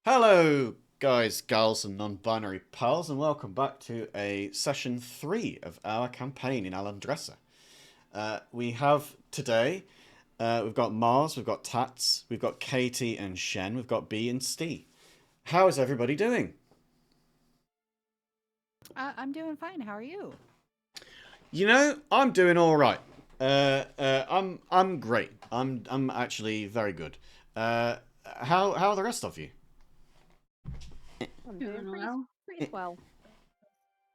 Hello, guys, gals, and non-binary pals, and welcome back to a session 3 of our campaign in Alandressa. We have today, we've got Mars, we've got Tats, we've got Katie and Shen, we've got B and Steve. How is everybody doing? I'm doing fine. How are you? I'm doing all right. I'm great. I'm actually very good. How are the rest of you? I'm Doing doing well. pretty swell.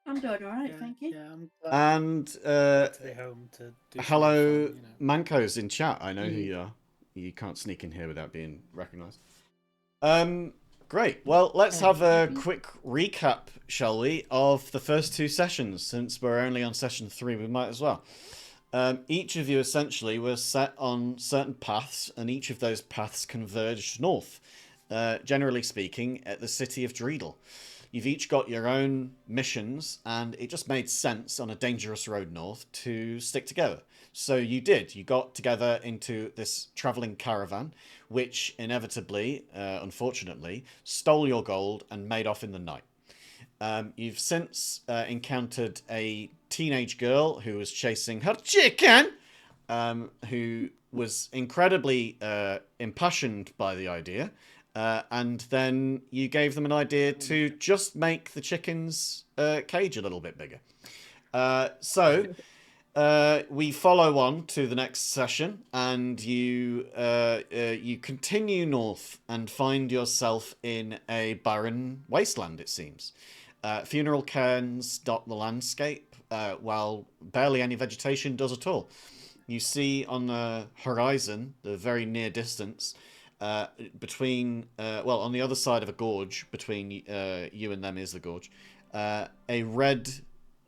I'm doing alright, thank you. Yeah, I'm And glad to be home to do something hello, fun, Manco's in chat. I know who Mm. you are. You can't sneak in here without being recognised. Great. Well, let's have a quick recap, shall we, of the first two sessions. Since we're only on session 3, we might as well. Each of you essentially was set on certain paths, and each of those paths converged north. Generally speaking, at the city of Dreedle. You've each got your own missions, and it just made sense on a dangerous road north to stick together. So you did. You got together into this travelling caravan, which inevitably, unfortunately, stole your gold and made off in the night. You've since encountered a teenage girl who was chasing her chicken, who was incredibly impassioned by the idea. And then you gave them an idea to just make the chicken's cage a little bit bigger. So we follow on to the next session, and you continue north and find yourself in a barren wasteland. It seems. Funeral cairns dot the landscape, while barely any vegetation does at all. You see on the horizon, the very near distance, on the other side of a gorge, between you and them is the gorge, a red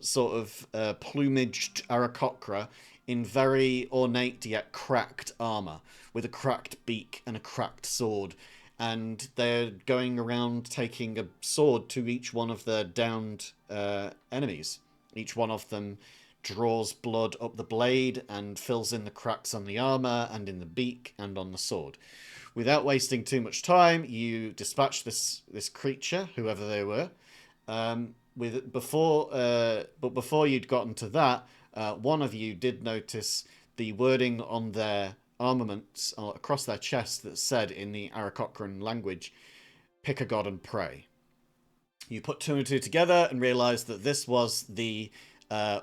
sort of plumaged Aarakocra in very ornate yet cracked armor, with a cracked beak and a cracked sword. And they're going around taking a sword to each one of their downed enemies. Each one of them draws blood up the blade and fills in the cracks on the armor and in the beak and on the sword. Without wasting too much time, you dispatch this creature, whoever they were. But before you'd gotten to that, one of you did notice the wording on their armaments across their chest that said in the Aarakocran language, "Pick a god and pray." You put two and two together and realised that this was the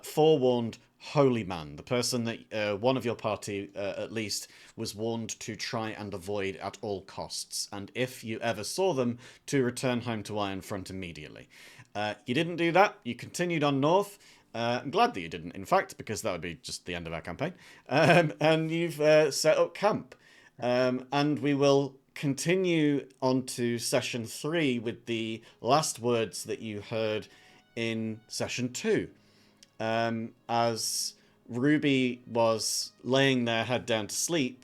forewarned holy man, the person that one of your party, at least, was warned to try and avoid at all costs, and if you ever saw them, to return home to Ironfront immediately. You didn't do that. You continued on north. I'm glad that you didn't, in fact, because that would be just the end of our campaign. And you've set up camp. And we will continue on to session 3 with the last words that you heard in session 2. As Ruby was laying there, head down to sleep,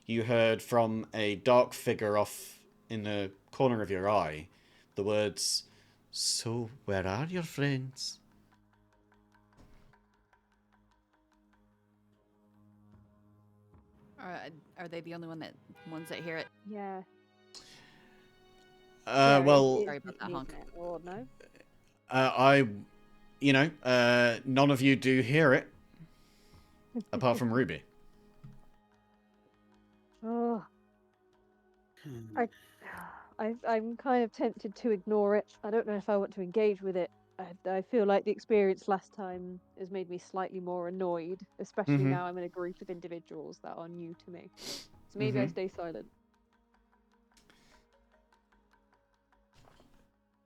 you heard from a dark figure off in the corner of your eye the words, "So, where are your friends?" Are they the only ones that hear it? Yeah. Well, Sorry about that, Honk. Or no? none of you do hear it, apart from Ruby. Oh, you know. I'm kind of tempted to ignore it. I don't know if I want to engage with it. I feel like the experience last time has made me slightly more annoyed, especially Mhm. now I'm in a group of individuals that are new to me. So maybe I stay silent.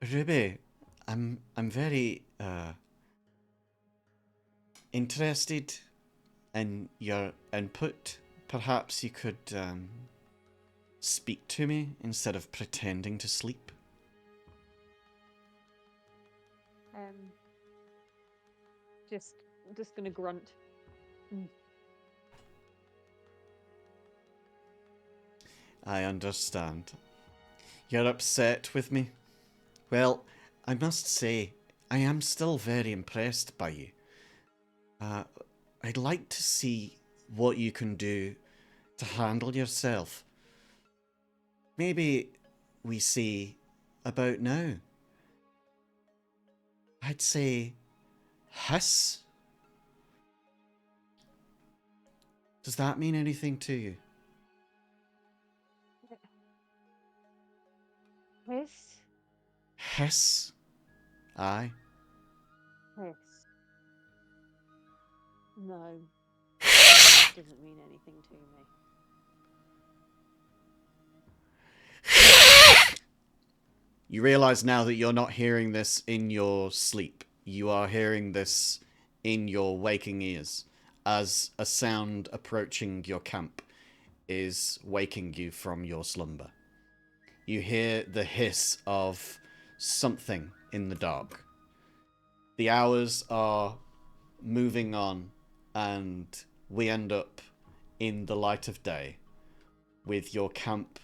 Ruby, I'm very interested in your input. Perhaps you could speak to me instead of pretending to sleep. Um, just gonna grunt. I understand. You're upset with me. Well, I must say, I am still very impressed by you. I'd like to see what you can do to handle yourself. Maybe we see about now? I'd say hiss. Does that mean anything to you? Hiss? Hiss. Aye. Hiss. No. That doesn't mean anything to me. You realize now that you're not hearing this in your sleep. You are hearing this in your waking ears as a sound approaching your camp is waking you from your slumber. You hear the hiss of something in the dark. The hours are moving on, and we end up in the light of day with your camp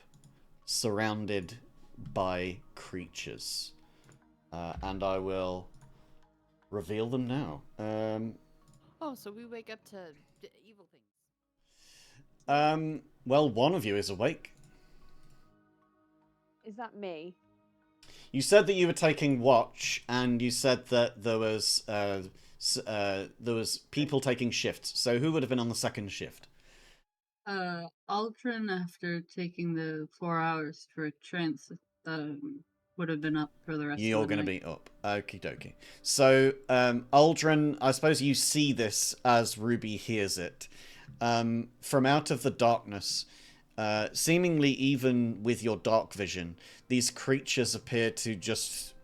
surrounded by creatures. And I will reveal them now. Oh, so we wake up to evil things. Well, one of you is awake. Is that me? You said that you were taking watch, and you said that there was people taking shifts. So who would have been on the second shift? Aldrin, after taking the 4 hours for trance, would have been up for the rest of the night. You're going to be up. Okie dokie. So, Aldrin, I suppose you see this as Ruby hears it. From out of the darkness, seemingly even with your dark vision, these creatures appear to just,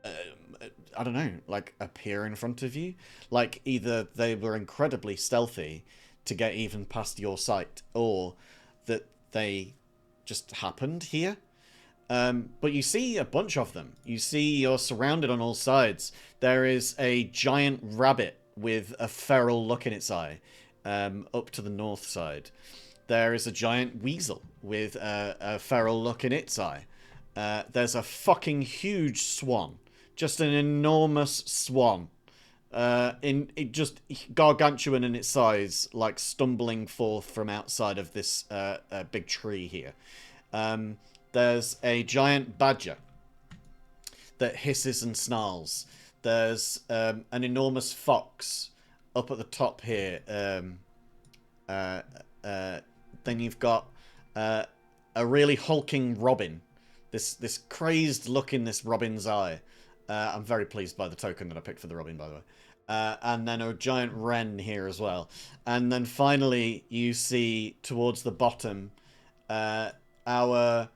I don't know, like appear in front of you. Like either they were incredibly stealthy to get even past your sight, or that they just happened here. But you see a bunch of them. You see you're surrounded on all sides. There is a giant rabbit with a feral look in its eye, up to the north side. There is a giant weasel with a feral look in its eye. There's a fucking huge swan. Just an enormous swan. Just gargantuan in its size, like stumbling forth from outside of this big tree here. There's a giant badger that hisses and snarls. There's an enormous fox up at the top here. Then you've got a really hulking robin. This crazed look in this robin's eye. I'm very pleased by the token that I picked for the robin, by the way. And then a giant wren here as well. And then finally, you see towards the bottom our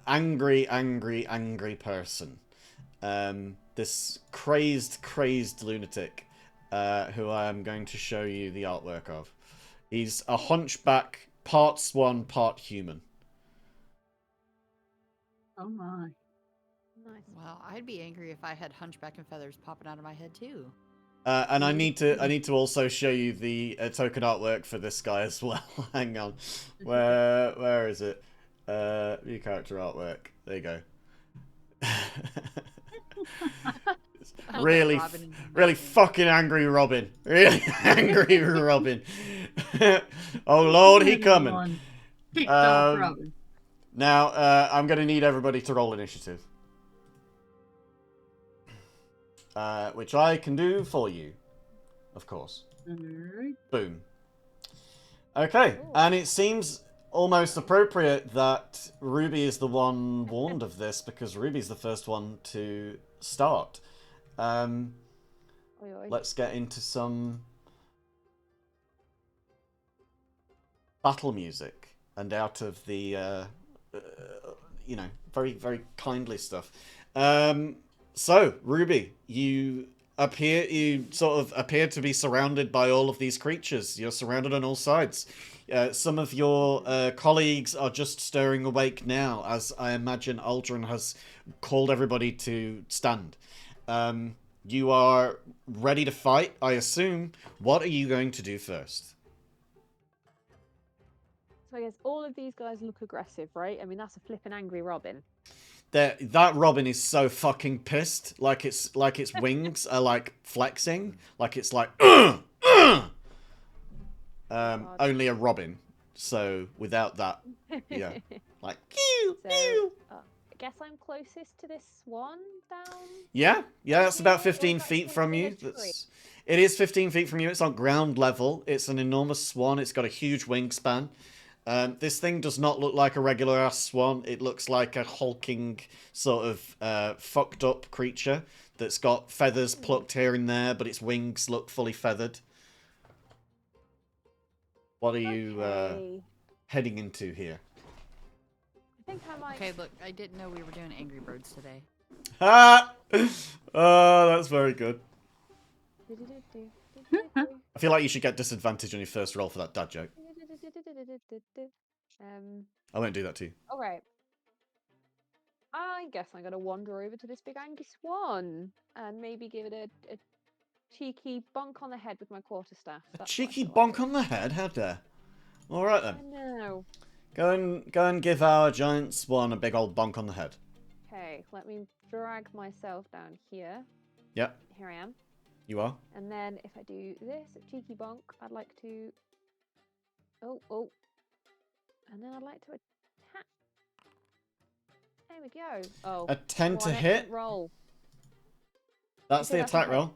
angry person. This crazed lunatic who I am going to show you the artwork of. He's a hunchback, part swan, part human. Oh my. Nice. Well, I'd be angry if I had hunchback and feathers popping out of my head too. And I need to also show you the token artwork for this guy as well. Hang on, where is it? View character artwork. There you go. really fucking angry Robin. Really angry Robin. Oh Lord, he coming. Kicked off Robin. Now, I'm going to need everybody to roll initiative. Which I can do for you, of course. Alright. Boom. Okay, and it seems almost appropriate that Ruby is the one warned of this, because Ruby's the first one to start. Let's get into some battle music, and out of the, very, very kindly stuff. So, Ruby, you sort of appear to be surrounded by all of these creatures. You're surrounded on all sides. Some of your colleagues are just stirring awake now, as I imagine Aldrin has called everybody to stand. You are ready to fight, I assume. What are you going to do first? So I guess all of these guys look aggressive, right? I mean, that's a flippin' angry Robin. That Robin is so fucking pissed. Like its wings are like flexing. Like it's like only a Robin. So without that, yeah, like pew, pew. guess I'm closest to this swan down. Yeah, that's Yeah, about or 15 is that feet still from up in you. a tree? It is 15 feet from you. It's on ground level. It's an enormous swan. It's got a huge wingspan. This thing does not look like a regular ass swan. It looks like a hulking sort of fucked up creature that's got feathers plucked here and there, but its wings look fully feathered. What are you Okay. heading into here? I think I might. Okay, look, I didn't know we were doing Angry Birds today. Ah! Oh, that's very good. I feel like you should get disadvantage on your first roll for that dad joke. I won't do that to you. Alright. I guess I'm gonna wander over to this big angry swan and maybe give it a cheeky bonk on the head with my quarterstaff. A That's what I cheeky feel like bonk on the head? How dare. Alright then. I know. Go and give our giant swan a big old bonk on the head. Okay, let me drag myself down here. Yep, Here I am. you are. And then if I do this, a cheeky bonk, I'd like to... Oh. And then I'd like to attack. There we go. Oh. A 10 to an hit. excellent roll. That's say the that's a attack hit? roll.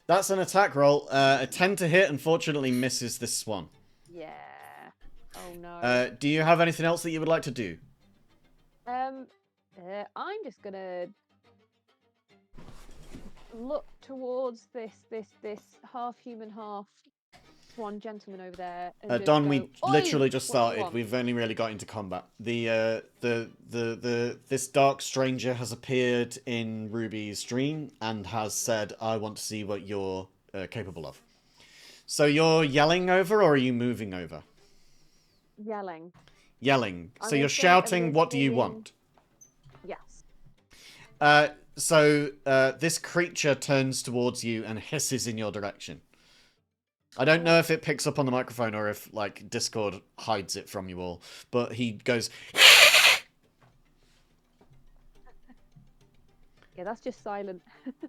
That's an attack roll. A 10 to hit unfortunately misses this swan. Yeah. Oh no. Do you have anything else that you would like to do? I'm just gonna look towards this half human, half swan gentleman over there. And just Don, go, we "Oi, literally just what do you started. want?" We've only really got into combat. This dark stranger has appeared in Ruby's dream and has said, "I want to see what you're capable of." So you're yelling over, or are you moving over? Yelling. Yelling. I'm So you're gonna say- I'm shouting, gonna "What do you say- want?" Yes. This creature turns towards you and hisses in your direction. I don't know if it picks up on the microphone or if, like, Discord hides it from you all, but he goes... Yeah, that's just silent.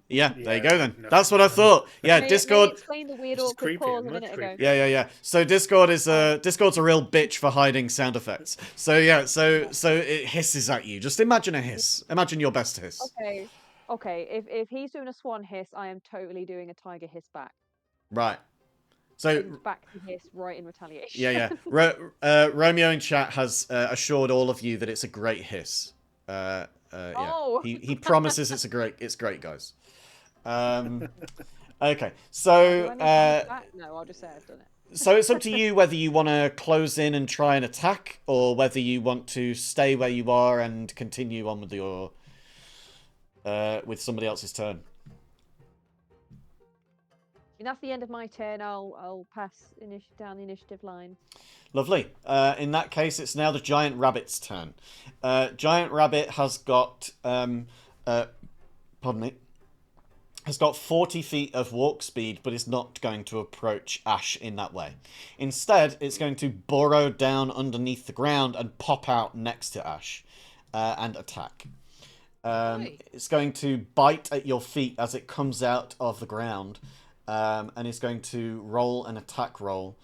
Yeah, there you Yeah, go then. no. That's what I thought. Yeah, May Discord... explain the weird This is awkward creepy, pause a much minute ago. creepier. Yeah. So Discord is Discord's a real bitch for hiding sound effects. So yeah, so it hisses at you. Just imagine a hiss. Imagine your best hiss. Okay. If he's doing a swan hiss, I am totally doing a tiger hiss back. Right. So And back to hiss right in retaliation. yeah. Romeo in chat has assured all of you that it's a great hiss. Yeah. Oh. He promises it's great, guys. Okay. Do So I need to hiss back? No, I'll just say I've done it. so it's up to you whether you want to close in and try and attack, or whether you want to stay where you are and continue on with your with somebody else's turn. And that's the end of my turn. I'll pass down the initiative line. Lovely. In that case, it's now the giant rabbit's turn. Giant rabbit has got has got 40 feet of walk speed, but is not going to approach Ash in that way. Instead, it's going to burrow down underneath the ground and pop out next to Ash and attack. It's going to bite at your feet as it comes out of the ground, and it's going to roll an attack roll,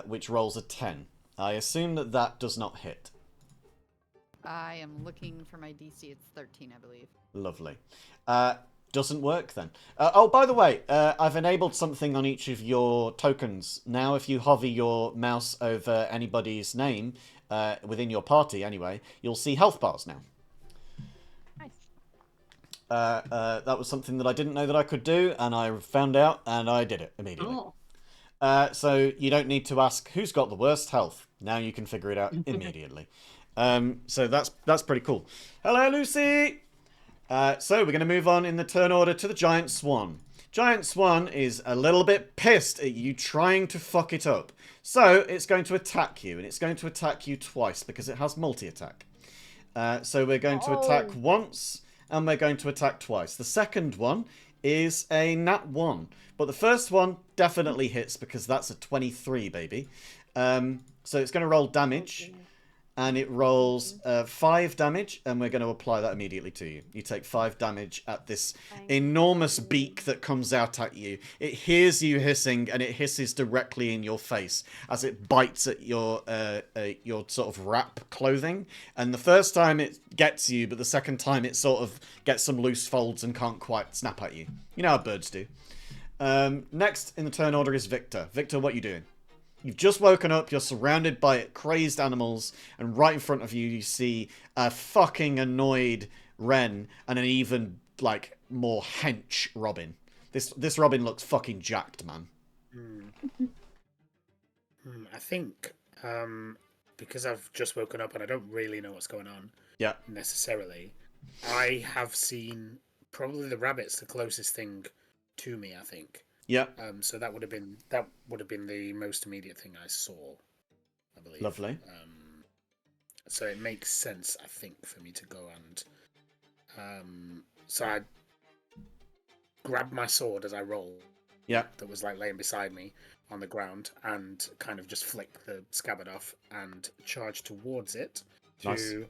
which rolls a 10. I assume that does not hit. I am looking for my DC. It's 13, I believe. Lovely. Doesn't work then. Oh, by the way, I've enabled something on each of your tokens. Now, if you hover your mouse over anybody's name, within your party anyway, you'll see health bars now. Nice. That was something that I didn't know that I could do, and I found out, and I did it immediately. Oh. So you don't need to ask who's got the worst health. Now you can figure it out immediately. So that's pretty cool. Hello, Lucy! So we're going to move on in the turn order to the Giant Swan. Giant Swan is a little bit pissed at you trying to fuck it up. So it's going to attack you, and it's going to attack you twice because it has multi-attack. So we're going to attack once, and we're going to attack twice. The second one is a nat 1, but the first one definitely hits because that's a 23, baby. So it's going to roll damage. and it rolls 5 damage, and we're going to apply that immediately to you. You take 5 damage at this enormous beak that comes out at you. It hears you hissing, and it hisses directly in your face as it bites at your sort of wrap clothing. And the first time it gets you, but the second time it sort of gets some loose folds and can't quite snap at you. You know how birds do. Next in the turn order is Victor. Victor, what are you doing? You've just woken up, you're surrounded by crazed animals, and right in front of you, you see a fucking annoyed Wren and an even, like, more hench Robin. This Robin looks fucking jacked, man. I think, because I've just woken up and I don't really know what's going on necessarily, I have seen probably the rabbit's the closest thing to me, I think. Yeah. So that would have been the most immediate thing I saw, I believe. Lovely. So it makes sense, I think, for me to go and so I grabbed my sword as I rolled. Yeah. That was like laying beside me on the ground, and kind of just flick the scabbard off and charge towards it to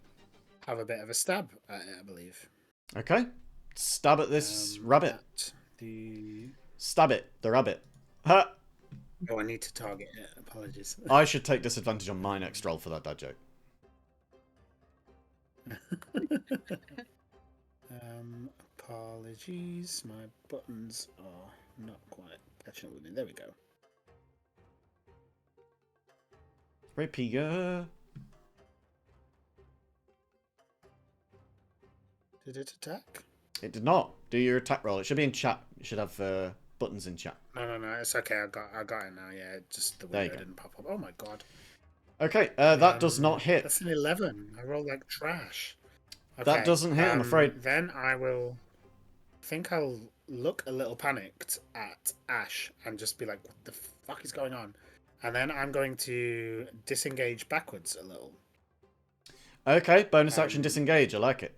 have a bit of a stab at it, I believe. Okay. Stab at this rabbit. Stab it, the rabbit. Huh. Oh, I need to target it. Apologies. I should take disadvantage on my next roll for that dad joke. Apologies. My buttons are not quite catching up with me. There we go. Rapier. Did it attack? It did not. Do your attack roll. It should be in chat. You should have buttons in chat. No. It's okay. I got it now. Yeah, it just the window didn't pop up. Oh my god. Okay, that does not hit. That's an 11. I rolled like trash. Okay, that doesn't hit, I'm afraid. Then I'll look a little panicked at Ash and just be like, what the fuck is going on? And then I'm going to disengage backwards a little. Okay, bonus action disengage. I like it.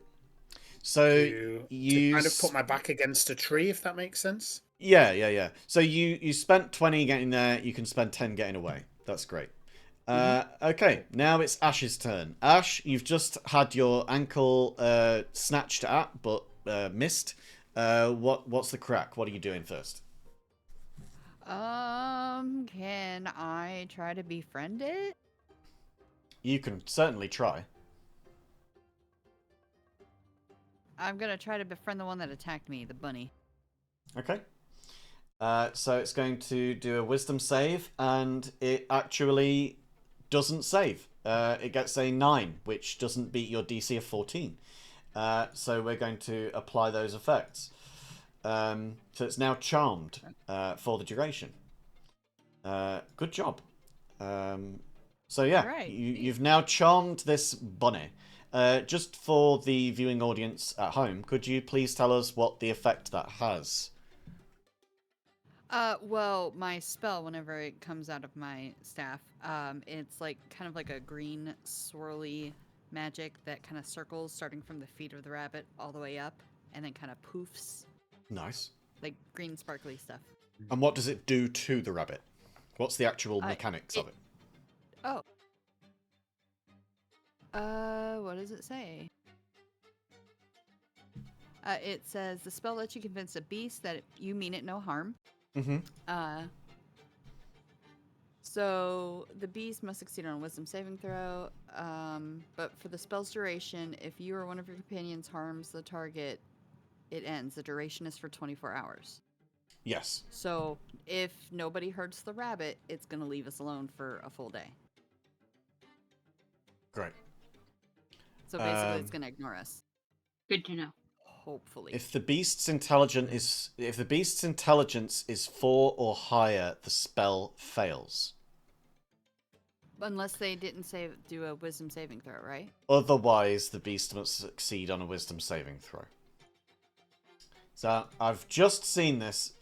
So to kind of put my back against a tree, if that makes sense. Yeah. So you spent 20 getting there. You can spend 10 getting away. That's great. Okay, now it's Ash's turn. Ash, you've just had your ankle snatched at, but missed. What's the crack? What are you doing first? Can I try to befriend it? You can certainly try. I'm gonna try to befriend the one that attacked me, the bunny. Okay. So it's going to do a wisdom save, and it actually doesn't save. It gets a 9, which doesn't beat your DC of 14. So we're going to apply those effects. So it's now charmed for the duration. Good job. So yeah, right. you've now charmed this bunny. Just for the viewing audience at home, could you please tell us what the effect that has? Well, my spell, whenever it comes out of my staff, it's like kind of like a green swirly magic that kind of circles starting from the feet of the rabbit all the way up and then kind of poofs. Nice. Like green sparkly stuff. And what does it do to the rabbit? What's the actual mechanics of it? Oh. What does it say? It says the spell lets you convince a beast that you mean it no harm. Mm-hmm. So the beast must succeed on a wisdom saving throw. But for the spell's duration, if you or one of your companions harms the target, it ends. The duration is for 24 hours. Yes. So if nobody hurts the rabbit, it's going to leave us alone for a full day. Great. So basically, it's going to ignore us. Good to know. Hopefully. If the beast's intelligence is 4 or higher, the spell fails. Unless they didn't do a wisdom saving throw, right? Otherwise, the beast must succeed on a wisdom saving throw. So I've just seen this.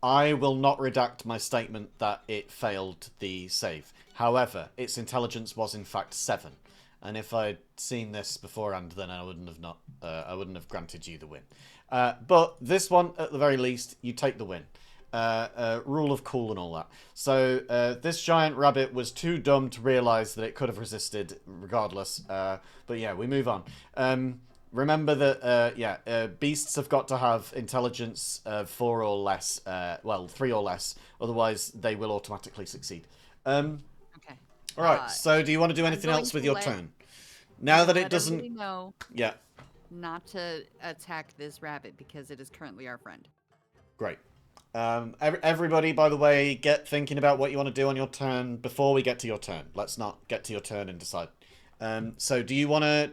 I will not redact my statement that it failed the save. However, its intelligence was in fact 7. And if I'd seen this beforehand, then I wouldn't have granted you the win. But this one, at the very least, you take the win. Rule of cool and all that. So this giant rabbit was too dumb to realize that it could have resisted regardless. But yeah, we move on. Remember that beasts have got to have intelligence of 4 or less. Well, 3 or less. Otherwise, they will automatically succeed. Okay. All right. So do you want to do anything else with your turn? Now that it doesn't. No. Yeah. Not to attack this rabbit because it is currently our friend. Great. Everybody, by the way, get thinking about what you want to do on your turn before we get to your turn. Let's not get to your turn and decide. So do you want to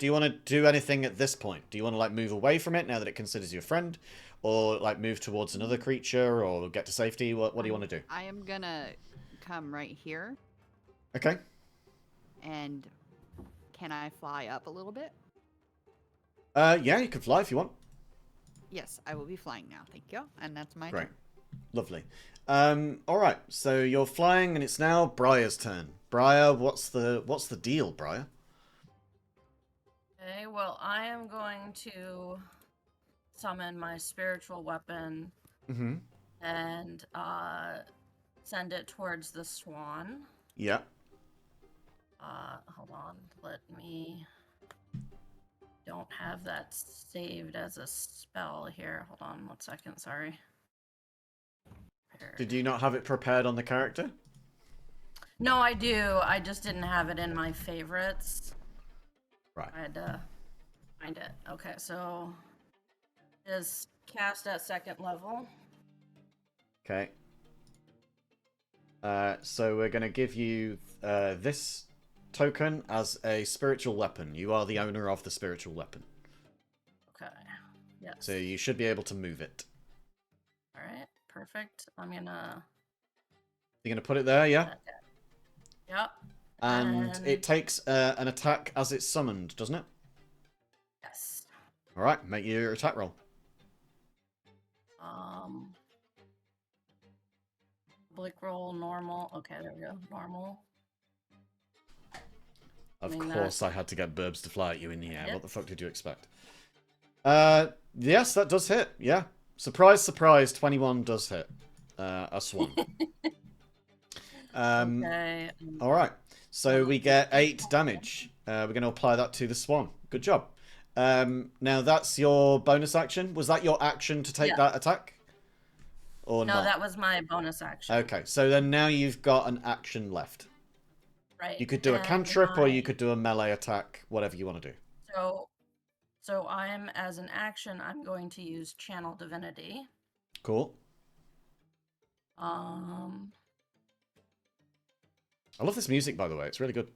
do anything at this point? Do you want to like move away from it now that it considers you a friend, or like move towards another creature, or get to safety? What do you want to do? I am gonna come right here. Okay. And can I fly up a little bit? Yeah, you can fly if you want. Yes, I will be flying now. Thank you. And that's my Great. turn. Lovely. All right. So you're flying, and it's now Briar's turn. Briar, what's the deal, Briar? Okay, well, I am going to summon my spiritual weapon and send it towards the swan. Yeah. Hold on. Let me... Don't have that saved as a spell here. Hold on 1 second, sorry. Did you not have it prepared on the character? No, I do. I just didn't have it in my favorites. Right. I had to find it. Okay, so it is cast at 2nd level. Okay. So we're going to give you this token as a spiritual weapon. You are the owner of the spiritual weapon. Okay. Yes. So you should be able to move it. All right. Perfect. I'm gonna. You're going to put it there, yeah? Yep. And it takes an attack as it's summoned, doesn't it? Yes. All right. Make your attack roll. Blick roll, normal. Okay, there we go. Normal. Of I mean, course, I had to get Burbs to fly at you in the air. Yep. What the fuck did you expect? Yes, that does hit. Yeah. Surprise, surprise, 21 does hit. A swan. Okay. All right. So we get 8 damage. We're going to apply that to the swan. Good job. Now, that's your bonus action. Was that your action to take that attack? Or no, not? that was my bonus action. Okay, so then now you've got an action left. Right. You could do a cantrip or you could do a melee attack, whatever you want to do. So I'm, as an action, I'm going to use Channel Divinity. Cool. I love this music, by the way. It's really good.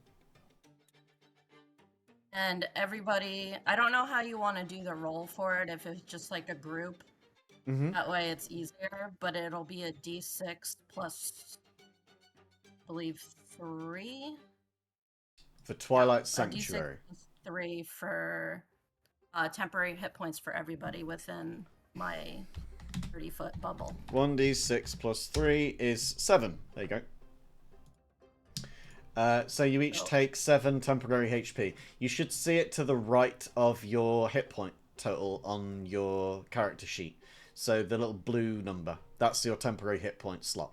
And everybody, I don't know how you want to do the roll for it, if it's just like a group. That way it's easier, but it'll be a d6 plus, I believe, 3. For Twilight Sanctuary. A d6 plus 3 for temporary hit points for everybody within my 30-foot bubble. 1d6 plus 3 is 7. There you go. So you each take 7 temporary HP. You should see it to the right of your hit point total on your character sheet. So the little blue number. That's your temporary hit point slot.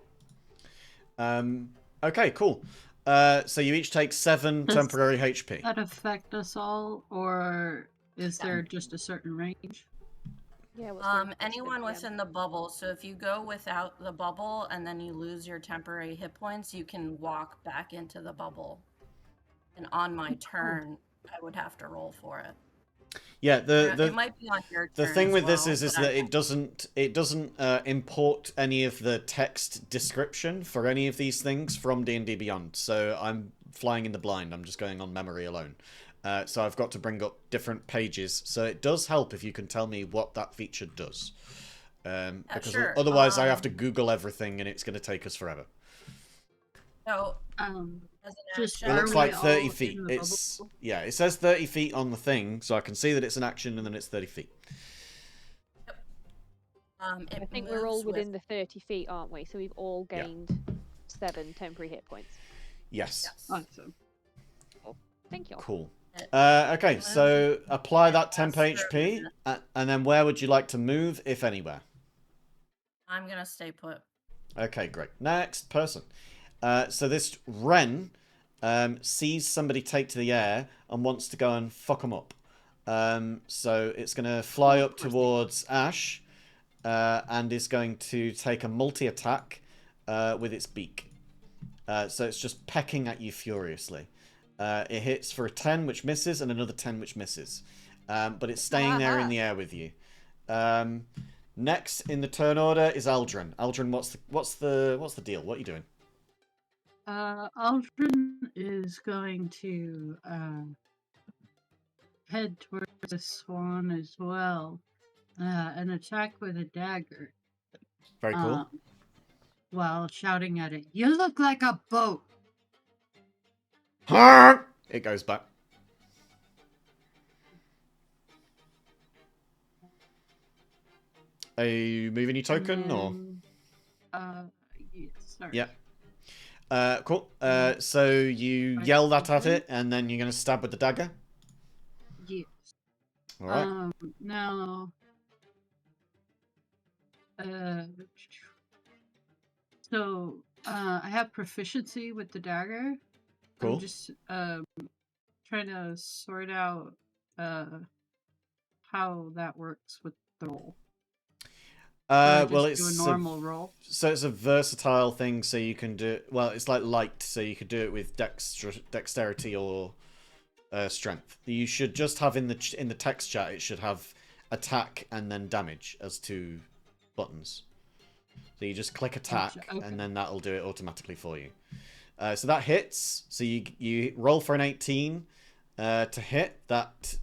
Okay, cool. So you each take 7 temporary HP. Does that affect us all, or is there just a certain range? Yeah. What's Anyone within the bubble. So if you go without the bubble and then you lose your temporary hit points, you can walk back into the bubble. And on my turn, I would have to roll for it. Yeah, it might be on your turn. The thing with this well, is that it doesn't import any of the text description for any of these things from D&D Beyond. So I'm flying in the blind. I'm just going on memory alone. So I've got to bring up different pages. So it does help if you can tell me what that feature does. Because sure. otherwise I have to Google everything and it's going to take us forever. So, Just It looks like 30 feet. It's yeah, it says 30 feet on the thing, so I can see that it's an action and then it's 30 feet. I think we're all within the 30 feet, aren't we? So we've all gained 7 temporary hit points. Yes. Awesome. Thank you. Cool. Okay, so apply that temp HP, and then where would you like to move, if anywhere? I'm gonna stay put Okay, great. Next person. So this Wren sees somebody take to the air and wants to go and fuck them up. So it's going to fly up towards Ash and is going to take a multi-attack with its beak. So it's just pecking at you furiously. It hits for a 10, which misses, and another 10, which misses. But it's staying there in the air with you. Next in the turn order is Aldrin. Aldrin, what's the deal? What are you doing? Aldrin is going to head towards the swan as well, and attack with a dagger. Very cool. While shouting at it, "You look like a boat!" It goes back. Are you moving your token, or? Yes, sorry. Yeah. Cool. So you yell that at it, and then you're going to stab with the dagger? Yes. All right. Now, so I have proficiency with the dagger. Cool. I'm just trying to sort out how that works with the roll. Well, it's do a normal roll. So it's a versatile thing. So you can do well. It's like light, so you could do it with dexterity or strength. You should just have in the text chat. It should have attack and then damage as 2 buttons. So you just click attack, Gotcha. Okay. and then that'll do it automatically for you. So that hits. So you roll for an 18 to hit. That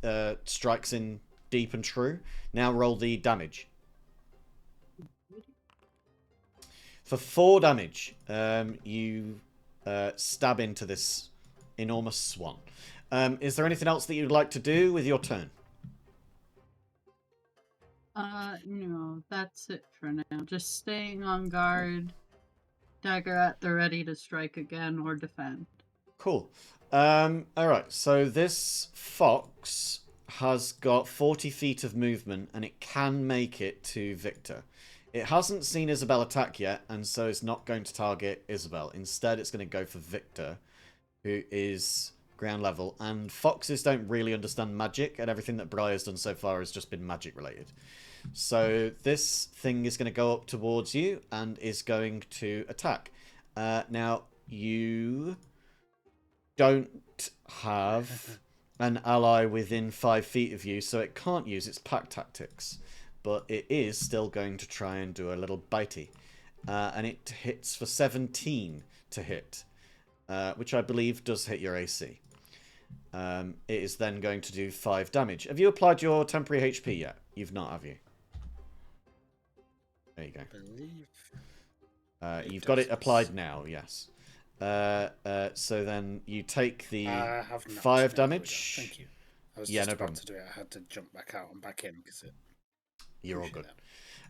strikes in deep and true. Now roll the damage. For 4 damage, you stab into this enormous swan. Is there anything else that you'd like to do with your turn? No, that's it for now. Just staying on guard, dagger at the ready to strike again or defend. Cool. Alright, so this fox has got 40 feet of movement, and it can make it to Victor. It hasn't seen Isabel attack yet, and so it's not going to target Isabel. Instead, it's going to go for Victor, who is ground level. And foxes don't really understand magic, and everything that Briar's done so far has just been magic related. So this thing is going to go up towards you and is going to attack. Now, you don't have an ally within 5 feet of you, so it can't use its pack tactics. But it is still going to try and do a little bitey. And it hits for 17 to hit, which I believe does hit your AC. It is then going to do 5 damage. Have you applied your temporary HP yet? You've not, have you? There you go. You've got it applied now, yes. So then you take the 5 damage. Thank you. I was just about to do it. I had to jump back out and back in because it... You're all good.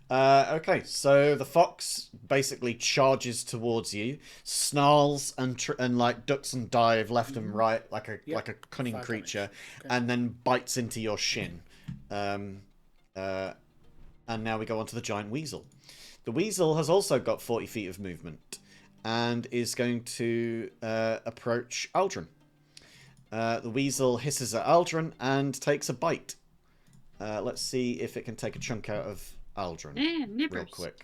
Okay, so the fox basically charges towards you, snarls and like ducks and dive left and right like a cunning creature, and then bites into your shin. And now we go on to the giant weasel. The weasel has also got 40 feet of movement and is going to approach Aldrin. The weasel hisses at Aldrin and takes a bite. Let's see if it can take a chunk out of Aldrin real quick.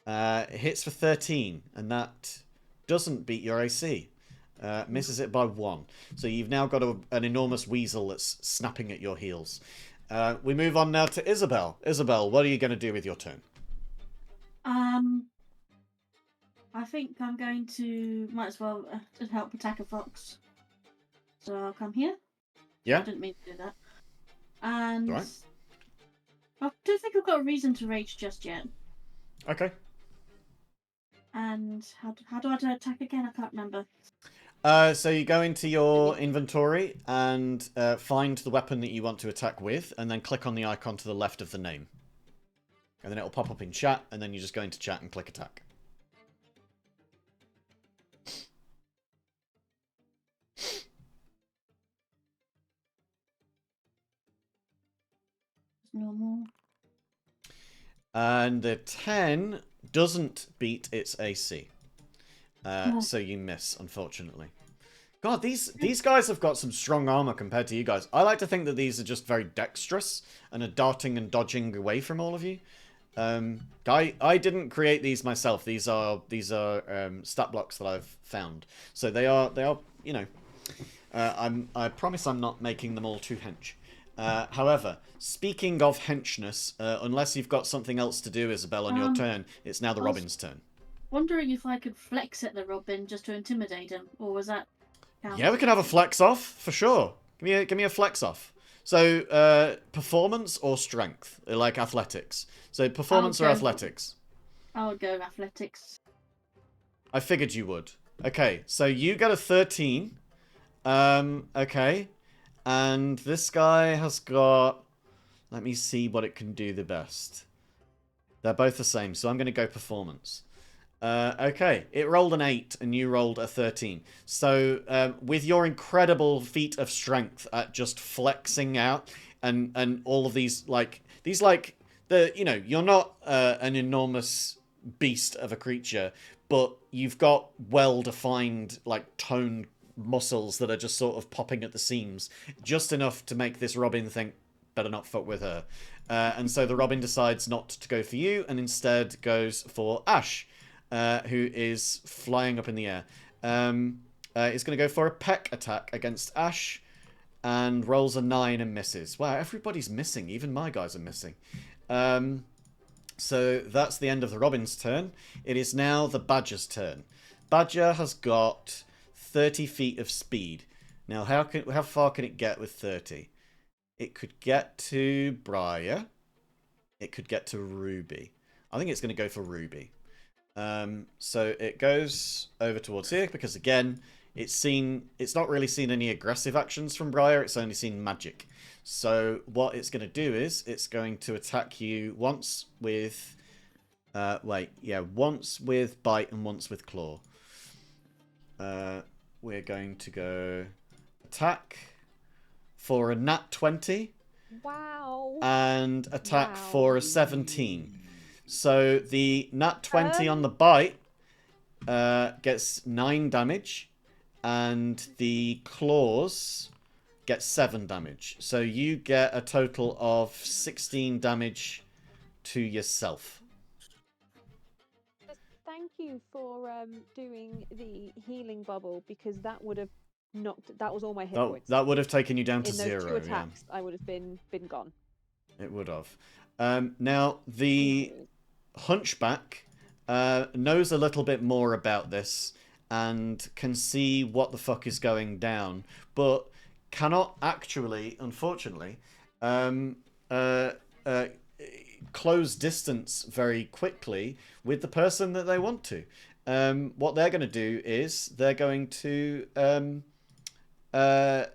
It hits for 13, and that doesn't beat your AC. Misses it by 1. So you've now got an enormous weasel that's snapping at your heels. We move on now to Isabel. Isabel, what are you going to do with your turn? I think I'm going to might as well help attack a fox. So I'll come here. Yeah. I didn't mean to do that. And right. I don't think I've got a reason to rage just yet. Okay. And how do I attack again? I can't remember. So you go into your inventory and find the weapon that you want to attack with, and then click on the icon to the left of the name. And then it'll pop up in chat, and then you just go into chat and click attack. Normal. And the 10 doesn't beat its AC. So you miss, unfortunately. God, these guys have got some strong armor compared to you guys. I like to think that these are just very dexterous and are darting and dodging away from all of you. I didn't create these myself. These are stat blocks that I've found. So they are you know. I promise I'm not making them all too hench. However, speaking of henchness, unless you've got something else to do, Isabel, on your turn, it's now the Robin's turn. Wondering if I could flex at the Robin just to intimidate him, or was that? Yeah, we can have a flex off for sure. Give me a flex off. So, performance or strength, like athletics. So, performance or athletics. I'll go athletics. I figured you would. Okay, so you get a 13. Okay. And this guy has got... Let me see what it can do the best. They're both the same, so I'm going to go performance. Okay, it rolled an 8 and you rolled a 13. So, with your incredible feat of strength at just flexing out and all of these, you're not an enormous beast of a creature, but you've got well-defined, toned muscles that are just sort of popping at the seams, just enough to make this Robin think, better not fuck with her. And so the Robin decides not to go for you and instead goes for Ash. Who is flying up in the air. Is going to go for a peck attack against Ash and rolls a 9 and misses. Wow, everybody's missing. Even my guys are missing. So that's the end of the Robin's turn. It is now the Badger's turn. Badger has got 30 feet of speed. Now, how far can it get with 30? It could get to Briar. It could get to Ruby. I think it's going to go for Ruby. So it goes over towards here because, again, it's not really seen any aggressive actions from Briar. It's only seen magic. So what it's going to do is it's going to attack you once with once with bite and once with claw. We're going to go attack for a nat 20. Wow. And attack for a 17. So the nat 20 on the bite gets 9 damage, and the claws get 7 damage. So you get a total of 16 damage to yourself. Thank you for doing the healing bubble, because that would have that was all my hit points. That would have taken you down to in those 0. 2 attacks, yeah. I would have been gone. It would have. Now the Hunchback knows a little bit more about this and can see what the fuck is going down, but cannot actually, unfortunately, close distance very quickly with the person that they want to. What they're going to do is they're going to... how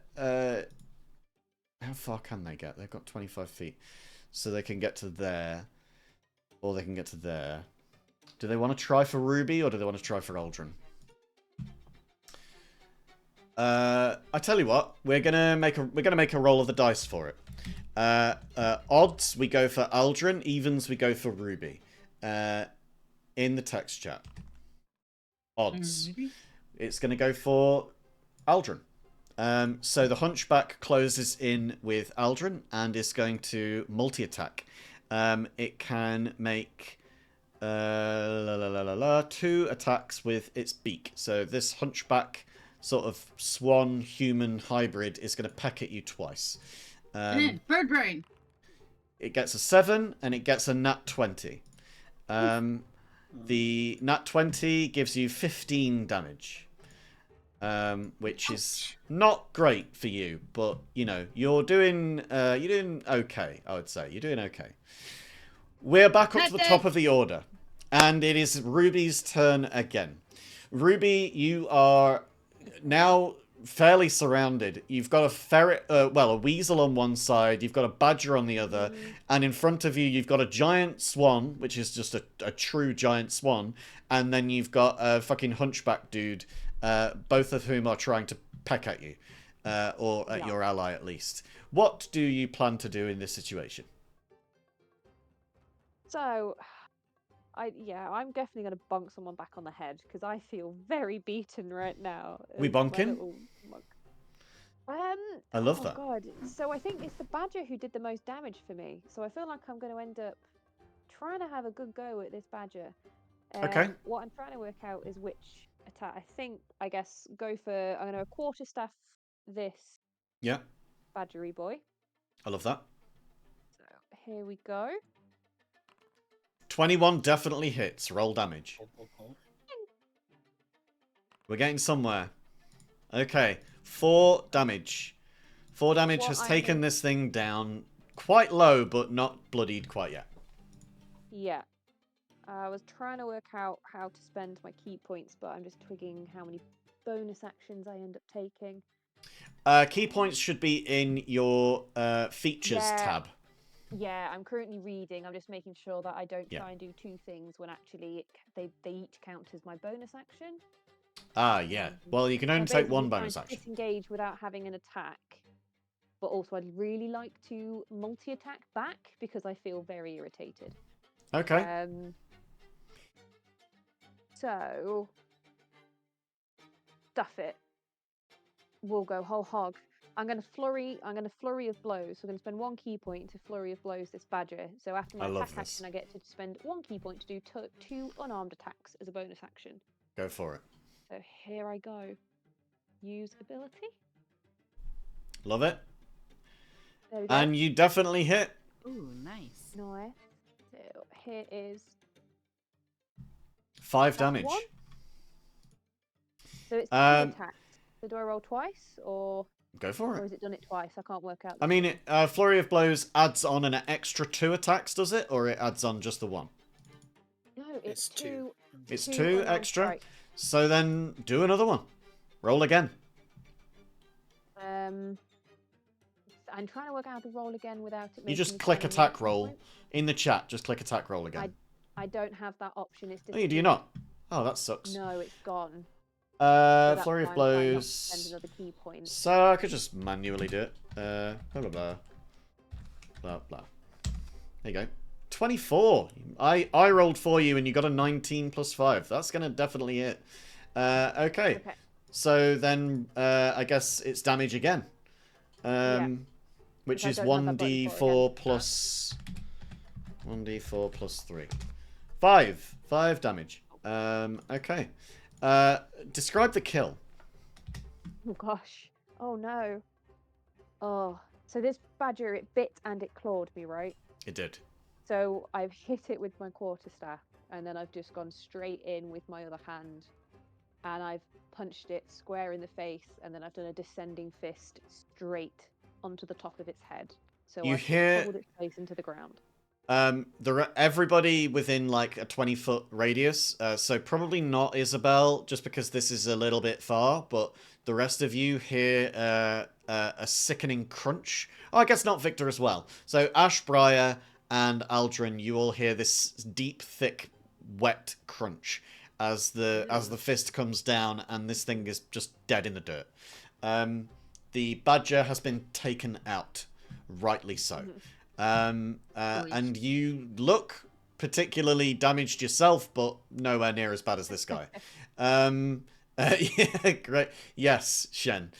far can they get? They've got 25 feet. So they can get to there. Or they can get to there. Do they want to try for Ruby or do they want to try for Aldrin? I tell you what, we're gonna make a roll of the dice for it. Odds we go for Aldrin, evens we go for Ruby. In the text chat. Odds. It's gonna go for Aldrin. So the Hunchback closes in with Aldrin and is going to multi-attack. It can make 2 attacks with its beak. So this Hunchback sort of swan human hybrid is going to peck at you twice. Bird brain. It gets a 7 and it gets a nat 20. The nat 20 gives you 15 damage. Which is not great for you, but you know you're doing okay. I would say you're doing okay. We're back up to the top of the order, and it is Ruby's turn again. Ruby, you are now fairly surrounded. You've got a ferret, a weasel on one side. You've got a badger on the other, and in front of you, you've got a giant swan, which is just a true giant swan, and then you've got a fucking hunchback dude. Both of whom are trying to peck at you, or at your ally at least. What do you plan to do in this situation? So, I'm definitely gonna bonk someone back on the head because I feel very beaten right now. We as my bonking? little monk. I love Oh that. God. So I think it's the badger who did the most damage for me. So I feel like I'm going to end up trying to have a good go at this badger. Okay. What I'm trying to work out is which attack. I guess, I'm going to quarterstaff this Yeah. badgery boy. I love that. So here we go. 21 definitely hits. Roll damage. We're getting somewhere. Okay. 4 damage. 4 damage has taken this thing down quite low, but not bloodied quite yet. Yeah. I was trying to work out how to spend my key points, but I'm just twigging how many bonus actions I end up taking. Key points should be in your features tab. Yeah, I'm currently reading. I'm just making sure that I don't try and do 2 things when actually they each count as my bonus action. Ah, yeah. Well, you can only take 1 bonus action. Disengage without having an attack. But also, I'd really like to multi-attack back because I feel very irritated. Okay. So, stuff it. We'll go whole hog. I'm going to flurry of blows. So I'm going to spend 1 key point to flurry of blows this badger. So after my attack action, I get to spend 1 key point to do 2 unarmed attacks as a bonus action. Go for it. So here I go. Use ability. Love it. There we go. And you definitely hit. Ooh, nice. Nice. So here is 5 damage. 1. So it's 2 attacks. So do I roll twice, or go for it? Or is it done it twice? I can't work out. I mean, flurry of blows adds on an extra 2 attacks, does it, or it adds on just the 1? No, it's 2. It's 2 extra. Strike. So then do another one. Roll again. I'm trying to work out how to roll again without it. You just click attack roll in the chat. Just click attack roll again. I don't have that option. It's do you not? Oh, that sucks. No, it's gone. Flurry of blows. Spend another key point. So I could just manually do it. Blah blah blah. Blah blah. There you go. 24. I rolled for you and you got a 19 plus 5. That's gonna definitely hit. Okay. So then I guess it's damage again. Which is 1d4 plus 1d4 plus 3. 5 damage. Okay. Describe the kill. Oh gosh. Oh no. Oh. So this badger, it bit and it clawed me, right? It did. So I've hit it with my quarterstaff, and then I've just gone straight in with my other hand, and I've punched it square in the face, and then I've done a descending fist straight onto the top of its head. So I've pulled its face into the ground. Everybody within like a 20-foot radius, so probably not Isabel, just because this is a little bit far, but the rest of you hear a sickening crunch. Oh, I guess not Victor as well. So Ash, Briar, and Aldrin, you all hear this deep, thick, wet crunch as the fist comes down, and this thing is just dead in the dirt. The badger has been taken out, rightly so. And you look particularly damaged yourself, but nowhere near as bad as this guy. Yeah, great. Yes, Shen.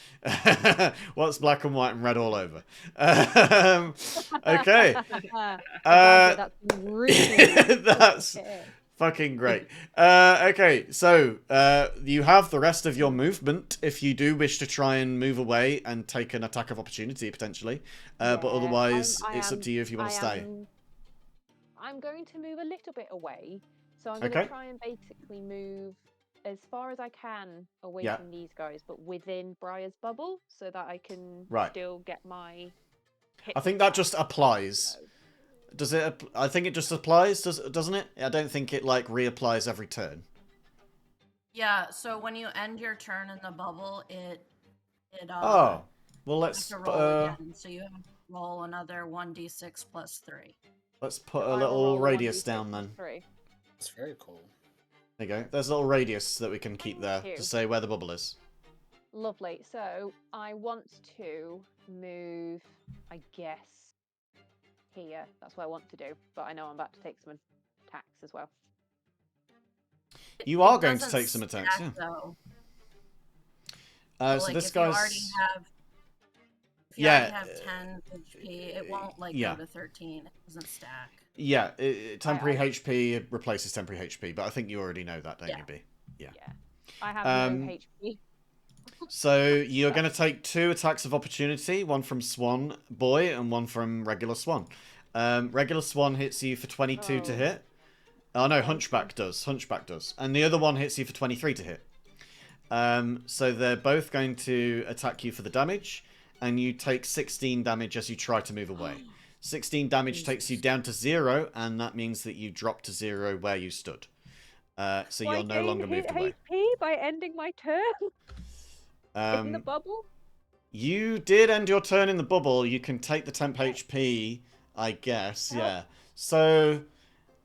What's black and white and red all over? Okay. That's really that's fucking great. Okay, so you have the rest of your movement if you do wish to try and move away and take an attack of opportunity, potentially. But otherwise, it's up to you if you want to stay. I'm going to move a little bit away. So I'm going to try and basically move as far as I can away from these guys, but within Briar's bubble, so that I can still get my hit. I think that just applies. Does it? I think it just applies, doesn't it? I don't think it like reapplies every turn. Yeah. So when you end your turn in the bubble, it. Oh, well, let's roll again. So you have to roll another 1d6 plus 3. Let's put a little radius down then. That's very cool. There you go. There's a little radius that we can keep there to say where the bubble is. Lovely. So I want to move, I guess, here. That's what I want to do. But I know I'm about to take some attacks as well. You are going to doesn't take some attacks, stack, yeah. though. So like, this if you guy's... already have, Yeah, 10 HP, it won't like yeah. go to 13. It doesn't stack. Yeah, temporary HP replaces temporary HP, but I think you already know that, don't Yeah. you, B? Yeah. I have no HP. So you're going to take 2 attacks of opportunity, one from Swan Boy and one from Regular Swan. Regular Swan hits you for 22 to hit. Oh no, Hunchback does. Hunchback does. And the other one hits you for 23 to hit. So they're both going to attack you for the damage, and you take 16 damage as you try to move away. 16 damage takes you down to 0, and that means that you drop to 0 where you stood. So you're no longer moved away. HP by ending my turn in the bubble? You did end your turn in the bubble. You can take the temp HP, I guess. Yeah. So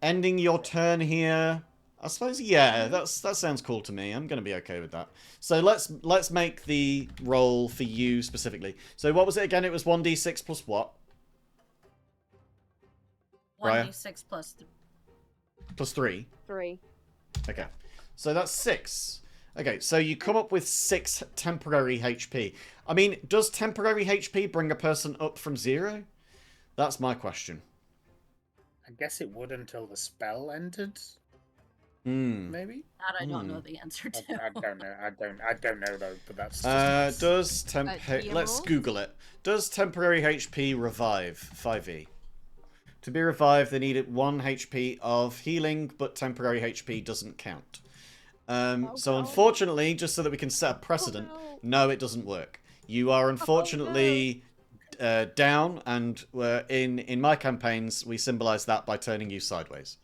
ending your turn here, I suppose. Yeah, that sounds cool to me. I'm going to be okay with that. So let's make the roll for you specifically. So what was it again? It was 1d6 plus what? 1d6 plus 3. Plus 3. 3. Okay. So that's 6. Okay, so you come up with 6 temporary HP. I mean, does temporary HP bring a person up from 0? That's my question. I guess it would until the spell ended. Maybe? That I don't know the answer to. I don't know. I don't know though. But that's just does let's Google it. Does temporary HP revive 5e? To be revived, they need 1 HP of healing, but temporary HP doesn't count. So unfortunately, just so that we can set a precedent, no, it doesn't work. You are unfortunately down, and in my campaigns, we symbolise that by turning you sideways.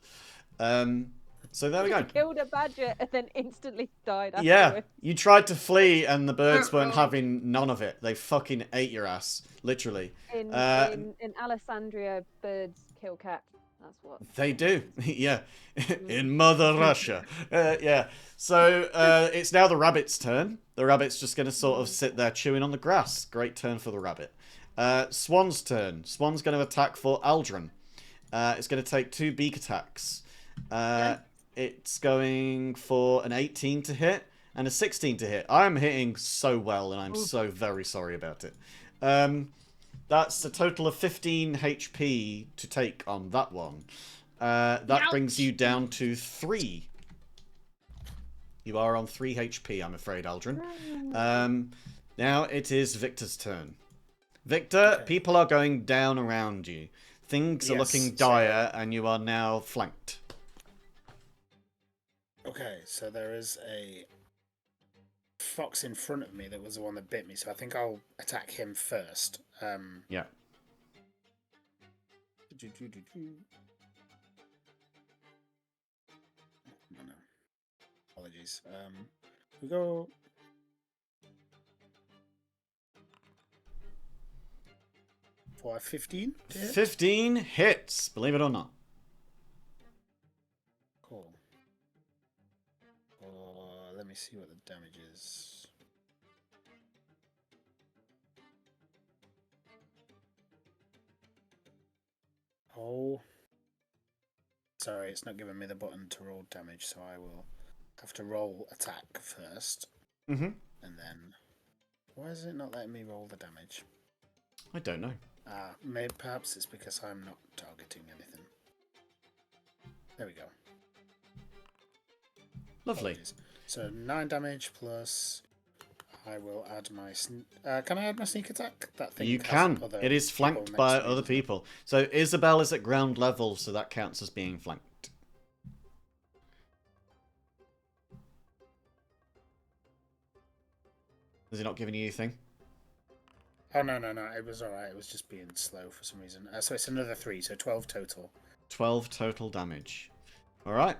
So there we go. Killed a badger and then instantly died afterwards. Yeah, you tried to flee, and the birds weren't having none of it. They fucking ate your ass, literally. In Alessandria, birds kill cats. That's what they do. Yeah, in Mother Russia. Yeah. So it's now the rabbit's turn. The rabbit's just going to sort of sit there chewing on the grass. Great turn for the rabbit. Swan's turn. Swan's going to attack for Aldrin. It's going to take 2 beak attacks. It's going for an 18 to hit and a 16 to hit. I am hitting so well, and I'm so very sorry about it. That's a total of 15 HP to take on that one. That brings you down to 3. You are on 3 HP, I'm afraid, Aldrin. Now it is Victor's turn. Victor, people are going down around you. Things are looking dire, and you are now flanked. Okay, so there is a fox in front of me that was the one that bit me, so I think I'll attack him first. Yeah. No. Apologies. We go. For 15? 15 hits, believe it or not. Cool. Let me see what the damage is. Oh. Sorry, it's not giving me the button to roll damage, so I will have to roll attack first. Mm-hmm. And then... Why is it not letting me roll the damage? I don't know. Maybe perhaps it's because I'm not targeting anything. There we go. Lovely. Apologies. So 9 damage plus... I will add my... can I add my sneak attack? That thing you can. It is flanked by other people. So Isabel is at ground level, so that counts as being flanked. Is he not giving you anything? Oh, no. It was alright. It was just being slow for some reason. So it's another 3, so 12 total. 12 total damage. Alright.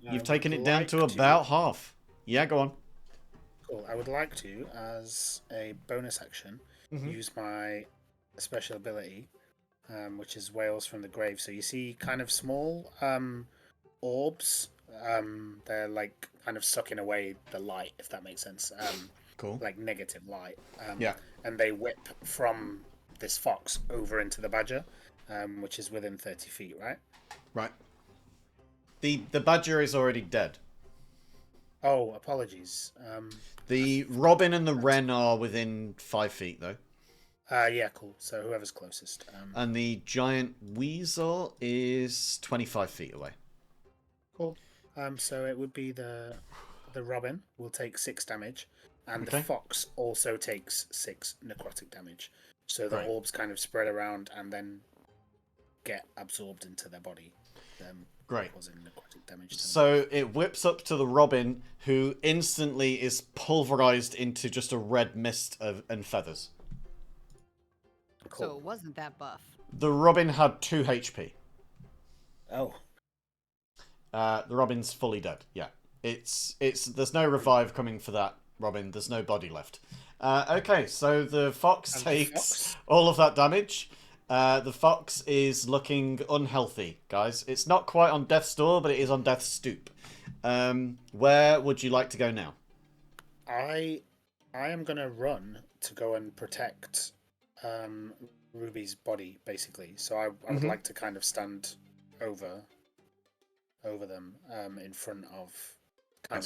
You've taken it down to about half. Yeah, go on. Cool. I would like to, as a bonus action, use my special ability, which is Whales from the Grave. So you see kind of small orbs. They're like kind of sucking away the light, if that makes sense. Cool. Like negative light. Yeah. And they whip from this fox over into the badger, which is within 30 feet, right? Right. The badger is already dead. Oh, apologies. The robin and the wren are within 5 feet, though. Yeah, cool. So whoever's closest. And the giant weasel is 25 feet away. Cool. So it would be the robin will take 6 damage, and the fox also takes 6 necrotic damage. So the orbs kind of spread around and then get absorbed into their body. Great. Causing necrotic damage. So it whips up to the robin, who instantly is pulverized into just a red mist and feathers. Cool. So it wasn't that buff. The robin had 2 HP. Oh. The robin's fully dead. Yeah. There's no revive coming for that robin. There's no body left. Okay, so the fox takes all of that damage. The fox is looking unhealthy, guys. It's not quite on death's door, but it is on death's stoop. Where would you like to go now? I am gonna run to go and protect Ruby's body, basically. So I would like to kind of stand over them in front of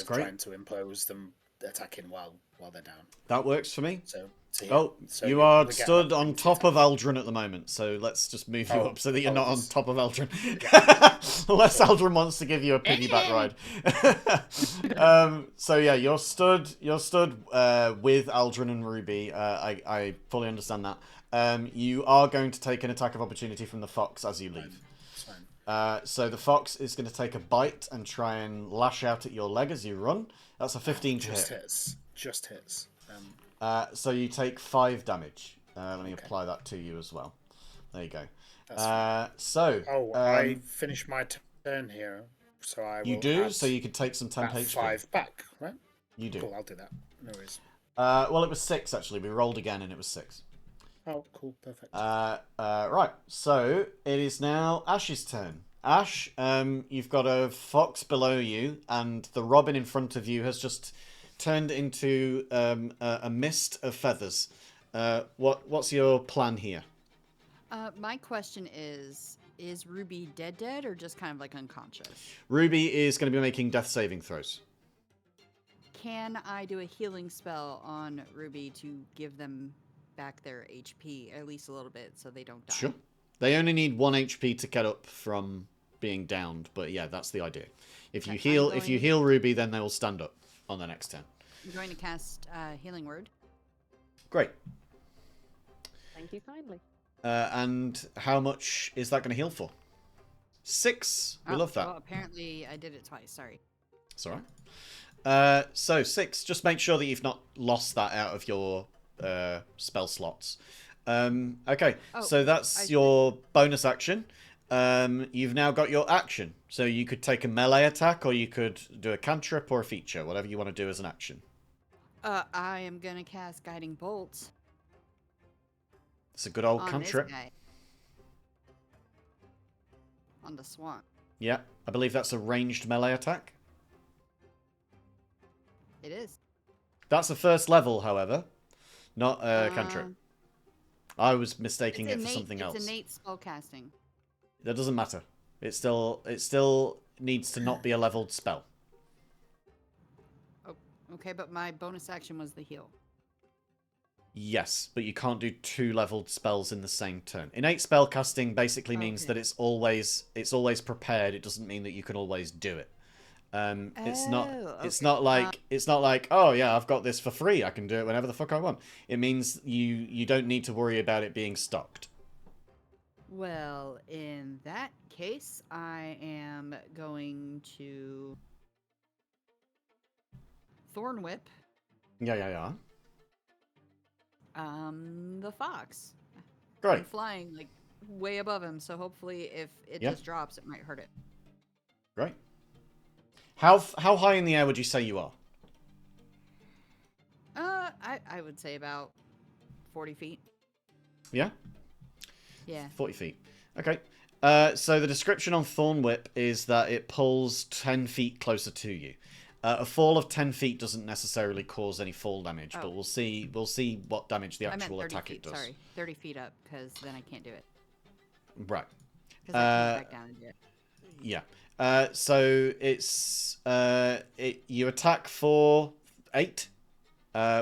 trying to impose them attacking while they're down. That works for me. So you are stood on top of Aldrin at the moment, so let's just move you up so that you're not on top of Aldrin. Unless Aldrin wants to give you a piggyback ride. So yeah, you're stood with Aldrin and Ruby. I fully understand that. You are going to take an attack of opportunity from the fox as you leave. So the fox is going to take a bite and try and lash out at your leg as you run. That's a 15 to hit. Just hits. So you take 5 damage. Let me apply that to you as well. There you go. I finished my turn here, so I will. You do, so you can take some temp HP. 5 back, right? You do. Cool, I'll do that. No worries. Well, it was 6 actually. We rolled again and it was 6. Oh, cool, perfect. Right, so it is now Ash's turn. Ash, you've got a fox below you, and the robin in front of you has just turned into a mist of feathers. What's your plan here? My question is Ruby dead or just kind of like unconscious? Ruby is going to be making death saving throws. Can I do a healing spell on Ruby to give them back their HP at least a little bit so they don't die? Sure. They only need 1 HP to get up from being downed, but yeah, that's the idea. If you heal Ruby, then they will stand up on the next turn. I'm going to cast Healing Word. Great. Thank you kindly. And how much is that going to heal for? 6. We love that. Oh, apparently I did it twice. Sorry. It's all right. So 6. Just make sure that you've not lost that out of your spell slots. Okay, so that's your bonus action. You've now got your action. So you could take a melee attack, or you could do a cantrip or a feature, whatever you want to do as an action. I am going to cast Guiding Bolt. It's a good old cantrip. This guy. On the swan. Yeah, I believe that's a ranged melee attack. It is. That's a first level, however. Not a cantrip. I was mistaking it for something else. It's innate spell casting. That doesn't matter. It still needs to not be a leveled spell. Oh, okay, but my bonus action was the heal. Yes, but you can't do 2 leveled spells in the same turn. Innate spell casting basically means that it's always prepared. It doesn't mean that you can always do it. It's not like, oh yeah, I've got this for free, I can do it whenever the fuck I want. It means you don't need to worry about it being stocked. Well, in that case, I am going to Thorn Whip. Yeah. The fox. Great. I'm flying like way above him, so hopefully if it just drops, it might hurt it. Great. How high in the air would you say you are? I would say about 40 feet. Yeah? Yeah. 40 feet. Okay. So the description on Thorn Whip is that it pulls 10 feet closer to you. A fall of 10 feet doesn't necessarily cause any fall damage, but we'll see what damage the actual attack it does. Sorry, 30 feet up, because then I can't do it. Right. Because I can't back down and do it. Yeah. So it's you attack for 8,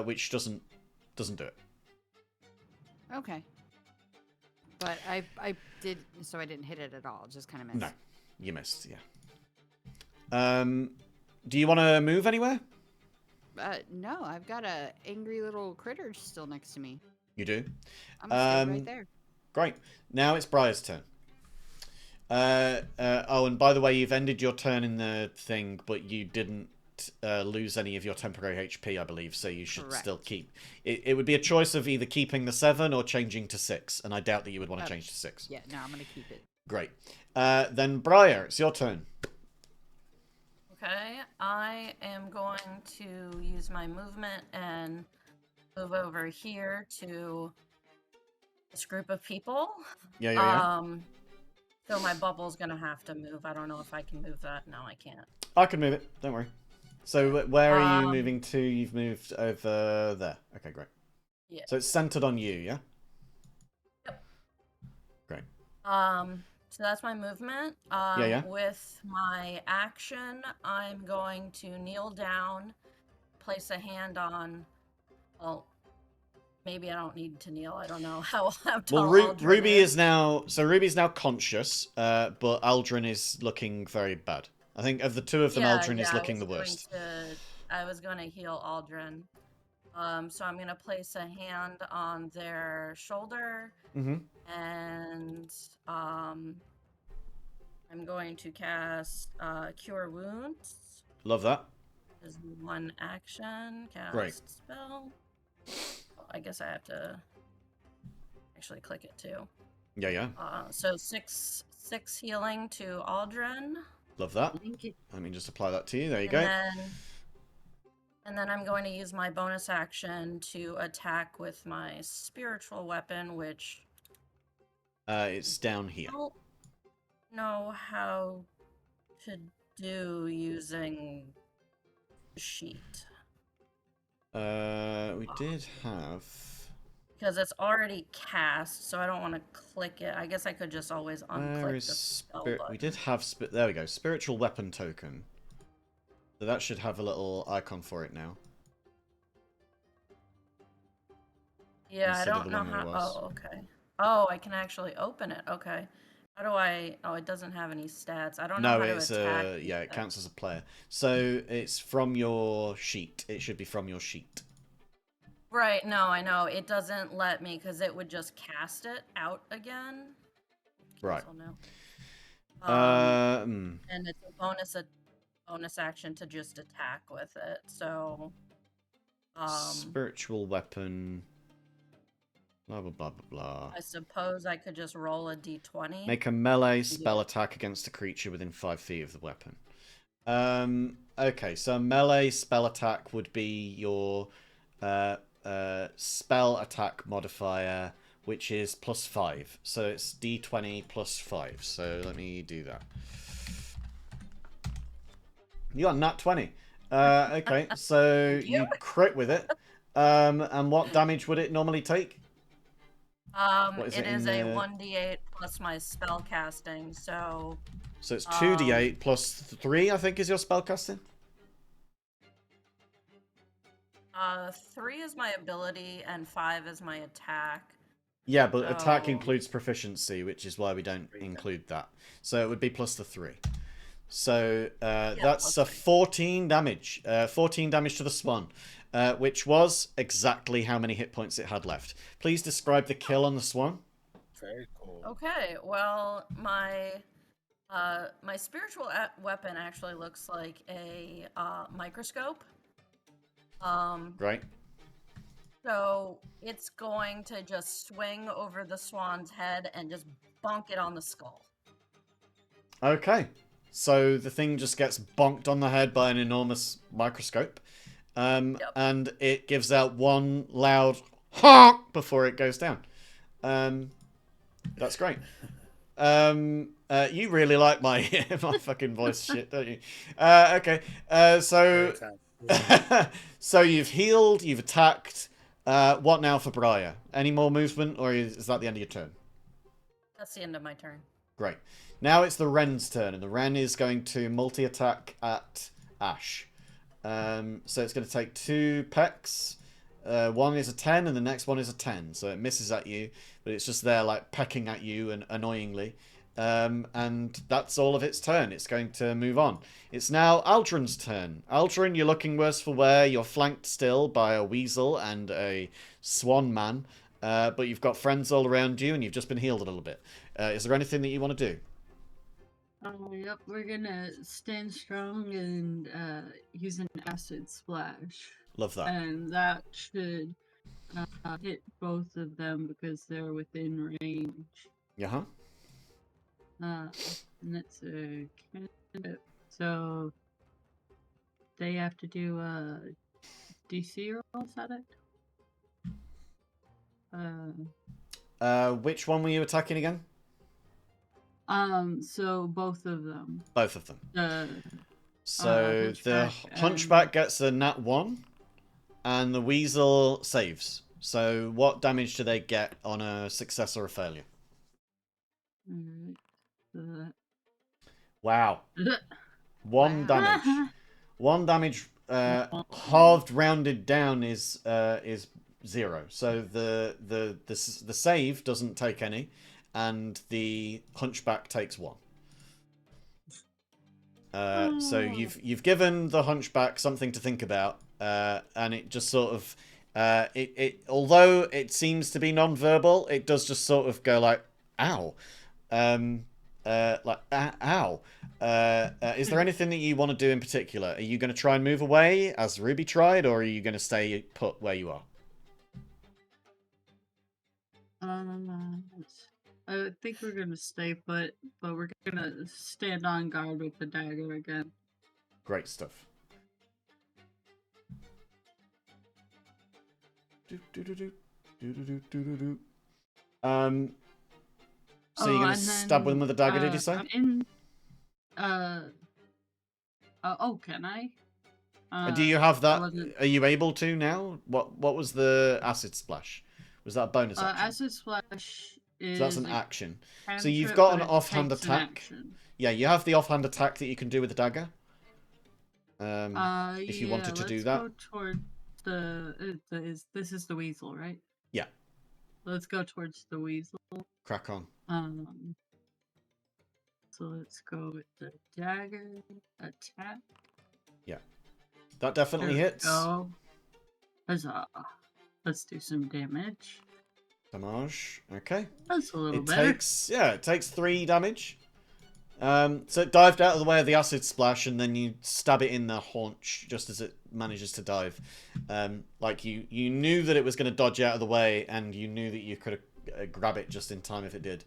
which doesn't do it. Okay. But I did, so I didn't hit it at all. Just kind of missed. No, you missed. Yeah. Do you want to move anywhere? No, I've got a angry little critter still next to me. You do. I'm gonna stay right there. Great. Now it's Briar's turn. Oh, and by the way, you've ended your turn in the thing, but you didn't lose any of your temporary HP, I believe, so you should still keep. It would be a choice of either keeping the 7 or changing to 6, and I doubt that you would want to change to 6. Yeah, no, I'm going to keep it. Great. Then, Briar, it's your turn. Okay, I am going to use my movement and move over here to this group of people. Yeah. So my bubble's going to have to move. I don't know if I can move that. No, I can't. I can move it. Don't worry. So where are you moving to? You've moved over there. Okay, great. Yeah. So it's centered on you, yeah? Yep. Great. So that's my movement. Yeah. With my action, I'm going to kneel down, place a hand on. Well, maybe I don't need to kneel. I don't know how tall. Well, Ruby is now. So Ruby's now conscious, but Aldrin is looking very bad. I think of the two of them, Aldrin is looking the worst. I was going to heal Aldrin. So I'm going to place a hand on their shoulder, and I'm going to cast Cure Wounds. Love that. Is one action. Cast Great. Spell. Oh, I guess I have to actually click it too. Yeah. So six healing to Aldrin. Love that. Let me just apply that to you. There you go. And then I'm going to use my bonus action to attack with my spiritual weapon, which... it's down here. I don't know how to do using sheet. We did have... Because it's already cast, so I don't want to click it. I guess I could just always unclick the spell button. We did have... There we go. Spiritual weapon token. So that should have a little icon for it now. Yeah, I don't know how... Oh, okay. Oh, I can actually open it. Okay. How do I... Oh, it doesn't have any stats. I don't know how to attack. Yeah, it counts as a player. So it's from your sheet. It should be from your sheet. Right, no, I know. It doesn't let me because it would just cast it out again. Right. And it's a bonus action to just attack with it. So spiritual weapon. Blah blah blah blah blah. I suppose I could just roll a d20. Make a melee spell attack against a creature within 5 feet of the weapon. Okay, so a melee spell attack would be your spell attack modifier, which is +5. So it's d20 +5. So let me do that. You got nat 20. Okay, so you crit with it. And what damage would it normally take? It is a 1d8 plus my spell casting, so... So it's 2d8 plus 3, I think, is your spell casting? 3 is my ability, and 5 is my attack. Yeah, but attack includes proficiency, which is why we don't include that. So it would be plus the 3. So that's a 14 damage. 14 damage to the swan. Which was exactly how many hit points it had left. Please describe the kill on the swan. Very cool. Okay, well, my spiritual weapon actually looks like a microscope. Right. So it's going to just swing over the swan's head and just bonk it on the skull. Okay. So the thing just gets bonked on the head by an enormous microscope. And it gives out one loud honk before it goes down. That's great. You really like my my fucking voice shit, don't you? Okay. So you've healed, you've attacked. What now for Briar? Any more movement, or is that the end of your turn? That's the end of my turn. Great. Now it's the Wren's turn, and the Wren is going to multi-attack at Ash. So it's going to take 2 pecks. One is a 10, and the next one is a 10. So it misses at you, but it's just there, like, pecking at you and annoyingly. And that's all of its turn. It's going to move on. It's now Aldrin's turn. Aldrin, you're looking worse for wear. You're flanked still by a weasel and a swan man. But you've got friends all around you, and you've just been healed a little bit. Is there anything that you want to do? Yep, we're gonna stand strong and use an acid splash. Love that. And that should hit both of them because they're within range. Yeah. And that's a cantrip. So they have to do a DC roll, is that it? Which one were you attacking again? So both of them. Both of them. So the Hunchback Hunchback gets a nat 1, and the Weasel saves. So what damage do they get on a success or a failure? Alright. Wow. Wow. 1 damage. 1 damage, halved rounded down is 0. So the save doesn't take any, and the Hunchback takes 1. So you've given the Hunchback something to think about, and it just sort of although it seems to be non-verbal, it does just sort of go like, ow. Like, ow. Is there anything that you want to do in particular? Are you going to try and move away, as Ruby tried, or are you going to stay put where you are? I think we're gonna stay put, but we're gonna stand on guard with the dagger again. Great stuff. So you're gonna stab them with a dagger, did you say? Can I? Do you have that? Are you able to now? What was the acid splash? Was that a bonus action? Acid splash is. So that's an action. So you've got an offhand attack. Yeah, you have the offhand attack that you can do with the dagger. If you wanted to do that. Let's go toward this is the weasel, right? Yeah. Let's go towards the weasel. Crack on. So let's go with the dagger attack. Yeah. That definitely hits. Go. Huzzah. Let's do some damage. Damage. Okay. That's a little better. It takes 3 damage. So it dived out of the way of the acid splash, and then you stab it in the haunch just as it manages to dive. Like you knew that it was going to dodge out of the way, and you knew that you could grab it just in time if it did.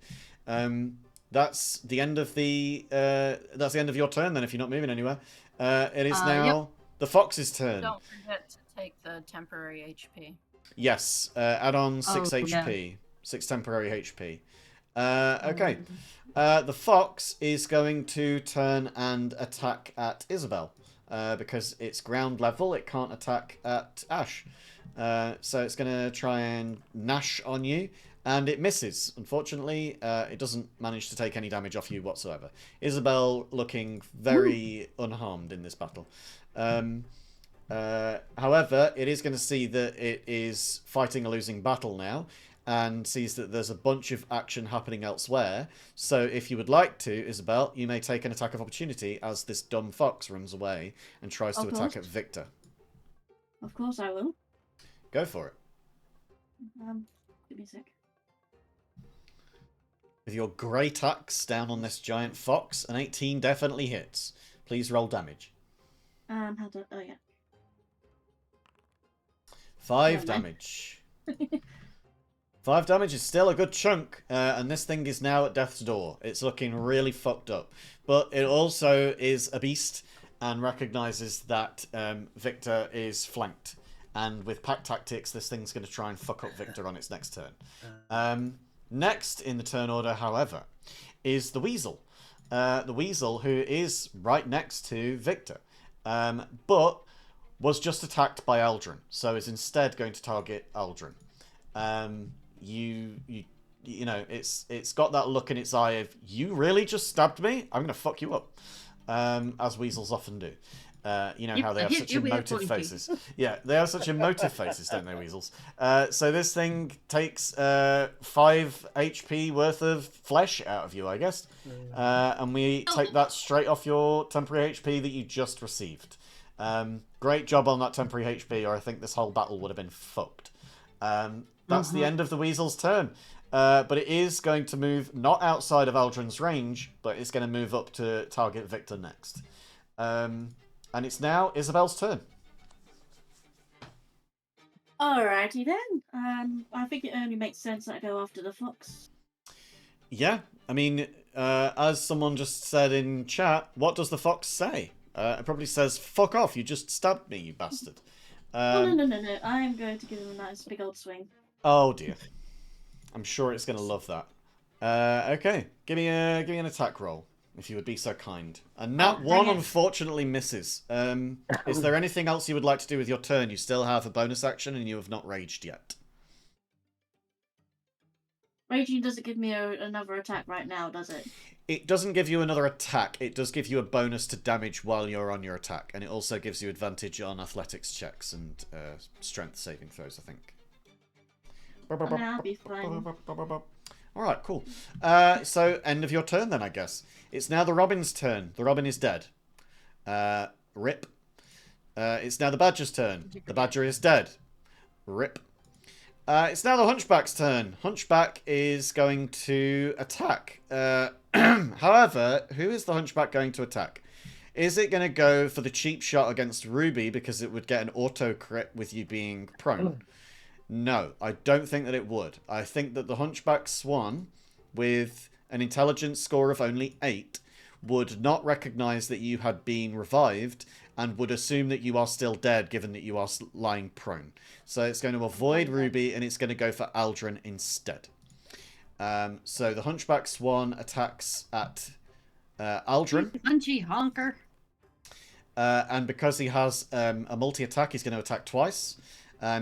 That's the end of your turn. Then, if you're not moving anywhere, it is now the fox's turn. Don't forget to take the temporary HP. Yes, add on 6 HP. Yeah. 6 temporary HP. Okay. The fox is going to turn and attack at Isabel. Because it's ground level, it can't attack at Ash. So it's going to try and gnash on you. And it misses. Unfortunately, it doesn't manage to take any damage off you whatsoever. Isabel looking very unharmed in this battle. However, it is going to see that it is fighting a losing battle now, and sees that there's a bunch of action happening elsewhere. So if you would like to, Isabel, you may take an attack of opportunity as this dumb fox runs away and tries to attack at Victor. Of course I will. Go for it. Give me a sec. With your great axe down on this giant fox, an 18 definitely hits. Please roll damage. How do? Oh yeah. 5 damage. 5 damage is still a good chunk, and this thing is now at death's door. It's looking really fucked up. But it also is a beast and recognizes that Victor is flanked. And with pack tactics, this thing's going to try and fuck up Victor on its next turn. Next in the turn order, however, is the Weasel. The Weasel, who is right next to Victor, but was just attacked by Aldrin, so is instead going to target Aldrin. You you know, it's got that look in its eye of, you really just stabbed me? I'm gonna fuck you up, as weasels often do. You know how they have such emotive faces. Yeah, they have such emotive faces, don't they, weasels? So this thing takes 5 HP worth of flesh out of you, I guess. And we take that straight off your temporary HP that you just received. Great job on that temporary HP, or I think this whole battle would have been fucked. That's the end of the weasel's turn. But it is going to move not outside of Aldrin's range, but it's going to move up to target Victor next. And it's now Isabel's turn. Alrighty then. I think it only makes sense that I go after the fox. Yeah, I mean, as someone just said in chat, what does the fox say? It probably says, "Fuck off! You just stabbed me, you bastard." Oh, no. I am going to give him a nice big old swing. Oh dear. I'm sure it's going to love that. Okay, give me an attack roll, if you would be so kind. And that one unfortunately misses. Is there anything else you would like to do with your turn? You still have a bonus action and you have not raged yet. Raging doesn't give me another attack right now, does it? It doesn't give you another attack. It does give you a bonus to damage while you're on your attack. And it also gives you advantage on athletics checks and strength saving throws, I think. I'll be fine. Alright, cool. So, end of your turn then, I guess. It's now the Robin's turn. The Robin is dead. Rip. It's now the Badger's turn. The Badger is dead. Rip. It's now the Hunchback's turn. Hunchback is going to attack. However, who is the Hunchback going to attack? Is it going to go for the cheap shot against Ruby because it would get an auto crit with you being prone? No, I don't think that it would. I think that the Hunchback Swan, with an intelligence score of only 8, would not recognize that you had been revived and would assume that you are still dead, given that you are lying prone. So it's going to avoid Ruby and it's going to go for Aldrin instead. So the Hunchback Swan attacks at Aldrin. Punchy honker. And because he has a multi-attack, he's going to attack twice.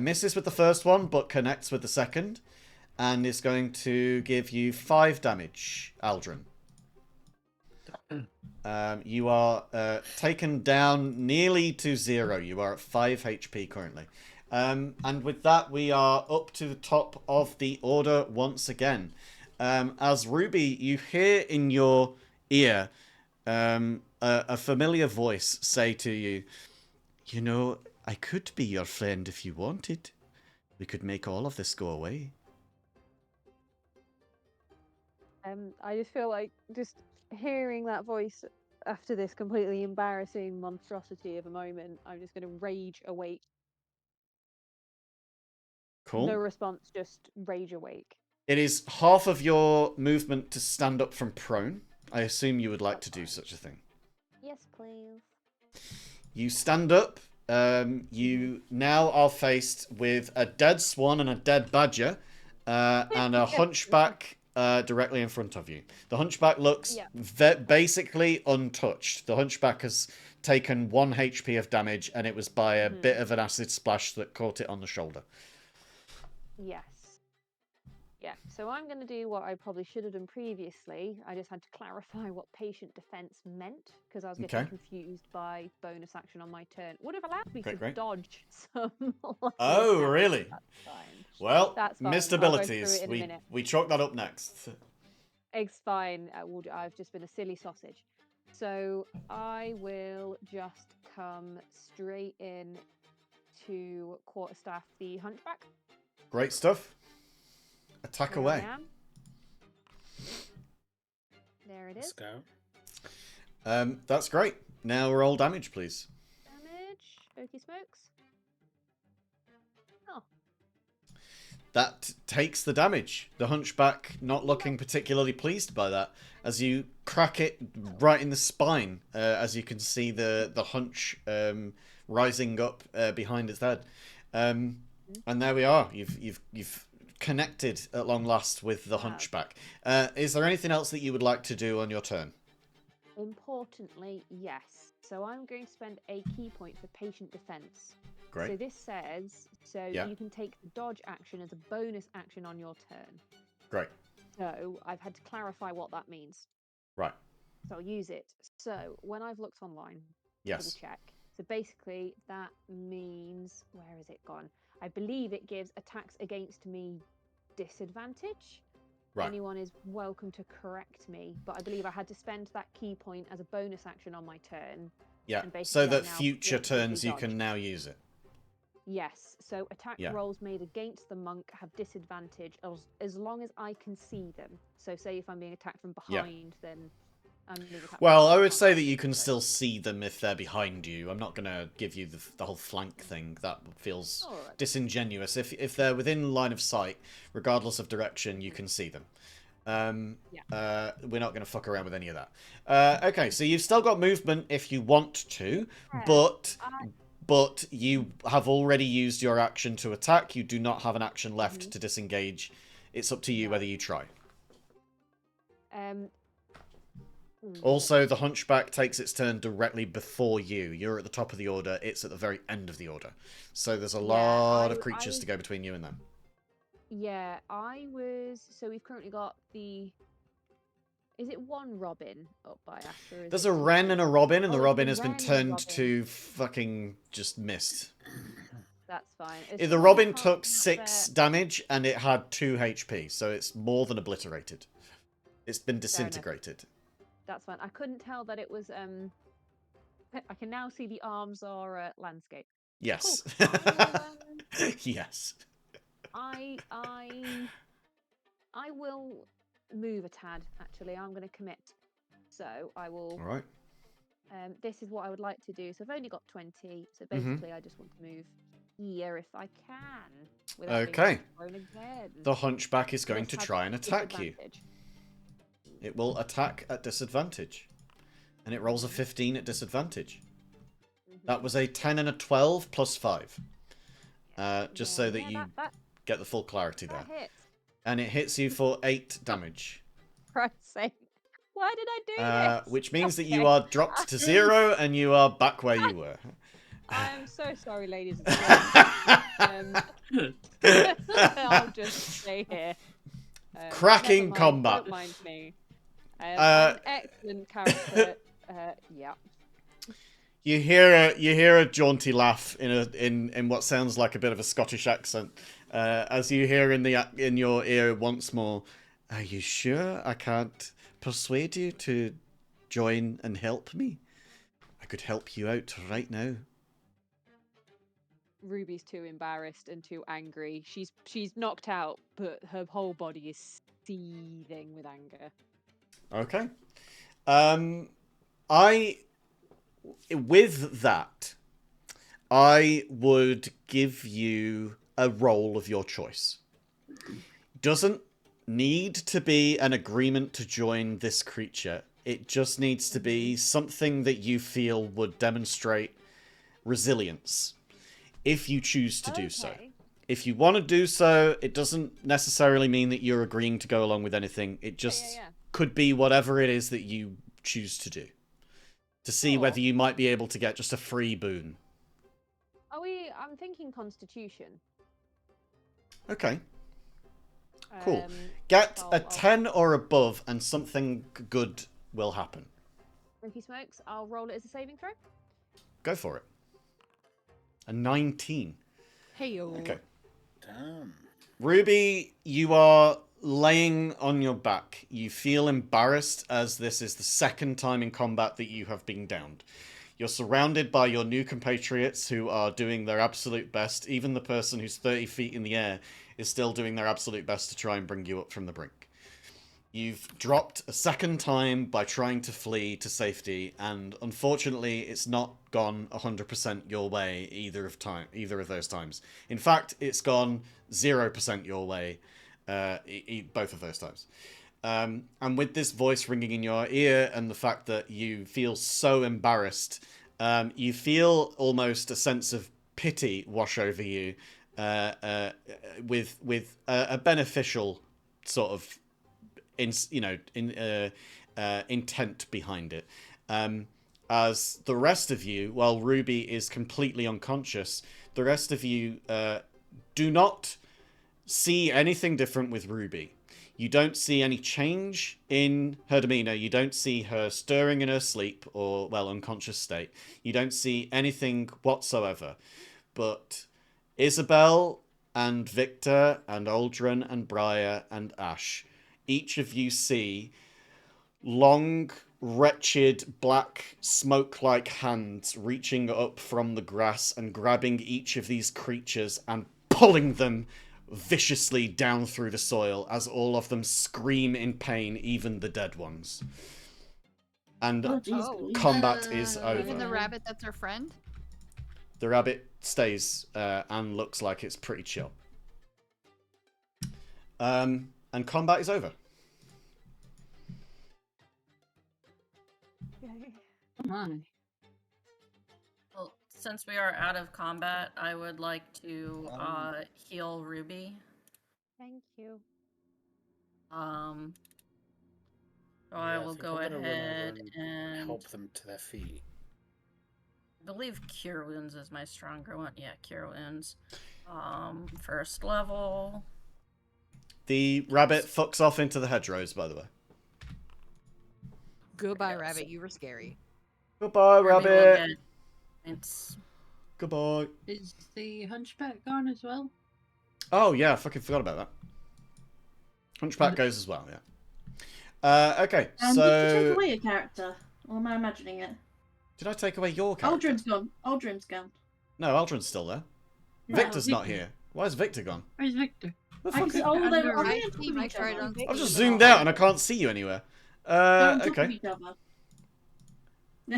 Misses with the first one, but connects with the second. And is going to give you 5 damage, Aldrin. You are taken down nearly to 0. You are at 5 HP currently. And with that, we are up to the top of the order once again. As Ruby, you hear in your ear a familiar voice say to you, "You know, I could be your friend if you wanted. We could make all of this go away." I just feel like just hearing that voice after this completely embarrassing monstrosity of a moment, I'm just going to rage awake. Cool. No response, just rage awake. It is half of your movement to stand up from prone. I assume you would like to do such a thing. Yes, please. You stand up. You now are faced with a dead swan and a dead badger, and a hunchback directly in front of you. The hunchback looks basically untouched. The hunchback has taken 1 HP of damage, and it was by a bit of an acid splash that caught it on the shoulder. Yes. Yeah, so I'm going to do what I probably should have done previously. I just had to clarify what patient defense meant, because I was getting confused by bonus action on my turn. Would have allowed me to dodge some. Oh, really? That's fine. Well, that's fine. missed abilities. We chalk that up next. It's fine. I've just been a silly sausage. So I will just come straight in to Quarterstaff the Hunchback. Great stuff. Attack away. There it is. Let's go. That's great. Now roll damage, please. Damage. Okey smokes. Oh. That takes the damage. The hunchback not looking particularly pleased by that. As you crack it right in the spine, as you can see the hunch rising up behind its head. And there we are. You've connected at long last with the hunchback. Is there anything else that you would like to do on your turn? Importantly, yes. So I'm going to spend a key point for patient defense. Great. So this says, you can take the dodge action as a bonus action on your turn. Great. So I've had to clarify what that means. Right. So I'll use it. So when I've looked online, double Yes. check. So basically that means, where has it gone? I believe it gives attacks against me disadvantage. Right. Anyone is welcome to correct me, but I believe I had to spend that key point as a bonus action on my turn. Yeah. And So basically I that now future preemptively turns you dodge. can now use it. Yes, so attack Yeah. rolls made against the monk have disadvantage as long as I can see them. So say if I'm being attacked from behind, then I'm being attacked Well, from I would behind, say that you can so- still see them if they're behind you. I'm not going to give you the whole flank thing. That feels Alright. disingenuous. If they're within line of sight, regardless of direction, you can see them. We're not going to fuck around with any of that. Okay, so you've still got movement if you want to, but you have already used your action to attack. You do not have an action left to disengage. It's up to you whether you try. Also, the Hunchback takes its turn directly before you. You're at the top of the order. It's at the very end of the order. So there's a lot of creatures to go between you and them. Yeah, so we've currently got the... Is it one Robin up by us? There's a Wren and a Robin, and the Robin has been turned Robin. to fucking just mist. That's fine. The Robin took 6 damage, and it had 2 HP, so it's more than obliterated. It's been disintegrated. That's fine. I couldn't tell that it was... I can now see the arms are landscape. Yes. Cool. Yes. I will move a tad, actually. I'm going to commit. So I will... All right. This is what I would like to do. So I've only got 20. So basically I just want to move here if I can. Without being thrown again. The Hunchback is going to try and attack you. It will attack at disadvantage. And it rolls a 15 at disadvantage. That was a 10 and a 12 plus 5. Just so that you get the full clarity there. Hits. And it hits you for 8 damage. Christ's sake. Why did I do this? Which means that you are dropped to 0 and you are back where you were. I'm so sorry, ladies and gentlemen. I'll just stay here. Cracking combat. Don't mind me. I'm an excellent character. Yeah. You hear a jaunty laugh in what sounds like a bit of a Scottish accent, as you hear in your ear once more. Are you sure I can't persuade you to join and help me? I could help you out right now. Ruby's too embarrassed and too angry. She's knocked out, but her whole body is seething with anger. Okay. With that, I would give you a roll of your choice. Doesn't need to be an agreement to join this creature. It just needs to be something that you feel would demonstrate resilience, if you choose to do so. If you want to do so, it doesn't necessarily mean that you're agreeing to go along with anything. It just could be whatever it is that you choose to do. To see whether you might be able to get just a free boon. I'm thinking Constitution. Okay. Cool. Get a 10 or above and something good will happen. Ruby Smokes, I'll roll it as a saving throw. Go for it. A 19. Hey-o. Okay. Damn. Ruby, you are laying on your back. You feel embarrassed as this is the second time in combat that you have been downed. You're surrounded by your new compatriots who are doing their absolute best. Even the person who's 30 feet in the air is still doing their absolute best to try and bring you up from the brink. You've dropped a second time by trying to flee to safety, and unfortunately it's not gone 100% your way either of those times. In fact, it's gone 0% your way both of those times. And with this voice ringing in your ear and the fact that you feel so embarrassed, you feel almost a sense of pity wash over you, with a beneficial sort of intent behind it. As the rest of you, while Ruby is completely unconscious, the rest of you do not see anything different with Ruby. You don't see any change in her demeanor. You don't see her stirring in her sleep or, well, unconscious state. You don't see anything whatsoever. But Isabel and Victor and Aldrin and Briar and Ash, each of you see long, wretched, black, smoke-like hands reaching up from the grass and grabbing each of these creatures and pulling them viciously down through the soil as all of them scream in pain, even the dead ones. And combat is over. Even the rabbit that's our friend? The rabbit stays and looks like it's pretty chill. And combat is over. Come on. Well, since we are out of combat, I would like to heal Ruby. Thank you. So I will go ahead and help them to their feet. I believe Cure Wounds is my stronger one. Yeah, Cure Wounds. First level. The rabbit fucks off into the hedgerows, by the way. Goodbye, rabbit. You were scary. Goodbye, rabbit. It's Goodbye. Is the hunchback gone as well? Oh, yeah, I fucking forgot about that. Hunchback goes as well, yeah. Okay, and so... did you take away a character? Or am I imagining it? Did I take away your character? Aldrin's gone. Aldrin's gone. No, Aldrin's still there. No, Victor's not here. Why is Victor gone? Where's Victor? The fuck is... Oh, they were on Right, top of Mike, each right other. on- I've just zoomed out and I can't see you anywhere. They're on top of Okay. each other.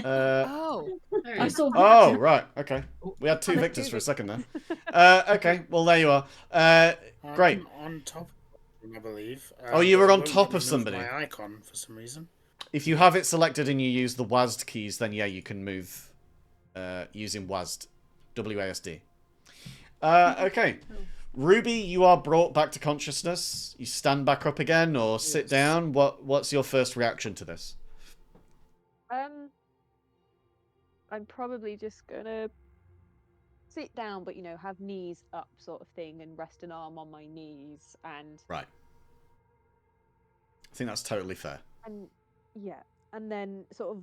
Oh. There he I is. saw Oh, Victor. right, okay. We had two Oh, Victors two for a second there. Okay, well, there you are. Great. I'm on top of them, I believe. Oh, you were but it on won't top let me of move somebody. My icon for some reason. If you have it selected and you use the WASD keys, then yeah, you can move using WASD. WASD. Okay. Ruby, you are brought back to consciousness. You stand back up again or sit down. What's your first reaction to this? I'm probably just gonna sit down, but have knees up, sort of thing, and rest an arm on my knees, and Right. I think that's totally fair. and then sort of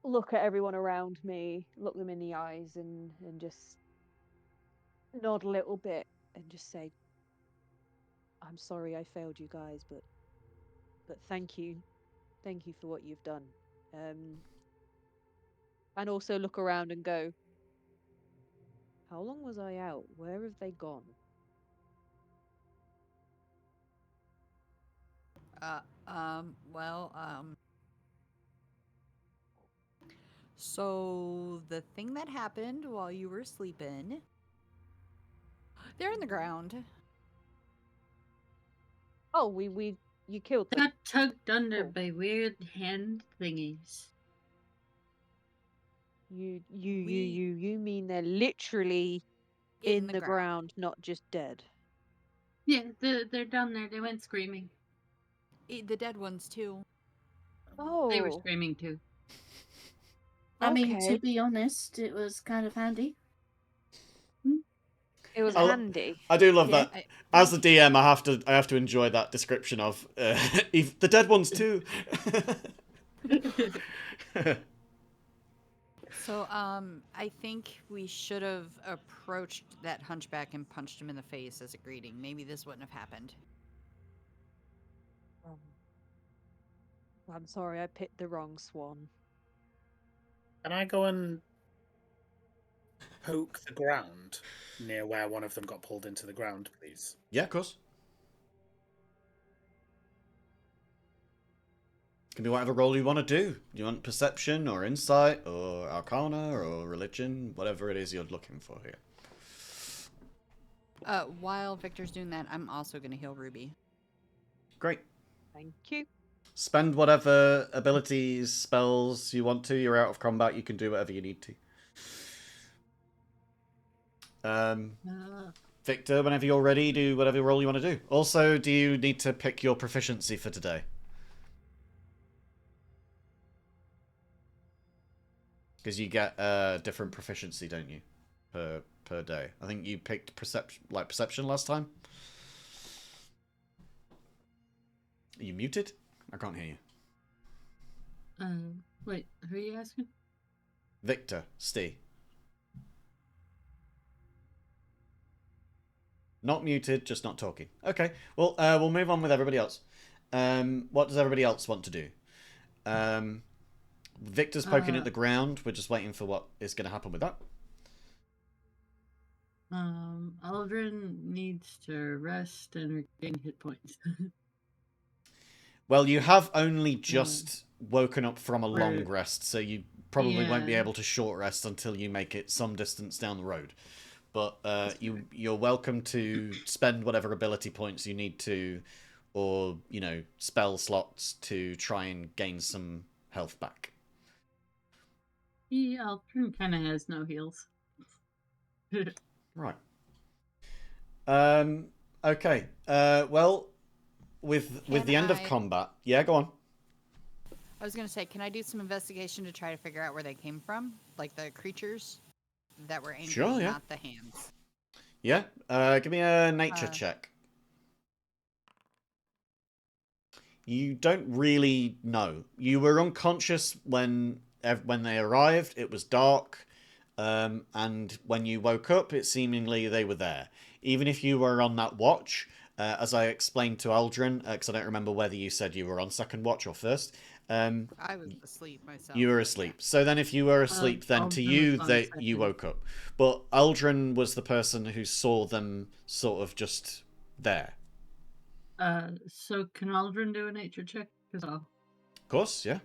look at everyone around me, look them in the eyes, and just nod a little bit and just say, "I'm sorry I failed you guys, but thank you for what you've done." And also look around and go, "How long was I out? Where have they gone?" So the thing that happened while you were sleeping, they're in the ground. Oh, you killed them. Got tugged under Cool. by weird hand thingies. You mean they're literally in the ground, not just dead? Yeah, they're down there. They went screaming. The dead ones too. Oh, They were screaming too. I mean, Okay. to be honest, it was kind of handy. It was I'll- handy. I do love Yeah. that. As the DM, I have to enjoy that description of the dead ones too. So, I think we should have approached that hunchback and punched him in the face as a greeting. Maybe this wouldn't have happened. I'm sorry, I picked the wrong swan. Can I go and poke the ground near where one of them got pulled into the ground, please? Yeah, of course. Can be whatever role you want to do. Do you want perception or insight or arcana or religion? Whatever it is you're looking for here. While Victor's doing that, I'm also going to heal Ruby. Great. Thank you. Spend whatever abilities, spells you want to. You're out of combat. You can do whatever you need to. Victor, whenever you're ready, do whatever role you want to do. Also, do you need to pick your proficiency for today? Because you get different proficiency, don't you, per day? I think you picked perception last time. Are you muted? I can't hear you. Wait, who are you asking? Victor, Steve. Not muted, just not talking. Okay, well, we'll move on with everybody else. What does everybody else want to do? Victor's poking at the ground. We're just waiting for what is going to happen with that. Aldrin needs to rest and regain hit points. Well, you have only just woken up from a long rest, so you probably won't be able to short rest until you make it some distance down the road. But you're welcome to spend whatever ability points you need to, or, you know, spell slots to try and gain some health back. Aldrin kind of has no heals. Right. Okay. Well, with the end of combat, yeah, go on. I was gonna say, can I do some investigation to try to figure out where they came from, like the creatures that were angry, Sure, yeah. not the hands? Yeah. Give me a nature check. You don't really know. You were unconscious when they arrived. It was dark, and when you woke up, it seemingly they were there. Even if you were on that watch, as I explained to Aldrin, because I don't remember whether you said you were on second watch or first. I was asleep myself. You were asleep. Yeah. So then if you were asleep, then to you, you woke up. But Aldrin was the person who saw them sort of just there. So can Aldrin do a nature check as well? Of course, yeah.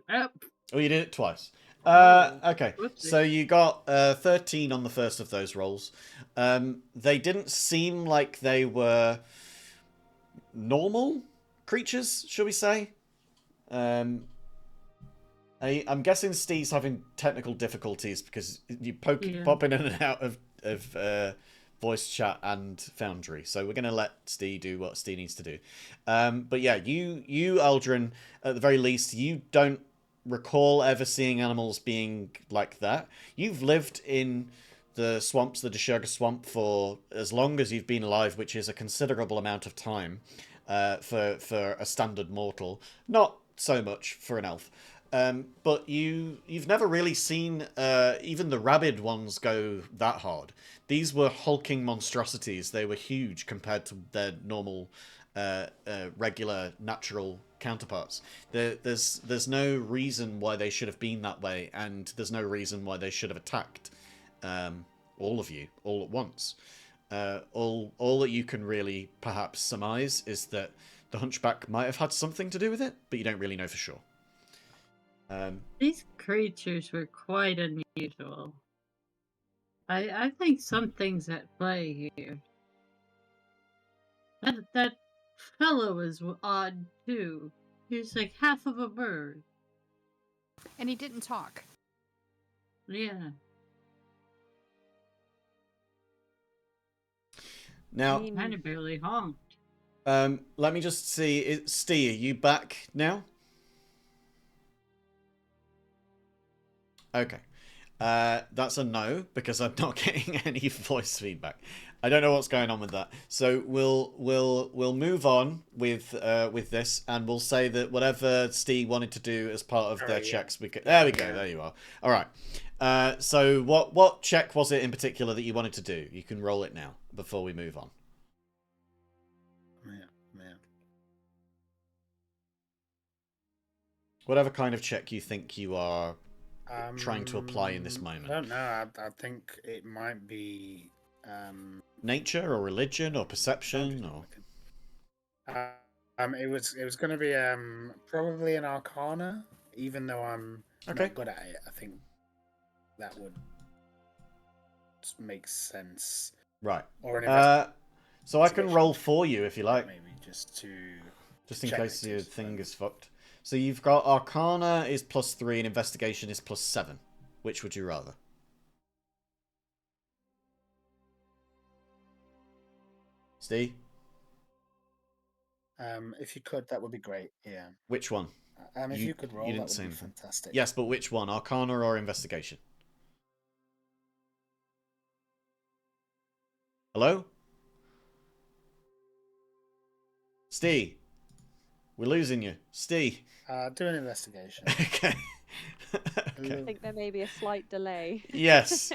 Yep. Oh, you did it twice. Okay, so you got 13 on the first of those rolls. They didn't seem like they were normal creatures, shall we say? I'm guessing Steve's having technical difficulties because you pop in and out of voice chat and Foundry. So we're going to let Steve do what Steve needs to do. But yeah, you Aldrin, at the very least, you don't recall ever seeing animals being like that. You've lived in the swamps, the Desherga swamp, for as long as you've been alive, which is a considerable amount of time for a standard mortal. Not so much for an elf. But you've never really seen even the rabid ones go that hard. These were hulking monstrosities. They were huge compared to their normal, regular, natural counterparts. There's no reason why they should have been that way, and there's no reason why they should have attacked all of you all at once. All that you can really perhaps surmise is that the Hunchback might have had something to do with it, but you don't really know for sure. These creatures were quite unusual. I think something's at play here. That fellow was odd too. He was like half of a bird. And he didn't talk. Yeah. Now, he kind of barely honked. Let me just see. Steve, are you back now? Okay. That's a no, because I'm not getting any voice feedback. I don't know what's going on with that. So we'll move on with this, and we'll say that whatever Steve wanted to do as part of their checks, there we go. There you are. All right. So what check was it in particular that you wanted to do? You can roll it now before we move on. Man. Whatever kind of check you think you are trying to apply in this moment. I don't know. I think it might be nature or religion or perception or. It was going to be probably an Arcana, even though I'm not good at it. I think that would make sense. Right. Or an so I can roll for you if you like. Maybe just in case your thing is fucked. So you've got Arcana is +3 and Investigation is +7. Which would you rather? Steve? If you could, that would be great. Yeah. Which one? If you could roll, that would be fantastic. Yes, but which one? Arcana or Investigation? Hello? Steve, we're losing you. Steve. Do an investigation. Okay. I think there may be a slight delay. Yes,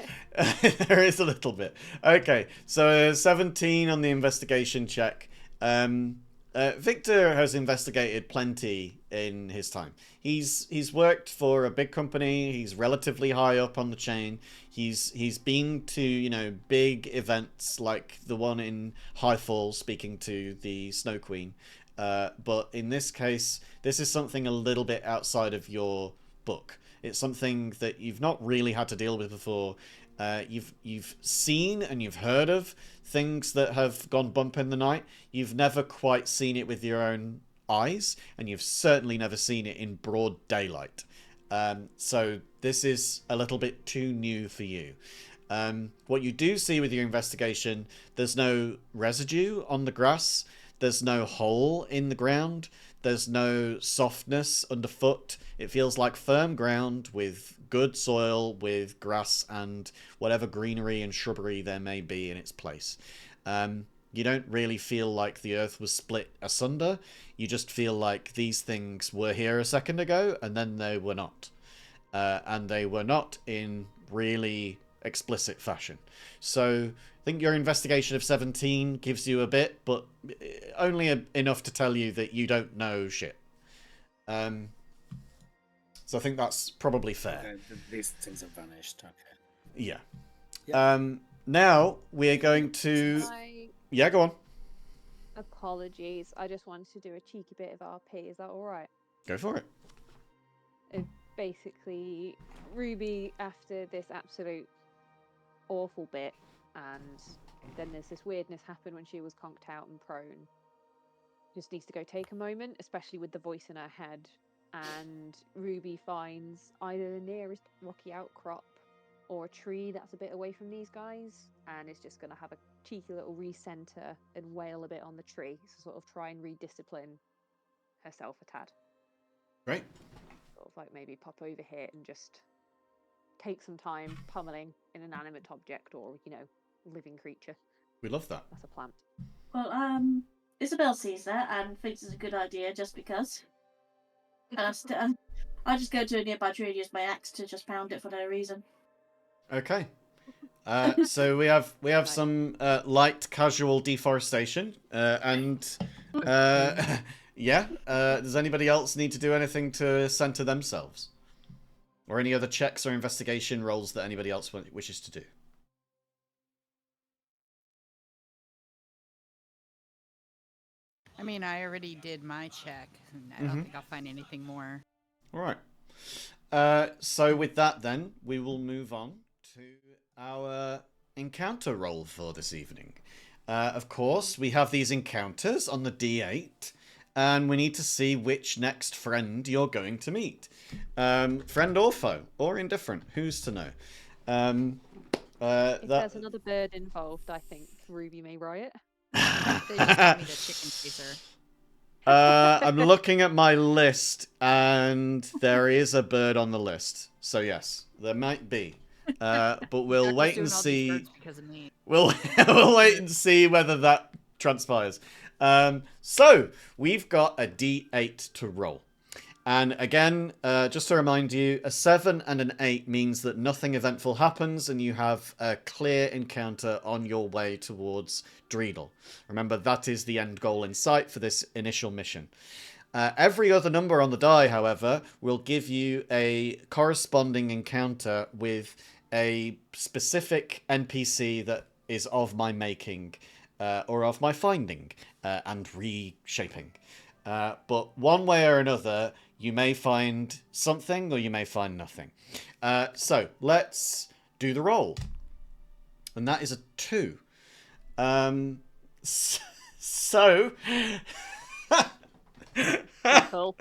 there is a little bit. Okay, so 17 on the investigation check. Victor has investigated plenty in his time. He's worked for a big company. He's relatively high up on the chain. He's been to big events like the one in High Falls, speaking to the Snow Queen. But in this case, this is something a little bit outside of your book. It's something that you've not really had to deal with before. You've seen and you've heard of things that have gone bump in the night. You've never quite seen it with your own eyes, and you've certainly never seen it in broad daylight. So this is a little bit too new for you. What you do see with your investigation, there's no residue on the grass. There's no hole in the ground. There's no softness underfoot. It feels like firm ground with good soil, with grass and whatever greenery and shrubbery there may be in its place. You don't really feel like the earth was split asunder. You just feel like these things were here a second ago and then they were not. And they were not in really explicit fashion. So I think your investigation of 17 gives you a bit, but only enough to tell you that you don't know shit. So I think that's probably fair. Okay, these things have vanished. Okay. Yeah. Yep. Now we're going to... Yeah, go on. Apologies. I just wanted to do a cheeky bit of RP. Is that all right? Go for it. Basically, Ruby, after this absolute awful bit, and then there's this weirdness happen when she was conked out and prone, just needs to go take a moment, especially with the voice in her head. And Ruby finds either the nearest rocky outcrop or a tree that's a bit away from these guys, and is just going to have a cheeky little recenter and wail a bit on the tree to sort of try and rediscipline herself a tad. Great. Sort of like maybe pop over here and just take some time pummeling an inanimate object or, living creature. We love that. That's a plant. Well, Isabel sees that and thinks it's a good idea just because. And I just go to a nearby tree and use my axe to just pound it for no reason. Okay. So we have some light casual deforestation and yeah. Does anybody else need to do anything to center themselves, or any other checks or investigation rolls that anybody else wishes to do? I mean, I already did my check, and I don't think I'll find anything more. All right. So with that, then we will move on to our encounter roll for this evening. Of course, we have these encounters on the D8, and we need to see which next friend you're going to meet. Friend or foe, or indifferent, who's to know? If there's another bird involved, I think Ruby may riot. They just gave me the chicken chaser. I'm looking at my list, and there is a bird on the list. So yes, there might be. But we'll wait and see. We'll wait and see whether that transpires. So we've got a D8 to roll. And again, just to remind you, a 7 and an 8 means that nothing eventful happens and you have a clear encounter on your way towards Dreidel. Remember, that is the end goal in sight for this initial mission. Every other number on the die, however, will give you a corresponding encounter with a specific NPC that is of my making or of my finding and reshaping. But one way or another, you may find something or you may find nothing. So let's do the roll. And that is a 2. So... Cool.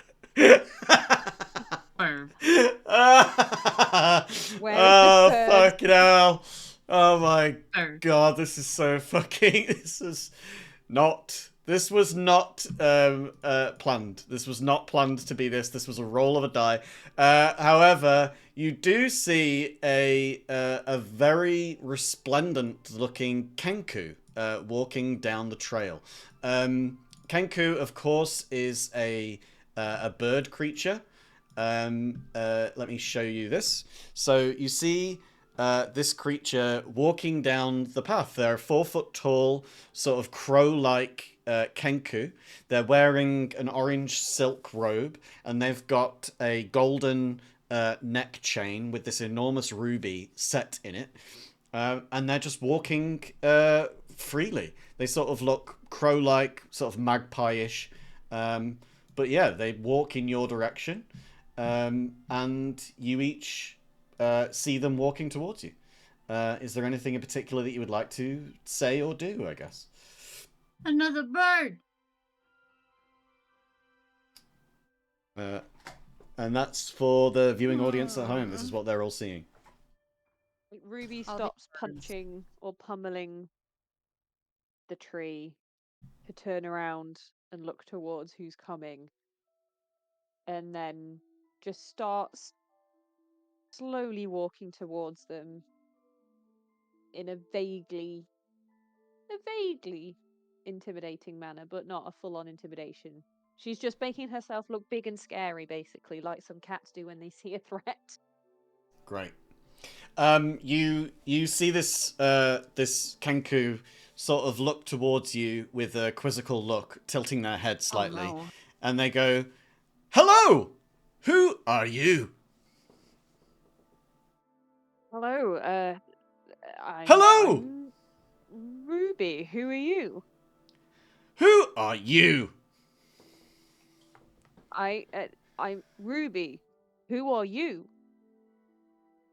Oh, fucking hell. Oh my god, this is so fucking... This was not planned. This was not planned to be this. This was a roll of a die. However, you do see a very resplendent looking Kenku walking down the trail. Kenku, of course, is a bird creature. Let me show you this. So you see this creature walking down the path. They're 4 foot tall, sort of crow-like Kenku. They're wearing an orange silk robe, and they've got a golden neck chain with this enormous ruby set in it. And they're just walking freely. They sort of look crow-like, sort of magpie-ish. But yeah, they walk in your direction. And you each see them walking towards you. Is there anything in particular that you would like to say or do, I guess? Another bird! And that's for the viewing audience at home. This is what they're all seeing. Ruby All stops these birds. punching or pummeling the tree to turn around and look towards who's coming, and then just starts slowly walking towards them in a vaguely intimidating manner, but not a full-on intimidation. She's just making herself look big and scary, basically, like some cats do when they see a threat. Great. You see this this Kenku sort of look towards you with a quizzical look, tilting their head slightly, Oh, no. and they go, "Hello! Who are you?" Hello, Hello! I'm Ruby. Who are you? Who are you? I'm Ruby. Who are you?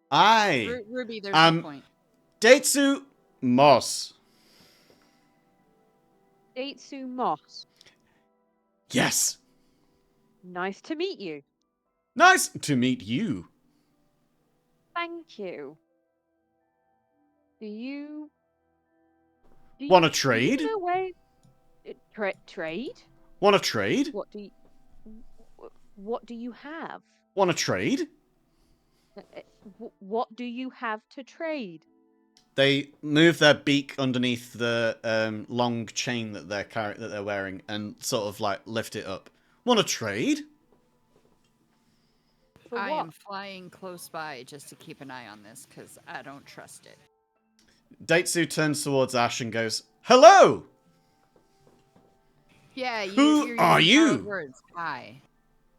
I Ruby, there's am no point. Daitsu Moss. Daitsu Moss. Yes. Nice to meet you. Nice to meet you. Thank you. Do you Wanna do trade? you know where trade? Wanna trade? What do you have? Wanna trade? What do you have to trade? They move their beak underneath the long chain that they're wearing and sort of like lift it up. Wanna trade? For I what? am flying close by just to keep an eye on this because I don't trust it. Daitsu turns towards Ash and goes, "Hello! Yeah, Who you're are using borrowed you?" words. Hi.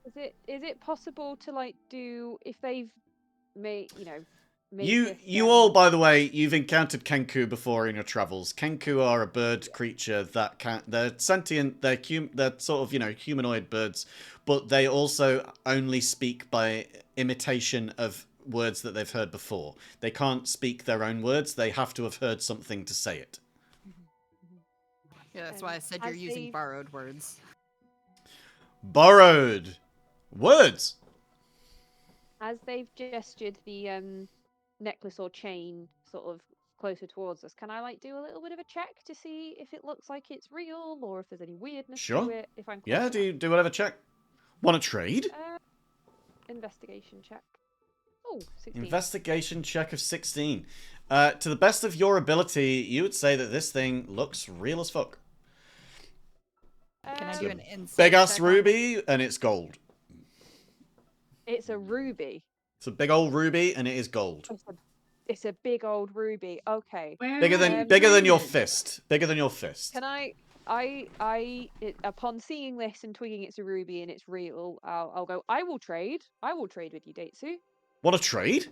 Is it possible to like do if they've made made You this, you all, by the way, you've encountered Kenku before in your travels. Kenku are a bird creature that they're sentient, they're sort of, humanoid birds, but they also only speak by imitation of words that they've heard before. They can't speak their own words, they have to have heard something to say it. Yeah, that's why I said you're as using they've- borrowed words. Borrowed words. As they've gestured the necklace or chain sort of closer towards us, can I like do a little bit of a check to see if it looks like it's real or if there's any weirdness Sure. to it? If I'm close Yeah, enough? do whatever check. Want to trade? Investigation check. Oh, 16. Investigation check of 16. To the best of your ability, you would say that this thing looks real as fuck. Can I do an insight Big ass check on it? ruby, and it's gold. It's a ruby. It's a big old ruby, and it is gold. It's a big old ruby. Okay. Where Bigger is than it bigger than your printed? fist. Bigger than your fist. Can upon seeing this and twigging it's a ruby and it's real, I'll go, I will trade with you, Daitsu. Want to trade?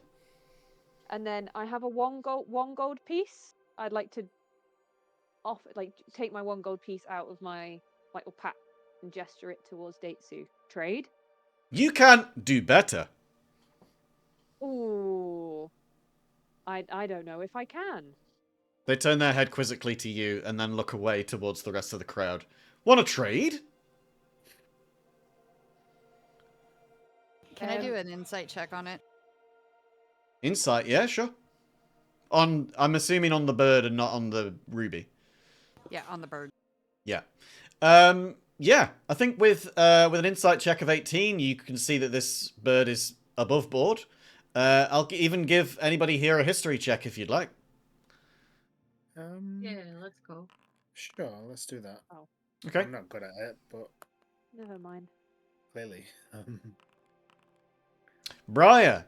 And then I have a one gold piece. I'd like to take my 1 gold piece out of my or pat and gesture it towards Daitsu. Trade? You can't do better. Ooh. I don't know if I can. They turn their head quizzically to you and then look away towards the rest of the crowd. Want to trade? Can I do an insight check on it? Insight, yeah, sure. I'm assuming on the bird and not on the ruby. Yeah, on the bird. Yeah. Yeah, I think with an insight check of 18, you can see that this bird is above board. I'll even give anybody here a history check if you'd like. Yeah, let's go. Sure, let's do that. Oh. Okay. I'm not good at it, but Never mind. clearly. Briar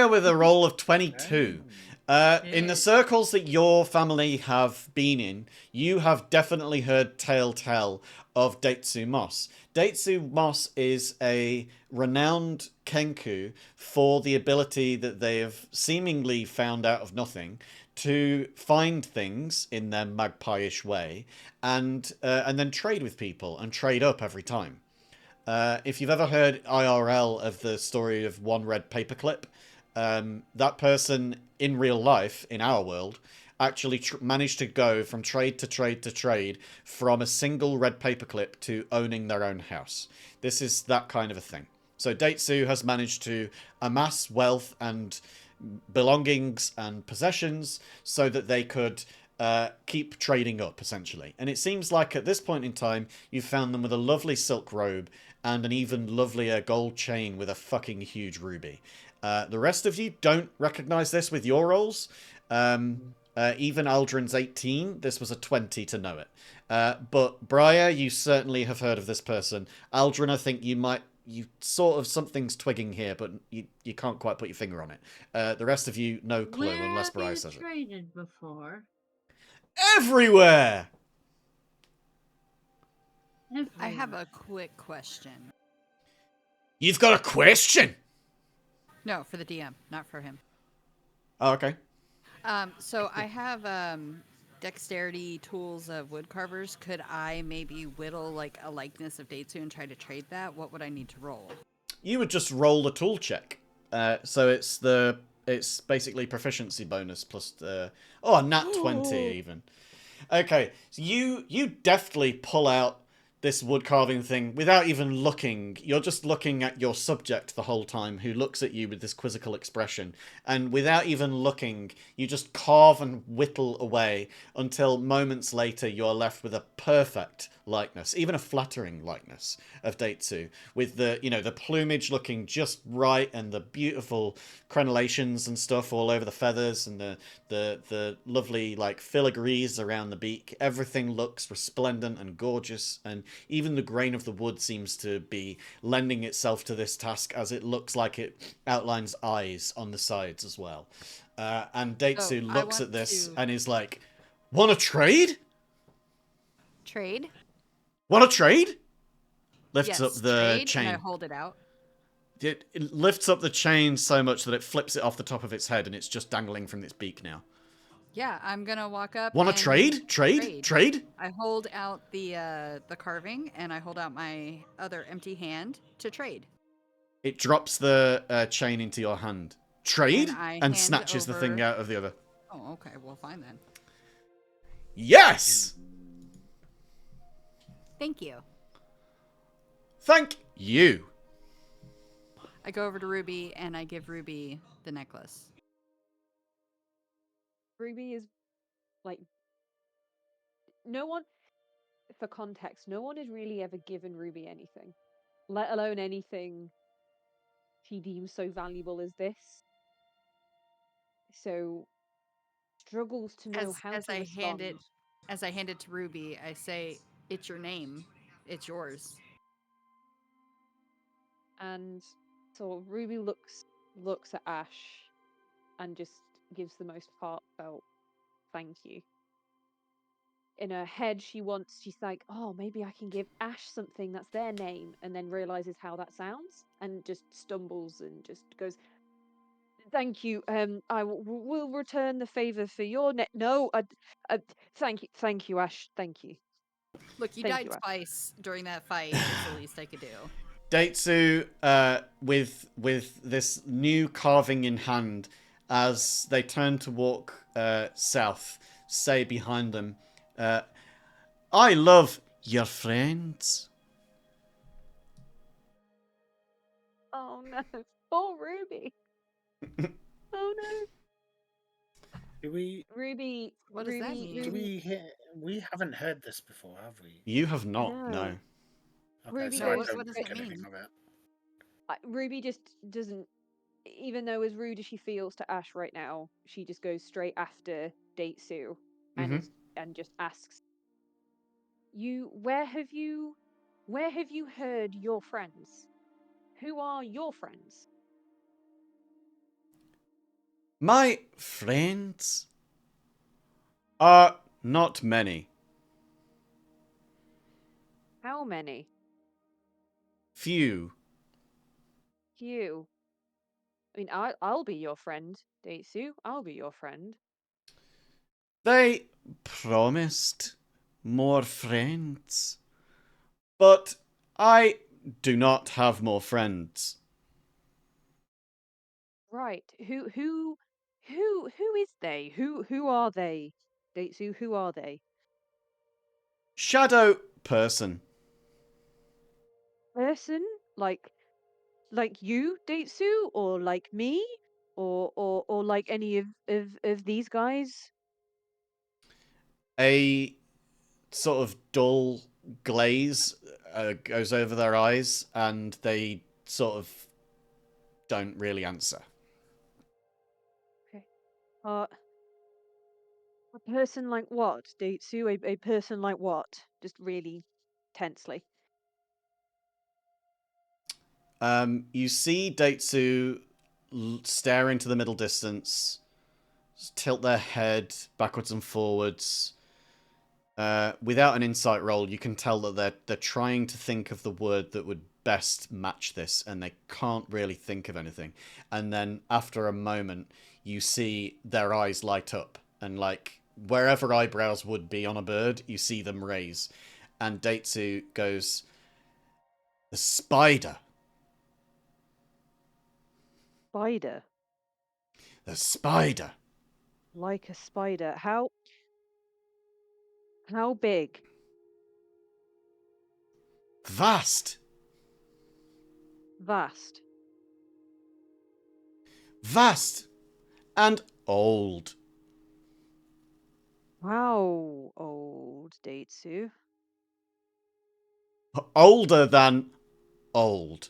with a roll of 22. In the circles that your family have been in, you have definitely heard tell of Deitsu Moss. Deitsu Moss is a renowned Kenku for the ability that they have seemingly found out of nothing to find things in their magpie-ish way and then trade with people and trade up every time. If you've ever heard IRL of the story of one red paperclip, that person in real life, in our world, actually managed to go from trade to trade to trade from a single red paperclip to owning their own house. This is that kind of a thing. So Deitsu has managed to amass wealth and belongings and possessions so that they could keep trading up, essentially. And it seems like at this point in time, you've found them with a lovely silk robe and an even lovelier gold chain with a fucking huge ruby. The rest of you don't recognize this with your rolls. Even Aldrin's 18, this was a 20 to know it. But Briar, you certainly have heard of this person. Aldrin, I think you sort of, something's twigging here, but you can't quite put your finger on it. The rest of you, no clue, Where unless have Briar you says it. traded before? Everywhere! I have a quick question. You've got a question? No, for the DM, not for him. Oh, okay. So I have dexterity tools of wood carvers. Could I maybe whittle like a likeness of Deitsu and try to trade that? What would I need to roll? You would just roll the tool check. So it's basically proficiency bonus plus the nat 20 even. Okay, so you deftly pull out this wood carving thing without even looking. You're just looking at your subject the whole time, who looks at you with this quizzical expression. And without even looking, you just carve and whittle away until moments later you're left with a perfect likeness, even a flattering likeness of Deitsu, with the plumage looking just right and the beautiful crenellations and stuff all over the feathers and the lovely like filigrees around the beak. Everything looks resplendent and gorgeous, and even the grain of the wood seems to be lending itself to this task, as it looks like it outlines eyes on the sides as well. And Deitsu looks at this and is like, "Want to trade? Trade? Want to trade?" Lifts Yes, up the trade, chain. and I hold it out. It lifts up the chain so much that it flips it off the top of its head, and it's just dangling from its beak now. Yeah, I'm gonna walk up. Want to trade? Trade? I hold out the carving, and I hold out my other empty hand to trade. It drops the chain into your hand. Trade? And snatches the thing out of the other. Oh, okay. Well, fine then. Yes! Thank you. Thank you. I go over to Ruby, and I give Ruby the necklace. Ruby is like, no one, for context, no one has really ever given Ruby anything, let alone anything she deems so valuable as this. So struggles to know how to respond. As I hand it to Ruby, I say, "It's your name. It's yours." And so Ruby looks at Ash and just gives the most heartfelt thank you. In her head, she's like, oh, maybe I can give Ash something that's their name, and then realizes how that sounds and just stumbles and just goes, thank you. I will return the favor for your thank you, Ash. Thank you. Look, you died twice during that fight. It's the least I could do. Deitsu, with this new carving in hand, as they turn to walk south, say behind them, "I love your friends." Oh no, poor Ruby. Oh no. Ruby, what does that mean? We haven't heard this before, have we? You have not, no. Okay, Ruby, so what does that mean? Ruby just doesn't, even though as rude as she feels to Ash right now, she just goes straight after Deitsu and just asks, where have you heard your friends? Who are your friends? My friends are not many. How many? Few. Few. I mean, I'll be your friend, Deitsu. I'll be your friend. They promised more friends. But I do not have more friends. Right. Who is they? Who are they? Deitsu, who are they? Shadow person. Person? Like you, Deitsu, or like me? Or like any of these guys? A sort of dull glaze goes over their eyes, and they sort of don't really answer. Okay. A person like what, Deitsu? A person like what? Just really tensely. You see Daitsu stare into the middle distance, tilt their head backwards and forwards. Without an insight roll, you can tell that they're trying to think of the word that would best match this, and they can't really think of anything. And then after a moment, you see their eyes light up, and like wherever eyebrows would be on a bird, you see them raise. And Daitsu goes, "The spider. Spider. The spider. Like a spider. How big? Vast. Vast. Vast. And old. How old, Deitsu? Older than old."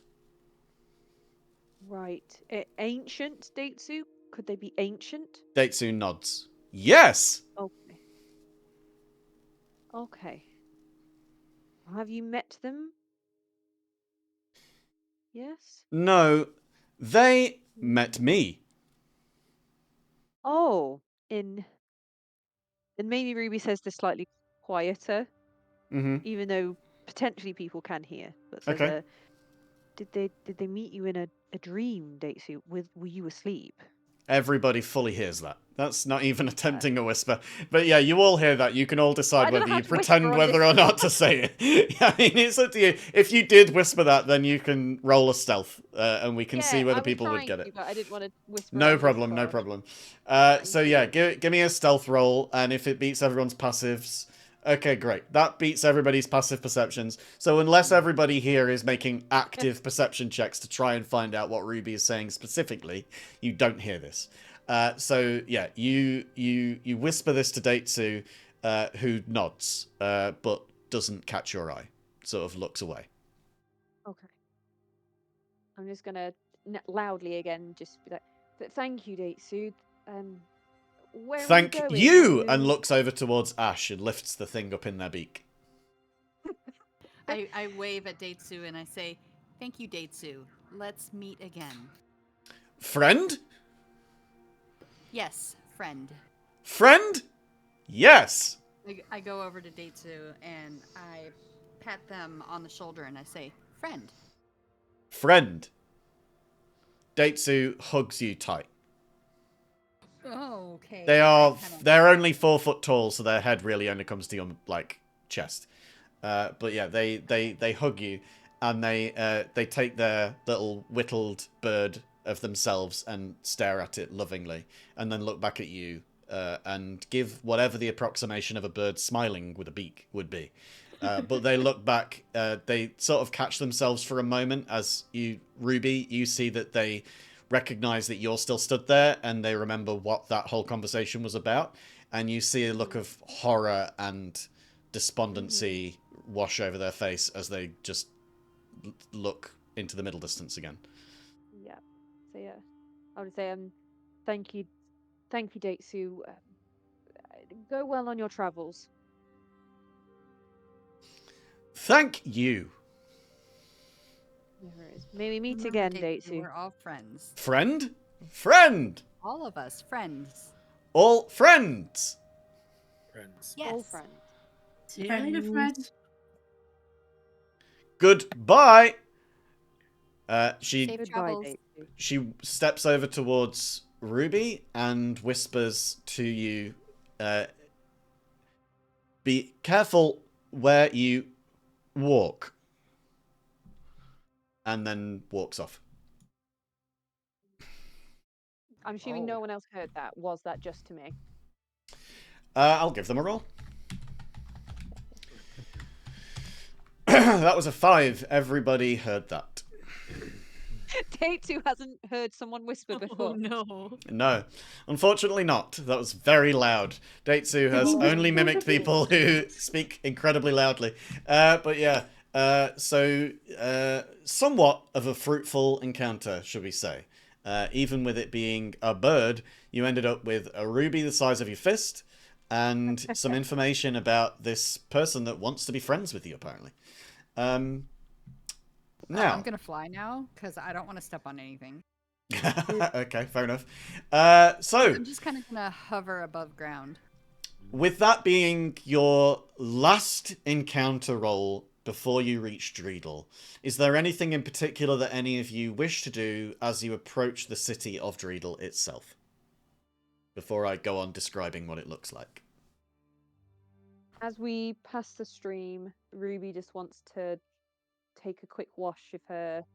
Right. Ancient, Deitsu? Could they be ancient? Daitsu nods. "Yes." Okay. Okay. Have you met them? Yes? "No, they met me." Oh, in and maybe Ruby says this slightly quieter, Mm-hmm. even though potentially people can hear, but says Okay. did they meet you in a dream, Deitsu? Were you asleep? Everybody fully hears that. That's not even attempting a whisper. But yeah, you all hear that. You can all decide I don't whether know how you to whisper pretend on whether this or not to say it. I mean, it's up to you. If you did whisper that, then you can roll a stealth, and we can see Yeah, whether I was people would trying get to, it. but I didn't want to whisper No on this problem, no pod. problem. Thank So yeah, you. give me a stealth roll, and if it beats everyone's passives, okay, great. That beats everybody's passive perceptions. So unless everybody here is making active perception checks to try and find out what Ruby is saying specifically, you don't hear this. So yeah, you whisper this to Daitsu, who nods, but doesn't catch your eye. Sort of looks away. Okay. I'm just gonna loudly again just be like, Thank you, Deitsu. Where are you Thank going? Are you, and you looks over towards Ash and lifts the thing up in their beak. I wave at Daitsu and I say, "Thank you, Daitsu. Let's meet again." Friend? Yes, friend. Friend? Yes. I go over to Daitsu and I pat them on the shoulder and I say, "Friend." Friend. Daitsu hugs you tight. Oh, okay. They're only 4 foot tall, so their head really only comes to your like chest. But yeah, they hug you, and they take their little whittled bird of themselves and stare at it lovingly, and then look back at you and give whatever the approximation of a bird smiling with a beak would be. But they look back, they sort of catch themselves for a moment as Ruby, you see that they recognize that you're still stood there, and they remember what that whole conversation was about, and you see a look of horror and despondency wash over their face as they just look into the middle distance again. Yeah. So yeah. I would say thank you Deitsu. Go well on your travels. Thank you. No worries. Maybe meet again, Datesy. We're all friends. Friend? Friend! All of us, friends. All friends! Friends. Yes. All friends. See you later, friend. Goodbye! Safe Goodbye, travels. Datesy. She steps over towards Ruby and whispers to you, be careful where you walk. And then walks off. I'm assuming no one else heard that. Was that just to me? I'll give them a roll. That was a 5. Everybody heard that. Datesy hasn't heard someone whisper before. Oh no. No, unfortunately not. That was very loud. Daitsu has only mimicked people who speak incredibly loudly. But yeah, somewhat of a fruitful encounter, should we say. Even with it being a bird, you ended up with a ruby the size of your fist and some information about this person that wants to be friends with you, apparently. Now, I'm gonna fly now because I don't want to step on anything. okay, fair enough. So I'm just kind of gonna hover above ground. with that being your last encounter roll before you reach Dreedle, is there anything in particular that any of you wish to do as you approach the city of Dreedle itself? Before I go on describing what it looks like. As we pass the stream, Ruby just wants to take a quick wash of her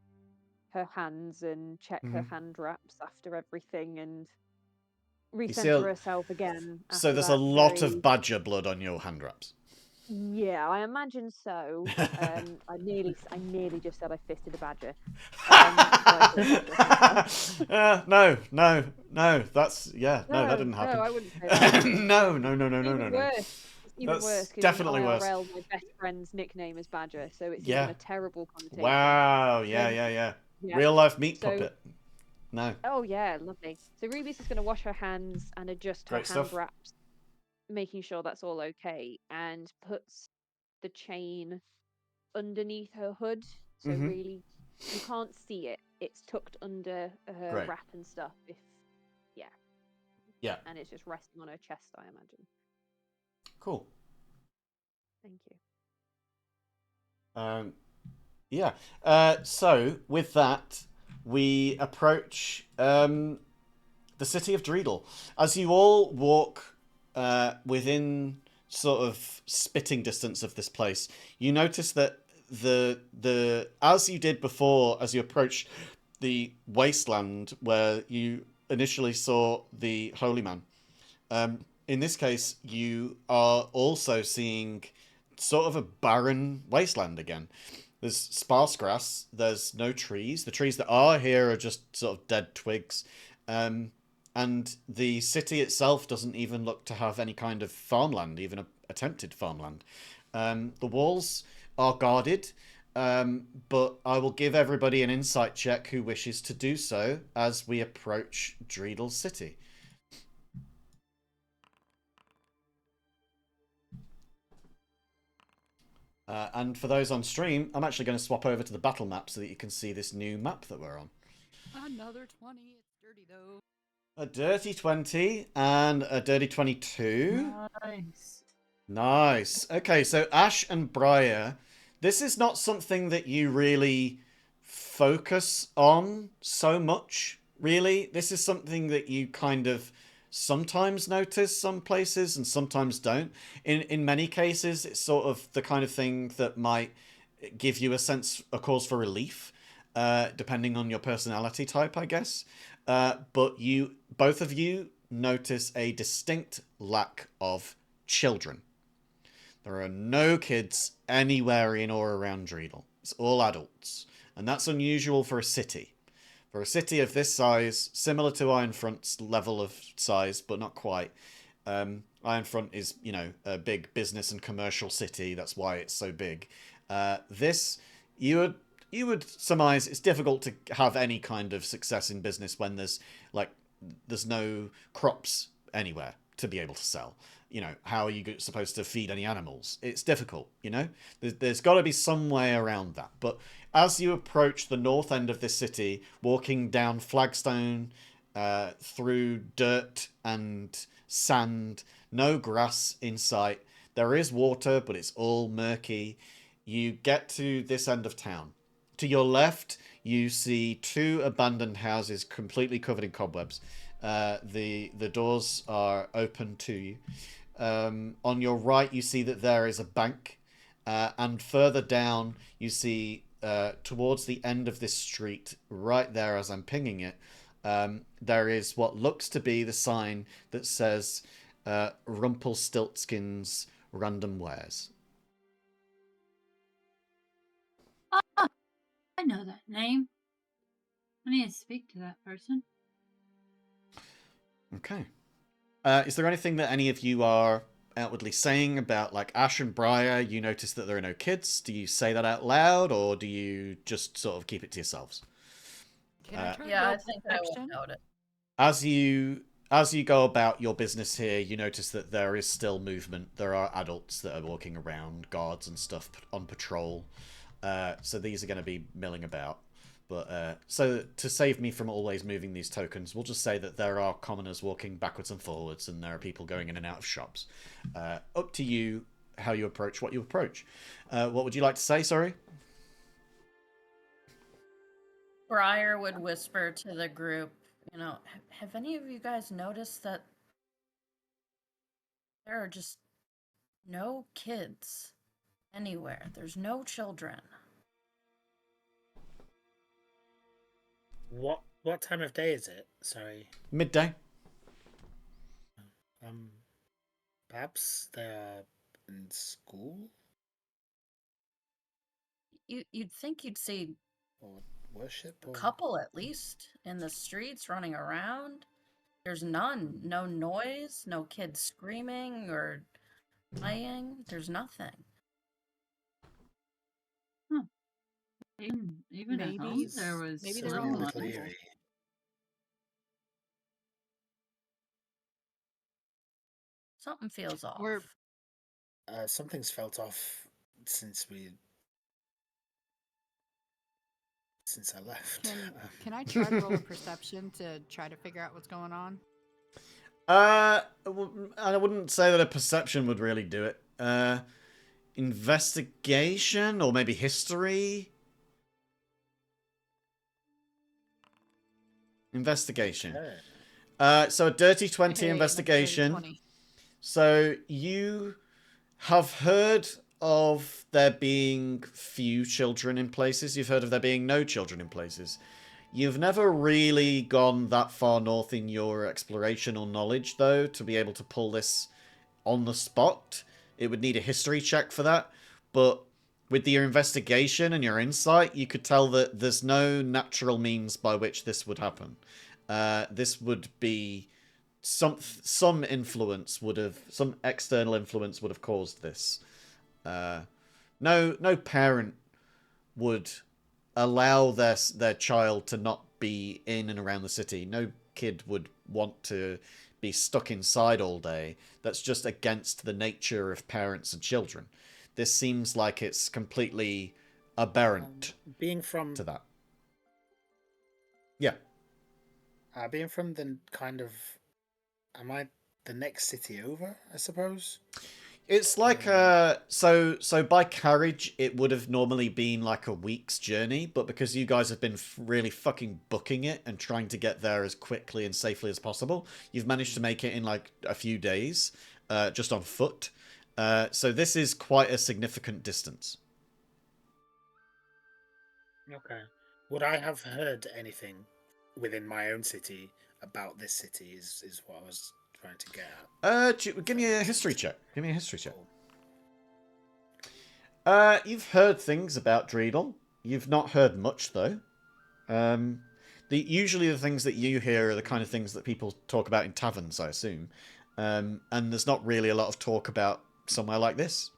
hands and check her hand wraps after everything and recenter herself again. So there's a lot of badger blood on your hand wraps. Yeah, I imagine so. I nearly just said I fisted a badger. No. That's that didn't happen. No, I wouldn't say that. No. Worse. It's even worse. Definitely in worse. IRL, my best friend's nickname is Badger, so it's even a terrible connotation. Wow. Yeah. Real life meat puppet. No. Oh yeah, lovely. So Ruby's just going to wash her hands and adjust her hand wraps, making sure that's all okay, and puts the chain underneath her hood, so really you can't see it. It's tucked under her wrap and stuff. Yeah, and it's just resting on her chest, I imagine. Cool. Thank you. So with that, we approach the city of Dreedle. As you all walk within sort of spitting distance of this place, you notice that the as you did before, as you approach the wasteland where you initially saw the holy man, in this case you are also seeing sort of a barren wasteland again. There's sparse grass, there's no trees. The trees that are here are just sort of dead twigs. And the city itself doesn't even look to have any kind of farmland, even attempted farmland. The walls are guarded, but I will give everybody an insight check who wishes to do so as we approach Dreedle City. And for those on stream, I'm actually going to swap over to the battle map so that you can see this new map that we're on. Another 20. It's dirty though. A dirty 20 and a dirty 22. Nice. Okay, so Ash and Briar, this is not something that you really focus on so much, really. This is something that you kind of sometimes notice some places and sometimes don't. In many cases, it's sort of the kind of thing that might give you a cause for relief, depending on your personality type, I guess. But both of you notice a distinct lack of children. There are no kids anywhere in or around Dreedle. It's all adults. And that's unusual for a city. For a city of this size, similar to Ironfront's level of size, but not quite. Ironfront is, a big business and commercial city. That's why it's so big. This, you would surmise it's difficult to have any kind of success in business when there's no crops anywhere. to be able to sell. You know, how are you supposed to feed any animals? It's difficult, you know? There's got to be some way around that. But as you approach the north end of this city, walking down flagstone, through dirt and sand, no grass in sight, there is water, but it's all murky. You get to this end of town. To your left, you see 2 abandoned houses completely covered in cobwebs. The doors are open to you. On your right, you see that there is a bank. And further down, you see towards the end of this street, right there as I'm pinging it, there is what looks to be the sign that says Rumpelstiltskin's Random Wares. Ah, I know that name. I need to speak to that person. Okay. Is there anything that any of you are outwardly saying about, like, Ash and Briar? You notice that there are no kids. Do you say that out loud, or do you just sort of keep it to yourselves? Can I try Yeah, I roll think I perception? would note it. As you go about your business here, you notice that there is still movement. There are adults that are walking around, guards and stuff on patrol. So these are going to be milling about. But so to save me from always moving these tokens, we'll just say that there are commoners walking backwards and forwards, and there are people going in and out of shops. Up to you how you approach what you approach. What would you like to say, sorry? Briar would whisper to the group, you know, have any of you guys noticed that there are just no kids anywhere? There's no children. What time of day is it? Sorry. Midday. Perhaps they are in school? You'd think you'd see Or worship? a Or... couple at least in the streets running around. There's none. No noise, no kids screaming or playing. There's nothing. Even at home, Maybe- there was maybe Sounds they're a all little in eerie. Something feels off. We're Something's felt off since I left. Can I try to roll a perception to try to figure out what's going on? I wouldn't say that a perception would really do it. Investigation or maybe history? Investigation. Okay. So a dirty 20 Hey, investigation. that's a 20. So you have heard of there being few children in places. You've heard of there being no children in places. You've never really gone that far north in your exploration or knowledge, though, to be able to pull this on the spot. It would need a history check for that. But with your investigation and your insight, you could tell that there's no natural means by which this would happen. This would be some influence would have, some external influence would have caused this. No parent would allow their child to not be in and around the city. No kid would want to be stuck inside all day. That's just against the nature of parents and children. This seems like it's completely aberrant Being from to that. Yeah. Being from the kind of, am I the next city over? I suppose. It's like so by carriage it would have normally been like a week's journey, but because you guys have been really fucking booking it and trying to get there as quickly and safely as possible, you've managed to make it in like a few days, just on foot. So this is quite a significant distance. Okay. Would I have heard anything within my own city about this city? Is what I was trying to get at. Give me a history check. Give me a history check. Cool. You've heard things about Dreidel. You've not heard much, though. Usually the things that you hear are the kind of things that people talk about in taverns, I assume. And there's not really a lot of talk about somewhere like this.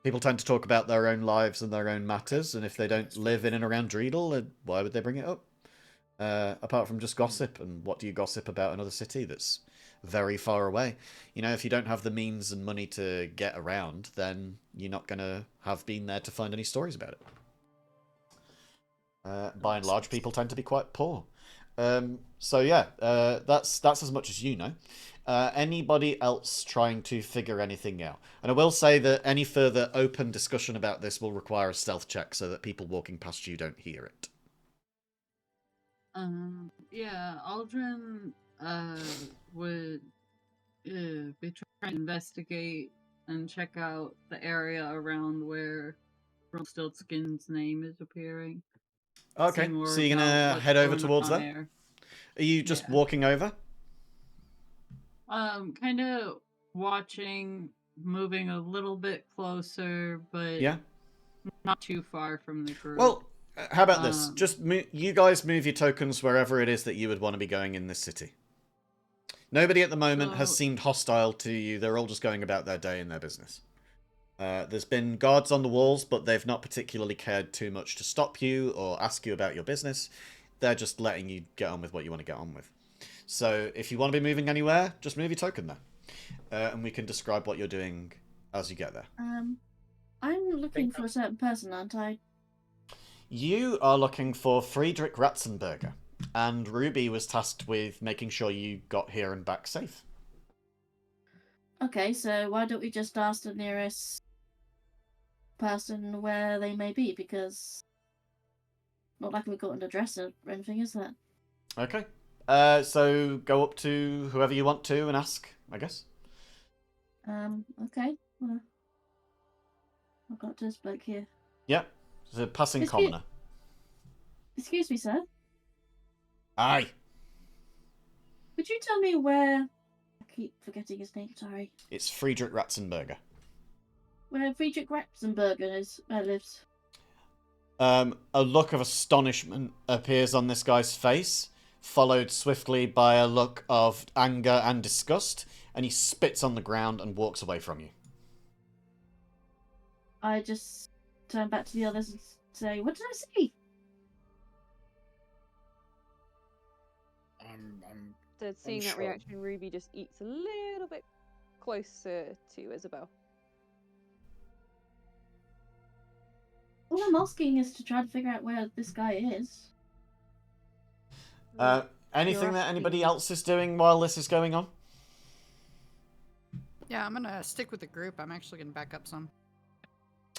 People tend to talk about their own lives and their own matters, and if they don't live in and around Dreidel, then why would they bring it up? Apart from just gossip, and what do you gossip about another city that's very far away. You know, if you don't have the means and money to get around, then you're not going to have been there to find any stories about it. By and large, people tend to be quite poor. So yeah, that's as much as you know. Anybody else trying to figure anything out? And I will say that any further open discussion about this will require a stealth check so that people walking past you don't hear it. Yeah, Aldrin would be trying to investigate and check out the area around where Rumpelstiltskin's name is appearing. Okay, so you're gonna head over towards there? There. Are you just walking over? Kind of watching, moving a little bit closer, but not too far from the group. Well, how about this? Just you guys move your tokens wherever it is that you would want to be going in this city. Nobody at the moment has seemed hostile to you. They're all just going about their day and their business. There's been guards on the walls, but they've not particularly cared too much to stop you or ask you about your business. They're just letting you get on with what you want to get on with. So if you want to be moving anywhere, just move your token there. And we can describe what you're doing as you get there. I'm looking for a certain person, aren't I? You are looking for Friedrich Ratzenberger. And Ruby was tasked with making sure you got here and back safe. Okay, so why don't we just ask the nearest person where they may be? Because not like we've got an address or anything, is that? Okay. So go up to whoever you want to and ask, I guess. Okay. Well, I've got this bloke here. Yep. It's a passing commoner. Excuse me, sir. Aye. Could you tell me where... I keep forgetting his name, sorry. It's Friedrich Ratzenberger. Where Friedrich Ratzenberger lives. A look of astonishment appears on this guy's face, followed swiftly by a look of anger and disgust, and he spits on the ground and walks away from you. I just turn back to the others and say, what did I say? So seeing that reaction, Ruby just eats a little bit closer to Isabel. All I'm asking is to try to figure out where this guy is. Anything that anybody else is doing while this is going on? Yeah, I'm gonna stick with the group. I'm actually gonna back up some.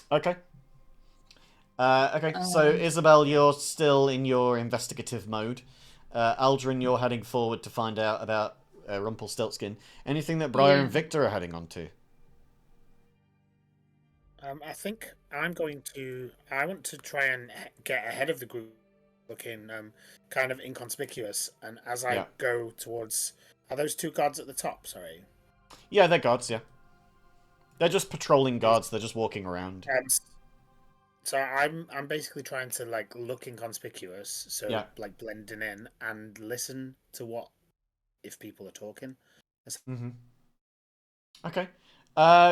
Okay. So Isabel, you're still in your investigative mode. Aldrin, you're heading forward to find out about Rumpelstiltskin. Anything that Briar and Victor are heading on to? I think I want to try and get ahead of the group, looking kind of inconspicuous. And as I go towards, are those two guards at the top? Sorry. Yeah, they're guards. Yeah, they're just patrolling guards. They're just walking around. So I'm basically trying to like look inconspicuous, so like blending in and listen to what if people are talking. Mm-hmm. Okay.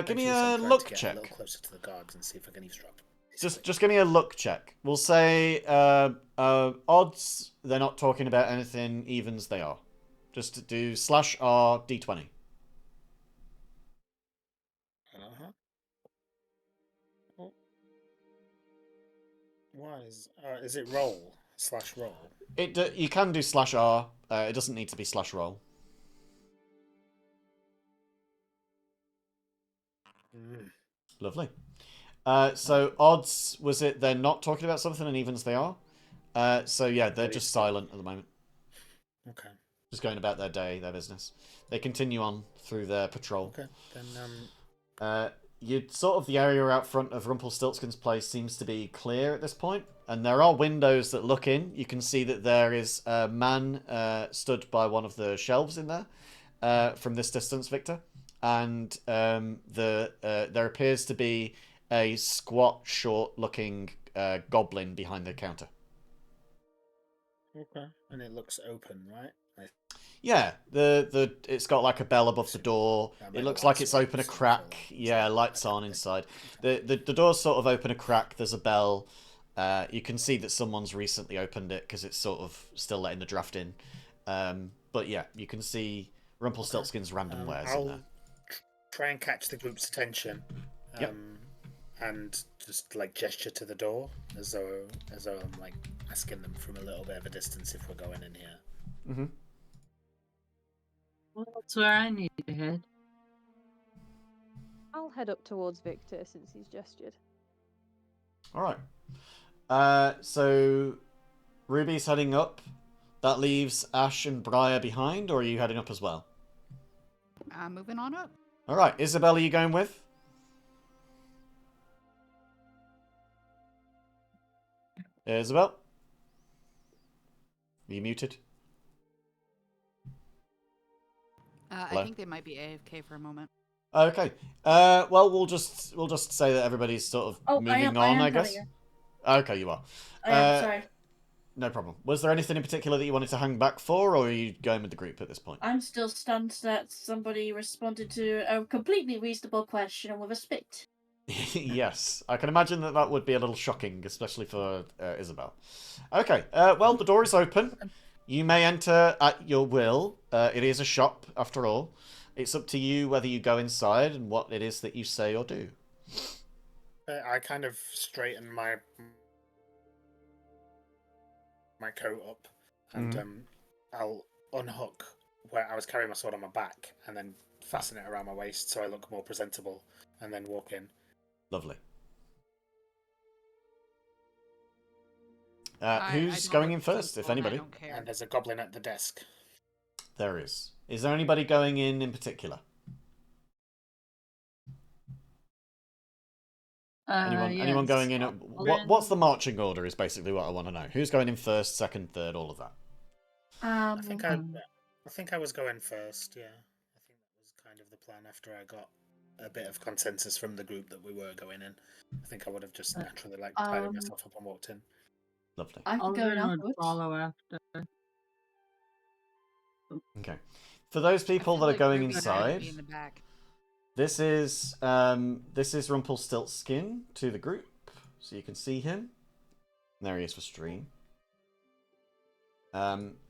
Give me a look check. A little closer to the guards and see if I can eavesdrop. Just give me a look check. We'll say odds. They're not talking about anything. Evens they are. Just do /R d20. Why is it roll /roll? You can do /R. It doesn't need to be /roll. Lovely. So odds, was it they're not talking about something, and evens they are? So yeah, they're just silent at the moment. Okay. Just going about their day, their business. They continue on through their patrol. Okay. Then the area out front of Rumpelstiltskin's place seems to be clear at this point, and there are windows that look in. You can see that there is a man stood by one of the shelves in there from this distance, Victor, and there appears to be a squat, short-looking goblin behind the counter. Okay, and it looks open, right? Yeah, it's got like a bell above the door. It looks like it's open a crack. Yeah, lights on inside. The door's sort of open a crack. There's a bell. You can see that someone's recently opened it because it's sort of still letting the draft in. But yeah, you can see Rumpelstiltskin's random wares in I'll there. try and catch the group's attention. Yep. And just like gesture to the door as though I'm like asking them from a little bit of a distance if we're going in here. Mm-hmm. Well, that's where I need to head. I'll head up towards Victor since he's gestured. All right. So Ruby's heading up. That leaves Ash and Briar behind, or are you heading up as well? I'm moving on up. All right. Isabel, are you going with? Isabel? Are you muted? I think they might be AFK for a moment. Okay. Well, we'll just say that everybody's sort of moving on, I guess. Okay, you are. I am, sorry. No problem. Was there anything in particular that you wanted to hang back for, or are you going with the group at this point? I'm still stunned that somebody responded to a completely reasonable question with a spit. Yes, I can imagine that would be a little shocking, especially for Isabel. Okay, well, the door is open. You may enter at your will. It is a shop, after all. It's up to you whether you go inside and what it is that you say or do. I kind of straighten my coat up, and I'll unhook where I was carrying my sword on my back, and then fasten it around my waist so I look more presentable, and then walk in. Lovely. I Who's don't going look in first, if presentable, and I anybody? don't care. And there's a goblin at the desk. There is. Is there anybody going in particular? Anyone going in? What's the marching order is basically what I want to know. Who's going in first, second, third, all of that? I think I was going first. Yeah, I think that was kind of the plan after I got a bit of consensus from the group that we were going in. I think I would have just naturally tied myself up and walked in. Lovely. I can go in would afterwards. follow after. Okay. For those people that are going Ruby should inside, be in the back. this is Rumpelstiltskin to the group, so you can see him. There he is for stream.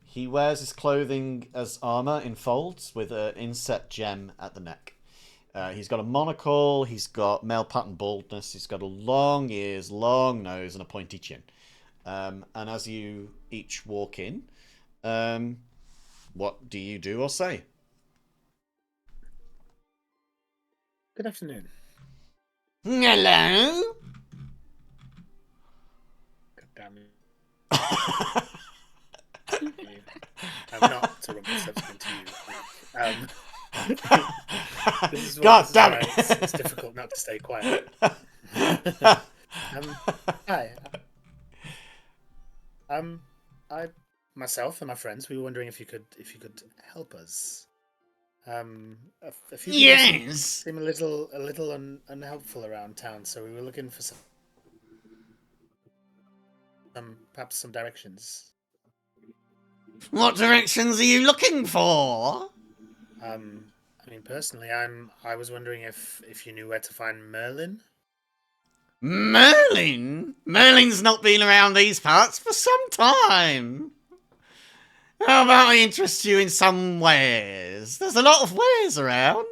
He wears his clothing as armor in folds with an inset gem at the neck. He's got a monocle, he's got male pattern baldness, he's got a long ears, long nose, and a pointy chin. And as you each walk in, what do you do or say? Good afternoon. Hello? God damn it. I'm not to Rumpelstiltskin to you. God damn it! It's difficult not to stay quiet. Hi. I myself and my friends, we were wondering if you could help us. A few people seem a little unhelpful around town, so we were looking for perhaps some directions. What directions are you looking for? I mean, personally, I was wondering if you knew where to find Merlin. Merlin? Merlin's not been around these parts for some time. How about I interest you in some wares? There's a lot of wares around.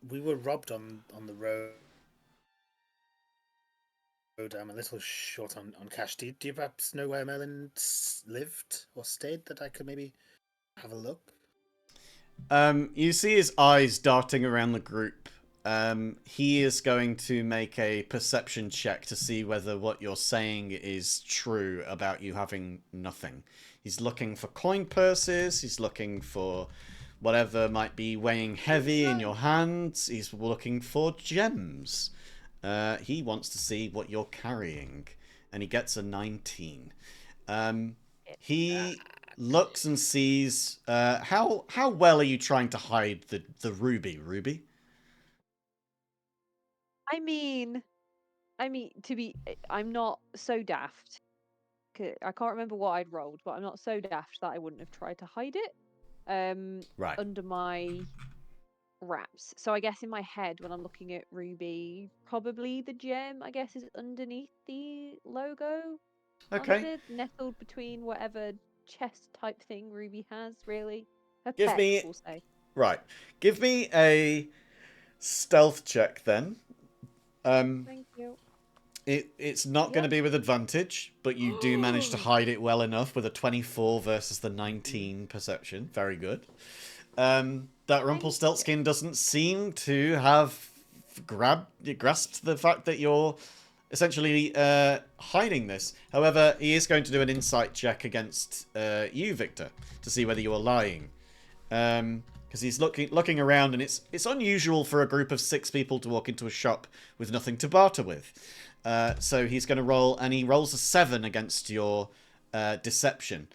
We were robbed on the road. I'm a little short on cash. Do you perhaps know where Merlin lived or stayed that I could maybe have a look? You see his eyes darting around the group. He is going to make a perception check to see whether what you're saying is true about you having nothing. He's looking for coin purses. He's looking for whatever might be weighing heavy in your hands. He's looking for gems. He wants to see what you're carrying, and he gets a 19. He looks and sees. How well are you trying to hide the ruby, Ruby? I mean, I'm not so daft. I can't remember what I'd rolled, but I'm not so daft that I wouldn't have tried to hide it. Right. Under my wraps. So I guess in my head, when I'm looking at Ruby, probably the gem, I guess, is underneath the logo. Okay. Nestled between whatever chest type thing Ruby has, really. Her Give pecs, me- we'll say. Right. Give me a stealth check then. Thank you. It's not going to be with advantage, but you do manage to hide it well enough with a 24 versus the 19 perception. Very good. That Rumpelstiltskin doesn't seem to have grasped the fact that you're essentially hiding this. However, he is going to do an insight check against you, Victor, to see whether you are lying. Because he's looking around, and it's unusual for a group of 6 people to walk into a shop with nothing to barter with. So he's going to roll, and he rolls a 7 against your deception.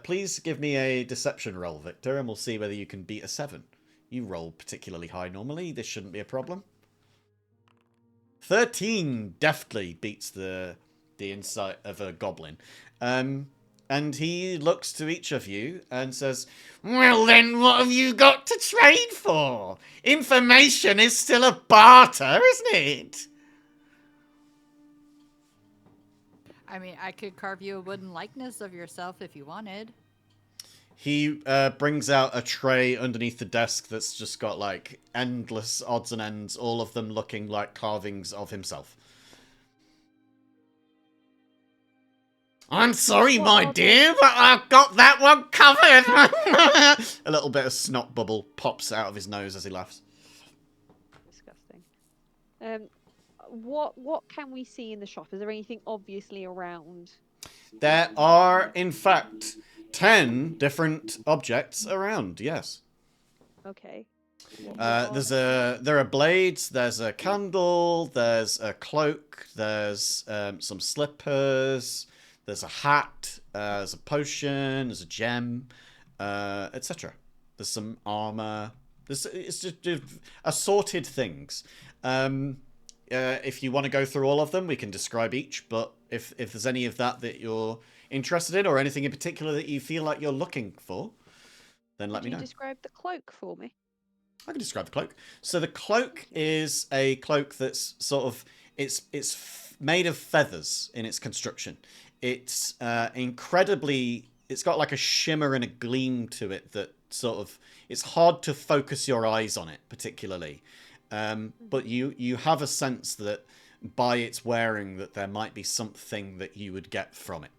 Please give me a deception roll, Victor, and we'll see whether you can beat a 7. You roll particularly high normally. This shouldn't be a problem. 13 deftly beats the insight of a goblin. And he looks to each of you and says, "Well then, what have you got to trade for? Information is still a barter, isn't it?" I mean, I could carve you a wooden likeness of yourself if you wanted. He brings out a tray underneath the desk that's just got, like, endless odds and ends, all of them looking like carvings of himself. "I'm sorry, my dear, but I've got that one covered." A little bit of snot bubble pops out of his nose as he laughs. Disgusting. What can we see in the shop? Is there anything obviously around? There are, in fact, 10 different objects around, yes. Okay. There are blades, there's a candle, there's a cloak, there's some slippers, there's a hat, there's a potion, there's a gem, etc. There's some armor. It's just assorted things. If you want to go through all of them, we can describe each, but if there's any of that you're interested in, or anything in particular that you feel like you're looking for, then let me know. Could you describe the cloak for me? I can describe the cloak. So the cloak is a cloak that's sort of, it's made of feathers in its construction. It's incredibly, it's got like a shimmer and a gleam to it that sort of, it's hard to focus your eyes on it particularly. But you have a sense that by its wearing that there might be something that you would get from it.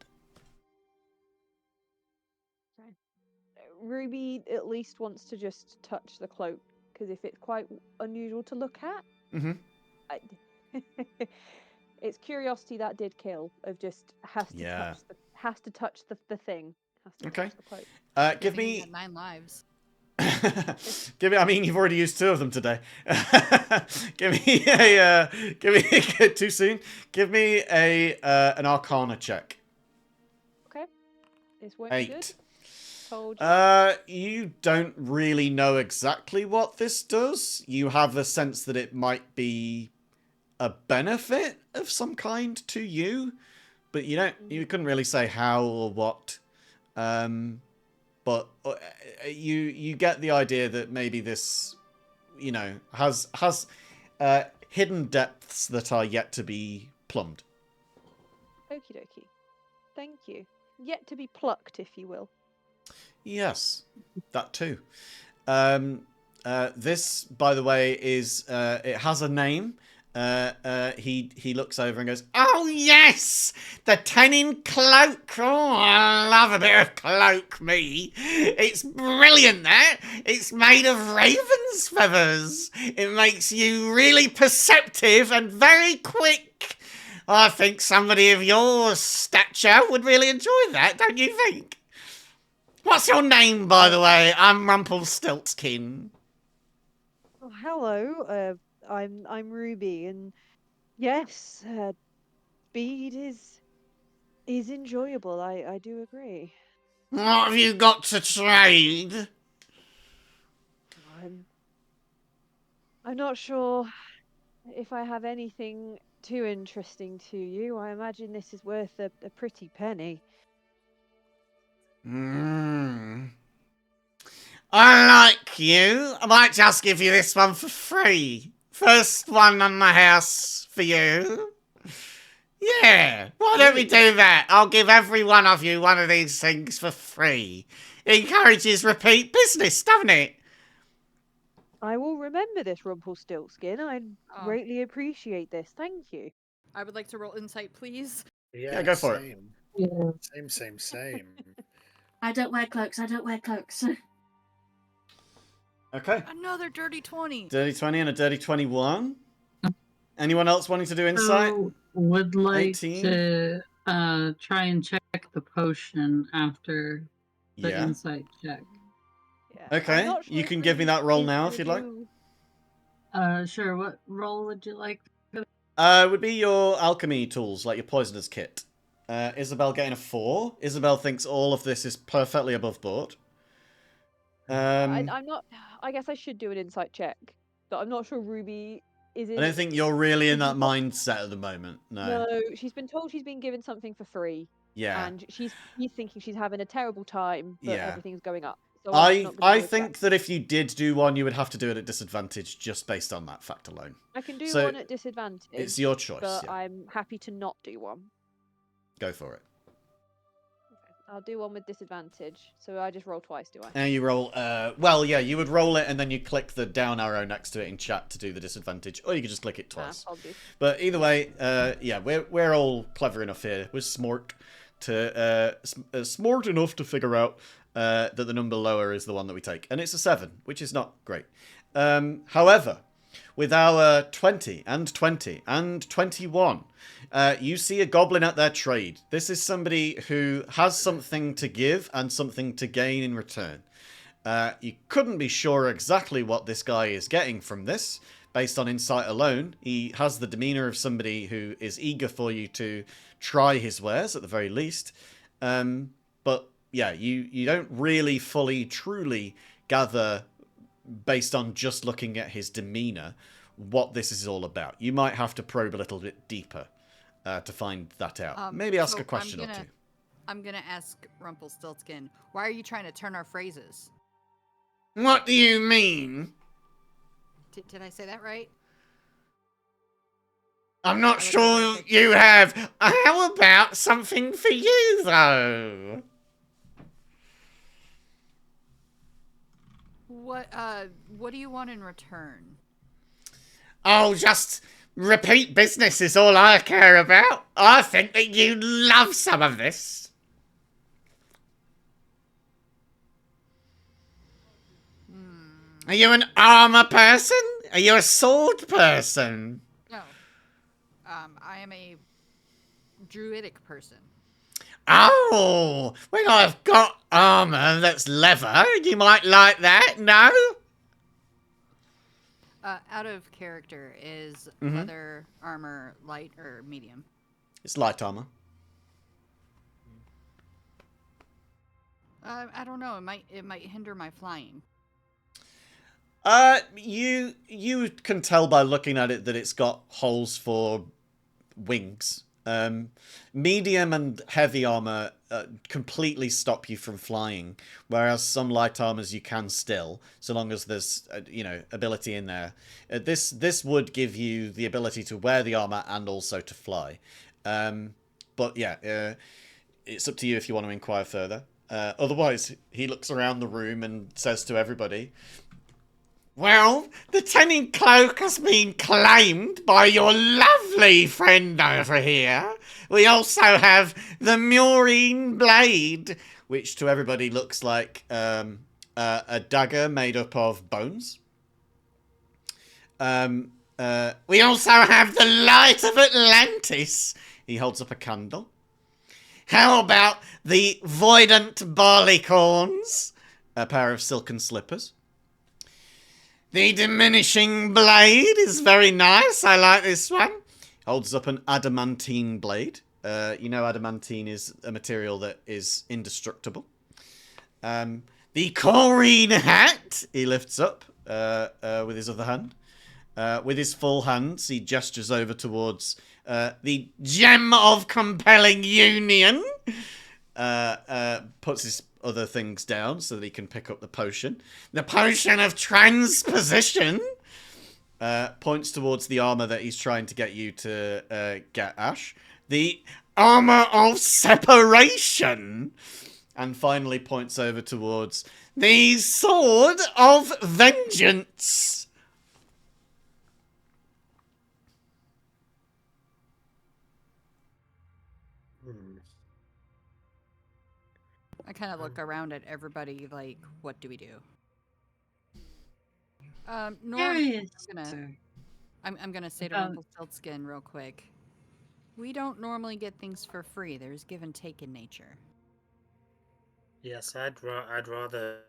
Ruby at least wants to just touch the cloak, because if it's quite unusual to look at, it's curiosity that did kill. Of just has to touch the thing. Has to touch the cloak. Give me 9 lives. I mean, you've already used 2 of them today. Give me too soon. Give me an Arcana check. Okay. This won't 8. be good. Told you. You don't really know exactly what this does. You have a sense that it might be a benefit of some kind to you, but you couldn't really say how or what. But you get the idea that maybe this, has hidden depths that are yet to be plumbed. Okie dokie. Thank you. Yet to be plucked, if you will. Yes, that too. This, by the way, is it has a name. He looks over and goes, "Oh yes, the Tenin cloak. Oh, I love a bit of cloak, me. It's brilliant, that. It's made of raven's feathers. It makes you really perceptive and very quick. I think somebody of your stature would really enjoy that, don't you think? What's your name, by the way? I'm Rumpelstiltskin." Oh, hello. I'm Ruby, and yes, speed is enjoyable. I do agree. What have you got to trade? I'm not sure if I have anything too interesting to you. I imagine this is worth a pretty penny. I like you. I might just give you this one for free. First one on my house for you. Yeah, why don't we do that? I'll give every one of you one of these things for free. It encourages repeat business, doesn't it? I will remember this, Rumpelstiltskin. I Oh. greatly appreciate this. Thank you. I would like to roll insight, please. Yeah, go for it. same. Yeah. Same. I don't wear cloaks. I don't wear cloaks. Okay. Another dirty 20. Dirty 20 and a dirty 21. Anyone else wanting to do insight? So, would like 18? to try and check the potion after the Yeah. insight check. Yeah. I'm Okay. not sure You if can give me Ruby that roll is now gonna if you'd like. Sure. What roll would you like? It would be your alchemy tools, like your poisoner's kit. Isabel getting a 4. Isabel thinks all of this is perfectly above board. I'm not. I guess I should do an insight check, but I'm not sure Ruby is in. I don't think you're really in that She's not- mindset at the moment. No. No, she's been told she's been given something for free, Yeah. and she's thinking she's having a terrible time, but Yeah. everything's going up. So I'm just not gonna I do a think check. that if you did do one, you would have to do it at disadvantage just based on that fact alone. I can do so one at disadvantage. It's your choice. But Yeah. I'm happy to not do one. Go for it. I'll do one with disadvantage. So I just roll twice, do I? And you roll, well, yeah, you would roll it and then you click the down arrow next to it in chat to do the disadvantage, or you could just click it twice. Obvious. But either way, yeah, we're all clever enough here. We're smart to, smart enough to figure out that the number lower is the one that we take. And it's a 7, which is not great. However, with our 20 and 20 and 21, you see a goblin at their trade. This is somebody who has something to give and something to gain in return. You couldn't be sure exactly what this guy is getting from this, based on insight alone. He has the demeanor of somebody who is eager for you to try his wares, at the very least. But yeah, you don't really fully, truly gather, based on just looking at his demeanor, what this is all about. You might have to probe a little bit deeper to find that out. Maybe ask a question or two. I'm gonna ask Rumpelstiltskin, why are you trying to turn our phrases? What do you mean? Did I say that right? I'm not sure you have. How about something for you, though? What do you want in return? Oh, just repeat business is all I care about. I think that you'd love some of this. Are you an armor person? Are you a sword person? No. I am a druidic person. Oh, well, I've got armor that's leather. You might like that, no? Out of character, is leather armor light or medium? It's light armor. I don't know. It might hinder my flying. You can tell by looking at it that it's got holes for wings. Medium and heavy armor completely stop you from flying, whereas some light armors you can still, so long as there's ability in there. This would give you the ability to wear the armor and also to fly. But yeah, it's up to you if you want to inquire further. Otherwise, he looks around the room and says to everybody, well, the Tenning Cloak has been claimed by your lovely friend over here. We also have the Murine Blade, which to everybody looks like a dagger made up of bones. We also have the Light of Atlantis. He holds up a candle. How about the Voidant Barleycorns? A pair of silken slippers. The Diminishing Blade is very nice. I like this one. Holds up an adamantine blade. You know adamantine is a material that is indestructible. The Corrine Hat. He lifts up with his other hand. With his full hands, he gestures over towards the Gem of Compelling Union. Puts his other things down so that he can pick up the potion. The Potion of Transposition. Points towards the armor that he's trying to get you to get, Ash. the armor of separation. And finally points over towards the sword of vengeance. I kind of look around at everybody like, what do we do? Normally, I'm gonna say to Rumpelstiltskin real quick. We don't normally get things for free. There's give and take in nature. Yes, I'd rather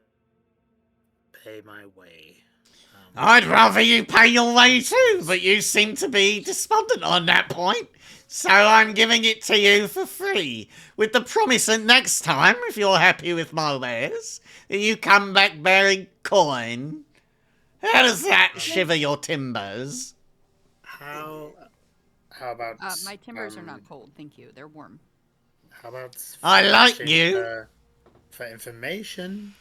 pay my way. I'd rather you pay your way too, but you seem to be despondent on that point. So I'm giving it to you for free, with the promise that next time, if you're happy with my wares, that you come back bearing coin. How does that shiver your timbers? How about... my timbers are not cold, thank you. They're warm. How about... I like you. For information,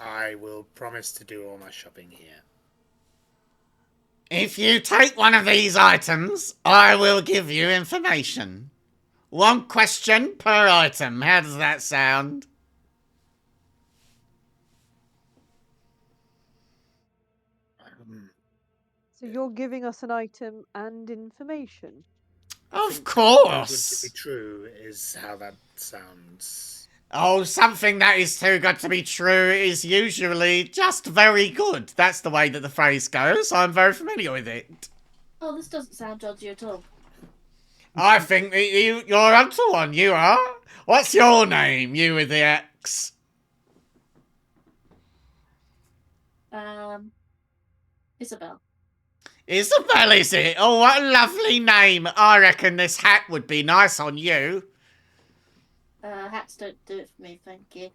I will promise to do all my shopping here. If you take one of these items, I will give you information. 1 question per item. How does that sound? So you're giving us an item and information? Of course! Too good to be true is how that sounds. Oh, something that is too good to be true is usually just very good. That's the way that the phrase goes. I'm very familiar with it. Oh, this doesn't sound dodgy at all. I think that you're up to one, you are. What's your name, you with the X? Isabel. Isabel, is it? Oh, what a lovely name. I reckon this hat would be nice on you. Hats don't do it for me, thank you.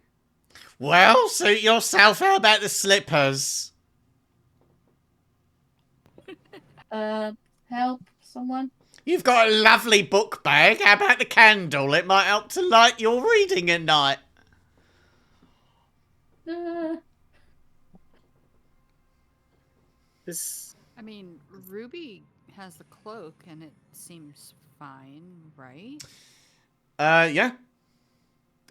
Well, suit yourself. How about the slippers? Help someone? You've got a lovely book bag. How about the candle? It might help to light your reading at night. I mean, Ruby has the cloak, and it seems fine, right? Yeah.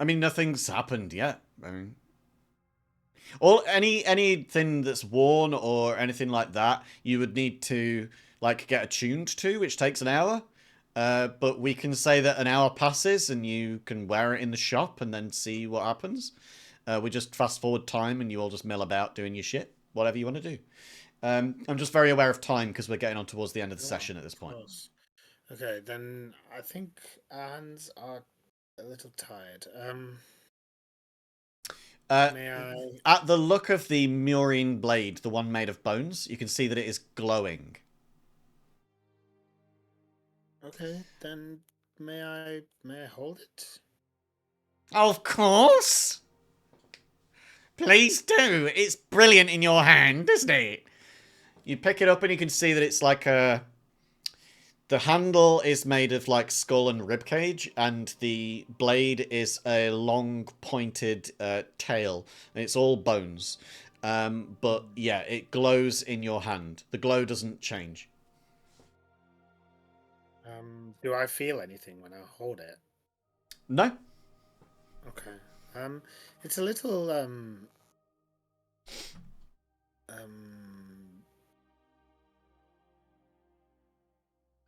I mean, nothing's happened yet. I mean, anything that's worn or anything like that, you would need to like get attuned to, which takes an hour. But we can say that an hour passes and you can wear it in the shop and then see what happens. We just fast forward time and you all just mill about doing your shit, whatever you want to do. I'm just very aware of time because we're getting on towards the end of the session at this point. Okay, then I think our hands are a little tired. May I... At the look of the Murine blade, the one made of bones, you can see that it is glowing. Okay, then may I hold it? Of course. Please do. It's brilliant in your hand, isn't it? You pick it up and you can see that it's like a... The handle is made of like skull and ribcage, and the blade is a long pointed tail, and it's all bones. But yeah, it glows in your hand. The glow doesn't change. Do I feel anything when I hold it? No. Okay. It's a little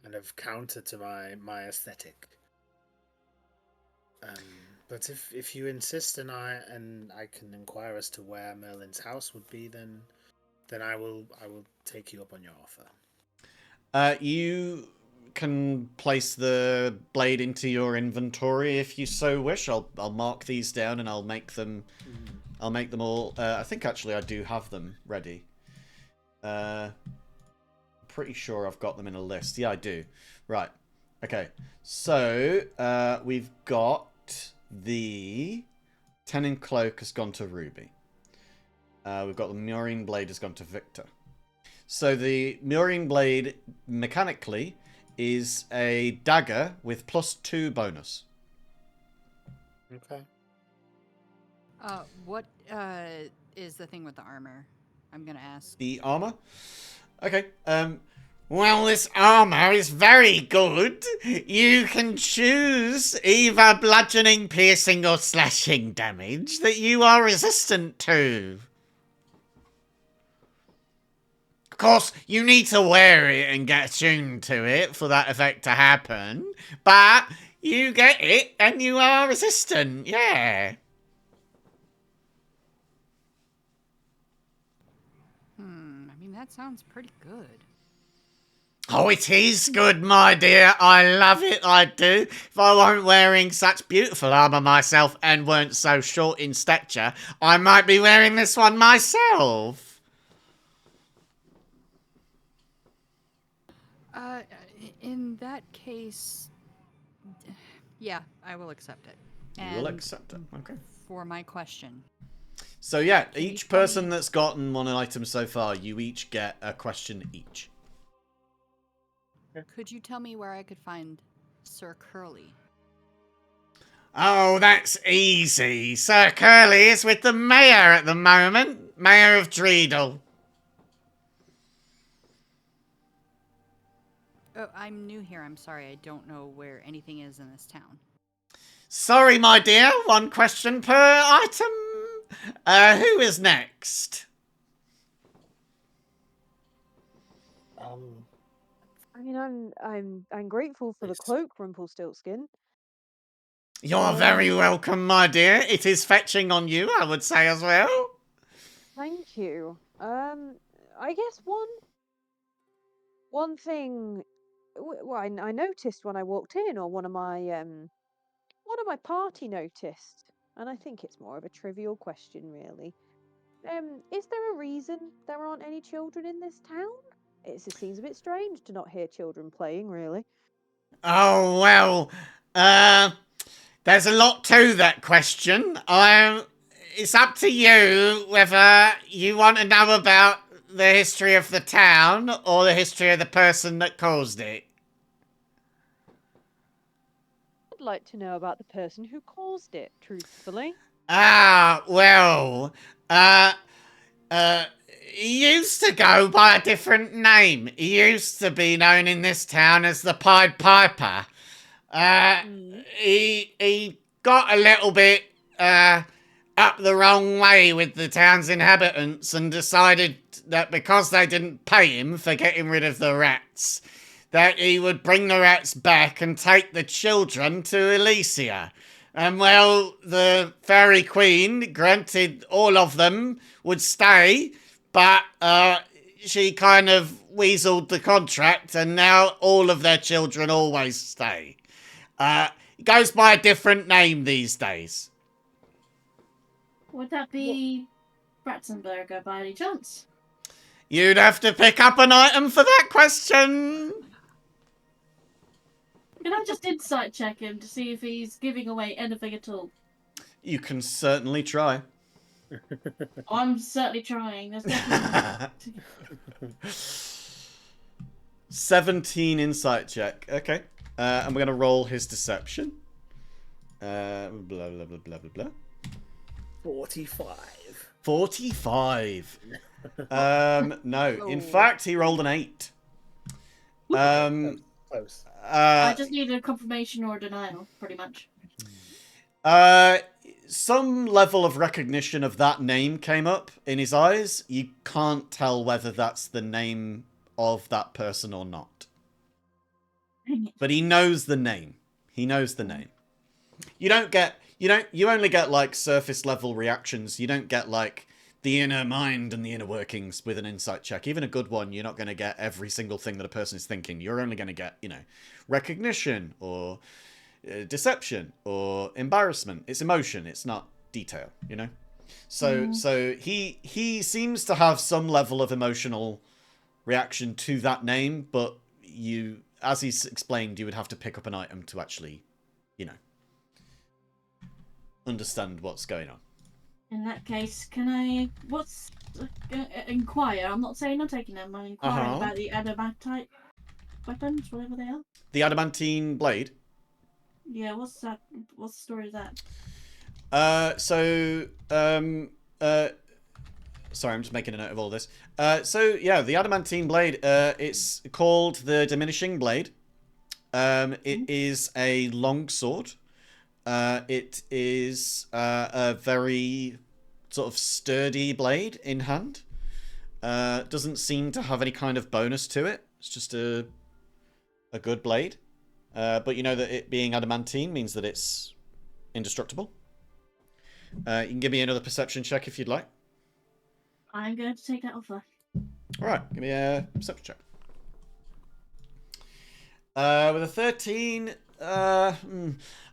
kind of counter to my aesthetic. But if you insist and I can inquire as to where Merlin's house would be, then I will take you up on your offer. You can place the blade into your inventory if you so wish. I'll mark these down and I'll make them. I'll make them all. I think actually I do have them ready. Pretty sure I've got them in a list. Yeah, I do. Right. Okay. So we've got the Tenin cloak has gone to Ruby. We've got the Murine blade has gone to Victor. So the Murine blade mechanically is a dagger with +2 bonus. Okay. What is the thing with the armor? I'm gonna ask. The armor? Okay. Well, this armor is very good. You can choose either bludgeoning, piercing, or slashing damage that you are resistant to. Of course, you need to wear it and get attuned to it for that effect to happen, but you get it and you are resistant, yeah. I mean, that sounds pretty good. Oh, it is good, my dear. I love it, I do. If I weren't wearing such beautiful armour myself and weren't so short in stature, I might be wearing this one myself. In that case, yeah, I will accept it. You will accept it, okay. For my question. So yeah, each person that's gotten one item so far, you each get a question each. Could you tell me where I could find Sir Curly? Oh, that's easy. Sir Curly is with the mayor at the moment. Mayor of Dreedle. Oh, I'm new here. I'm sorry. I don't know where anything is in this town. Sorry, my dear. One question per item. Who is next? I mean, I'm grateful for the cloak, Rumpelstiltskin. You're very welcome, my dear. It is fetching on you, I would say as well. Thank you. I guess one thing. Well, I noticed when I walked in, or one of my party noticed, and I think it's more of a trivial question, really. Is there a reason there aren't any children in this town? It seems a bit strange to not hear children playing, really. Oh, well, there's a lot to that question. It's up to you whether you want to know about the history of the town or the history of the person that caused it. I'd like to know about the person who caused it, truthfully. Ah, well, he used to go by a different name. He used to be known in this town as the Pied Piper. He got a little bit, up the wrong way with the town's inhabitants and decided that because they didn't pay him for getting rid of the rats, that he would bring the rats back and take the children to Elysia. And well, the fairy queen granted all of them would stay, but she kind of weaseled the contract, and now all of their children always stay. He goes by a different name these days. Would that be Ratzenberger by any chance? You'd have to pick up an item for that question. Can I just insight check him to see if he's giving away anything at all? You can certainly try. I'm certainly trying. There's definitely... 17 insight check. Okay. And we're going to roll his deception. Blah, blah, blah, blah, blah, blah. 45. 45. No. In fact, he rolled an 8. Close. I just need a confirmation or a denial, pretty much. Some level of recognition of that name came up in his eyes. You can't tell whether that's the name of that person or not. But he knows the name. He knows the name. You only get like surface level reactions. You don't get like the inner mind and the inner workings with an insight check. Even a good one, you're not going to get every single thing that a person is thinking. You're only going to get, recognition or deception or embarrassment. It's emotion. It's not detail, So he seems to have some level of emotional reaction to that name, but as he's explained, you would have to pick up an item to actually, understand what's going on. In that case, can I... inquire? I'm not saying I'm taking them. I'm inquiring about the adamantite weapons, whatever they are. The adamantine blade? Yeah, what's that? What's the story of that? Sorry, I'm just making a note of all this. So yeah, the adamantine blade. It's called the diminishing blade. It is a long sword. It is a very sort of sturdy blade in hand. Doesn't seem to have any kind of bonus to it. It's just a good blade. But you know that it being adamantine means that it's indestructible. You can give me another perception check if you'd like. I'm going to take that offer. Alright, give me a perception check. With a 13, I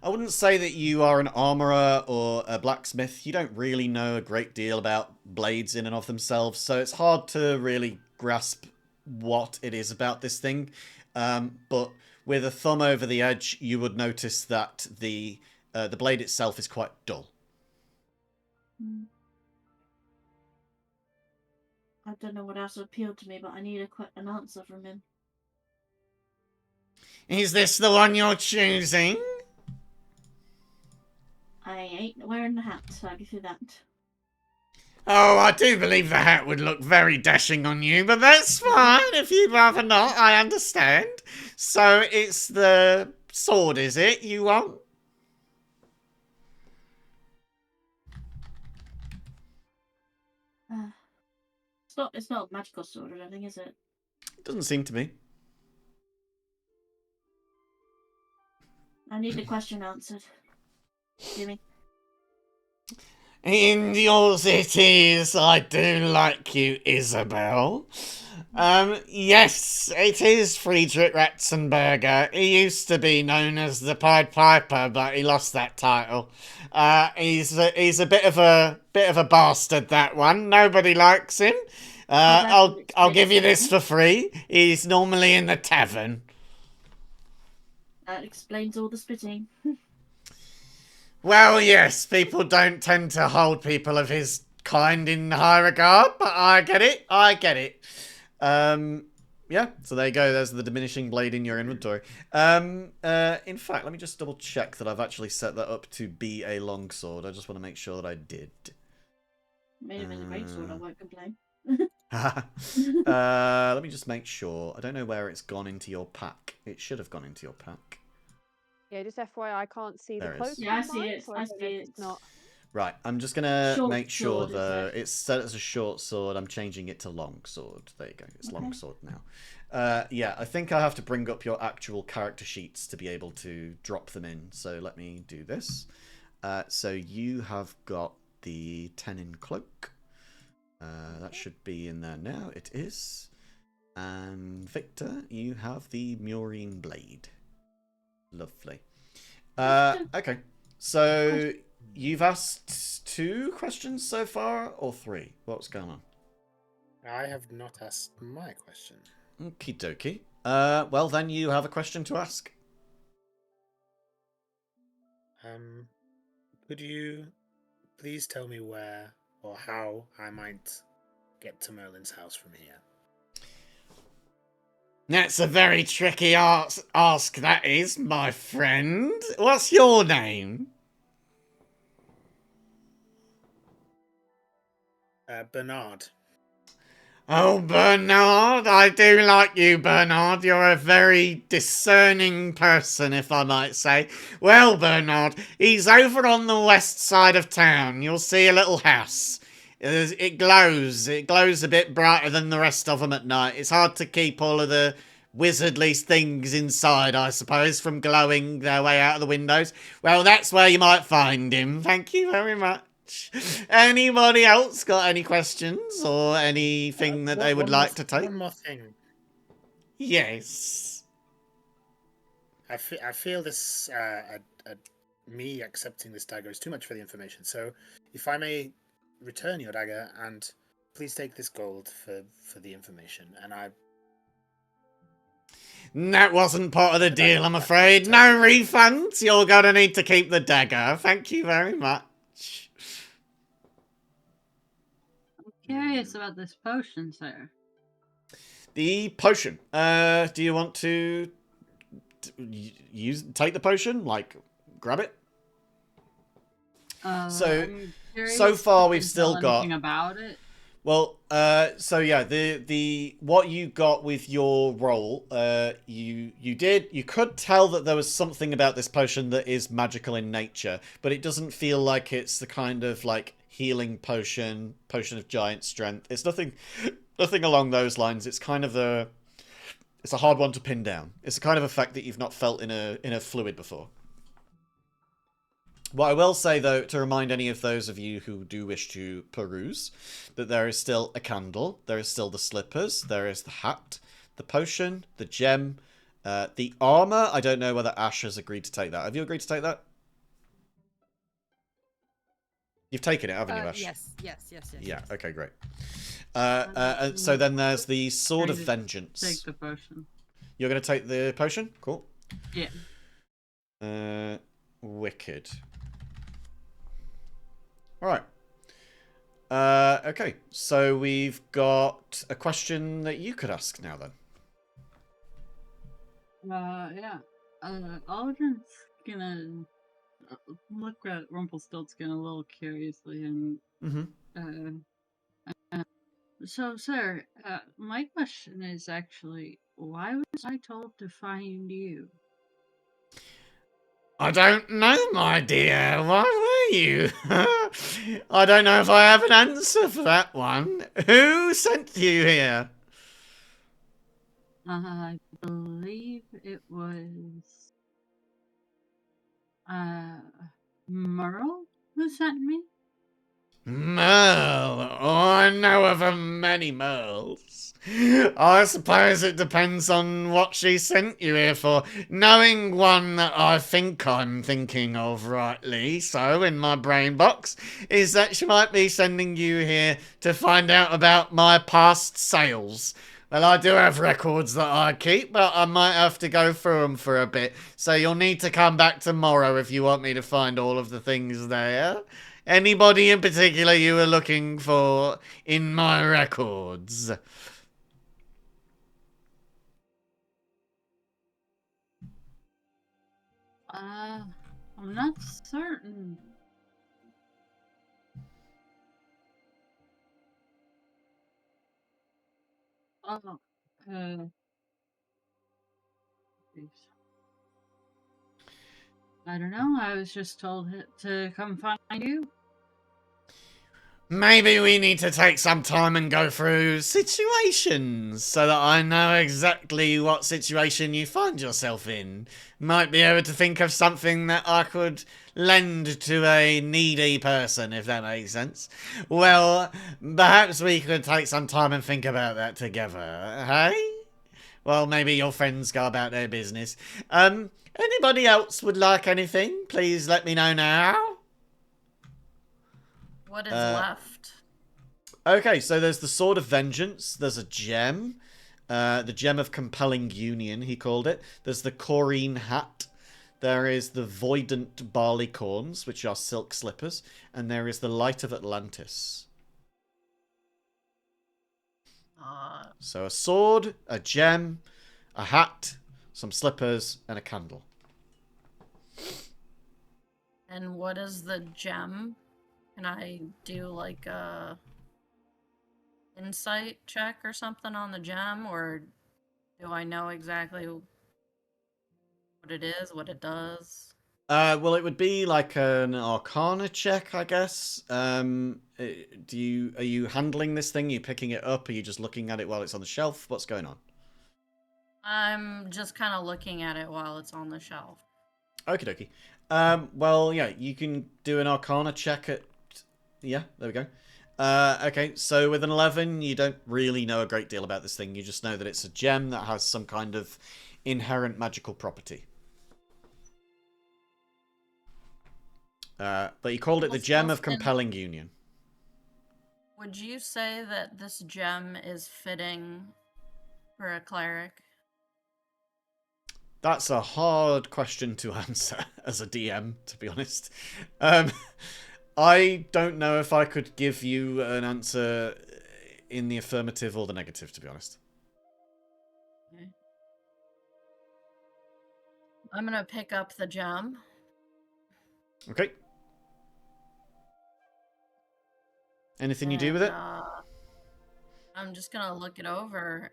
wouldn't say that you are an armorer or a blacksmith. You don't really know a great deal about blades in and of themselves, so it's hard to really grasp what it is about this thing. But with a thumb over the edge, you would notice that the blade itself is quite dull. I don't know what else appealed to me, but I need an answer from him. Is this the one you're choosing? I ain't wearing the hat, so I'll give you that. Oh, I do believe the hat would look very dashing on you, but that's fine. If you'd rather not, I understand. So it's the sword, is it, you want? It's not a magical sword or anything, is it? It doesn't seem to be. I need the question answered. Jimmy. In yours it is. I do like you, Isabel. Yes, it is Friedrich Ratzenberger. He used to be known as the Pied Piper, but he lost that title. He's a bit of a bastard, that one. Nobody likes him. I'll give you this for free. He's normally in the tavern. That explains all the spitting. Well, yes, people don't tend to hold people of his kind in high regard, but I get it. Yeah, so there you go. There's the diminishing blade in your inventory. In fact, let me just double check that I've actually set that up to be a longsword. I just want to make sure that I did. Made him as a great sword, I won't complain. Let me just make sure. I don't know where it's gone into your pack. It should have gone into your pack. Yeah, just FYI, I can't see There the it cloak. is. Yeah, I see it. I see it. It's not. Right, I'm just gonna Short make sure sword, is though. it? It's set as a short sword. I'm changing it to long sword. There you go. It's long sword now. Yeah, I think I have to bring up your actual character sheets to be able to drop them in. So let me do this. So you have got the tenon cloak. That should be in there now. It is. And Victor, you have the Murine blade. Lovely. Okay. So you've asked 2 questions so far, or 3? What's going on? I have not asked my question. Okie dokie. Well, then you have a question to ask. Could you please tell me where or how I might get to Merlin's house from here? That's a very tricky ask, that is, my friend. What's your name? Bernard. Oh, Bernard, I do like you, Bernard. You're a very discerning person, if I might say. Well, Bernard, he's over on the west side of town. You'll see a little house. It glows. It glows a bit brighter than the rest of them at night. It's hard to keep all of the wizardly things inside, I suppose, from glowing their way out of the windows. Well, that's where you might find him. Thank you very much. Anybody else got any questions or anything that they would like to take? One more thing. Yes. I feel this me accepting this dagger is too much for the information. So, if I may return your dagger and please take this gold for the information. And that wasn't part of the deal, I'm afraid. No refunds. You're gonna need to keep the dagger. Thank you very much. I'm curious about this potion, sir. The potion. Do you want to take the potion? Like, grab it? So far we've still got... Anything about it? Well, so yeah, the what you got with your roll, you could tell that there was something about this potion that is magical in nature, but it doesn't feel like it's the kind of like healing potion of giant strength. It's nothing along those lines. It's kind of it's a hard one to pin down. It's a kind of effect that you've not felt in a fluid before. What I will say, though, to remind any of those of you who do wish to peruse, that there is still a candle, there is still the slippers, there is the hat, the potion, the gem, the armor. I don't know whether Ash has agreed to take that. Have you agreed to take that? You've taken it, haven't you, Ash? Yes. Yeah, okay, great. So then there's the Sword of Vengeance. Take the potion. You're going to take the potion? Cool. Yeah. Wicked. Alright. Okay, so we've got a question that you could ask now then. Yeah. Aldrin's gonna look at Rumpelstiltskin a little curiously and so, sir, my question is actually, why was I told to find you? I don't know, my dear. Why were you? I don't know if I have an answer for that one. Who sent you here? I believe it was Merle who sent me. Merle. Oh, I know of a many Merles. I suppose it depends on what she sent you here for. Knowing one that I think I'm thinking of rightly, so in my brain box, is that she might be sending you here to find out about my past sales. Well, I do have records that I keep, but I might have to go through them for a bit. So you'll need to come back tomorrow if you want me to find all of the things there. Anybody in particular you were looking for in my records? I'm not certain. Oh, I don't know. I was just told to come find you. Maybe we need to take some time and go through situations so that I know exactly what situation you find yourself in. Might be able to think of something that I could lend to a needy person, if that makes sense. Well, perhaps we could take some time and think about that together, hey? Well, maybe your friends go about their business. Anybody else would like anything? Please let me know now. What is left? Okay, so there's the Sword of Vengeance. There's a gem. The Gem of Compelling Union, he called it. There's the Corrine Hat. There is the Voidant Barley Corns, which are silk slippers. And there is the Light of Atlantis. So a sword, a gem, a hat, some slippers, and a candle. And what is the gem? Can I do like a insight check or something on the gem, or do I know exactly what it is, what it does? Well, it would be like an Arcana check, I guess. Are you handling this thing? Are you picking it up? Are you just looking at it while it's on the shelf? What's going on? I'm just kind of looking at it while it's on the shelf. Okie dokie. Well, yeah, you can do an Arcana check at... Yeah, there we go. Okay, so with an 11, you don't really know a great deal about this thing. You just know that it's a gem that has some kind of inherent magical property. But you called it the Gem of Compelling Union. Would you say that this gem is fitting for a cleric? That's a hard question to answer as a DM, to be honest. I don't know if I could give you an answer in the affirmative or the negative, to be honest. Okay. I'm gonna pick up the gem. Okay. Anything you do with it? I'm just gonna look it over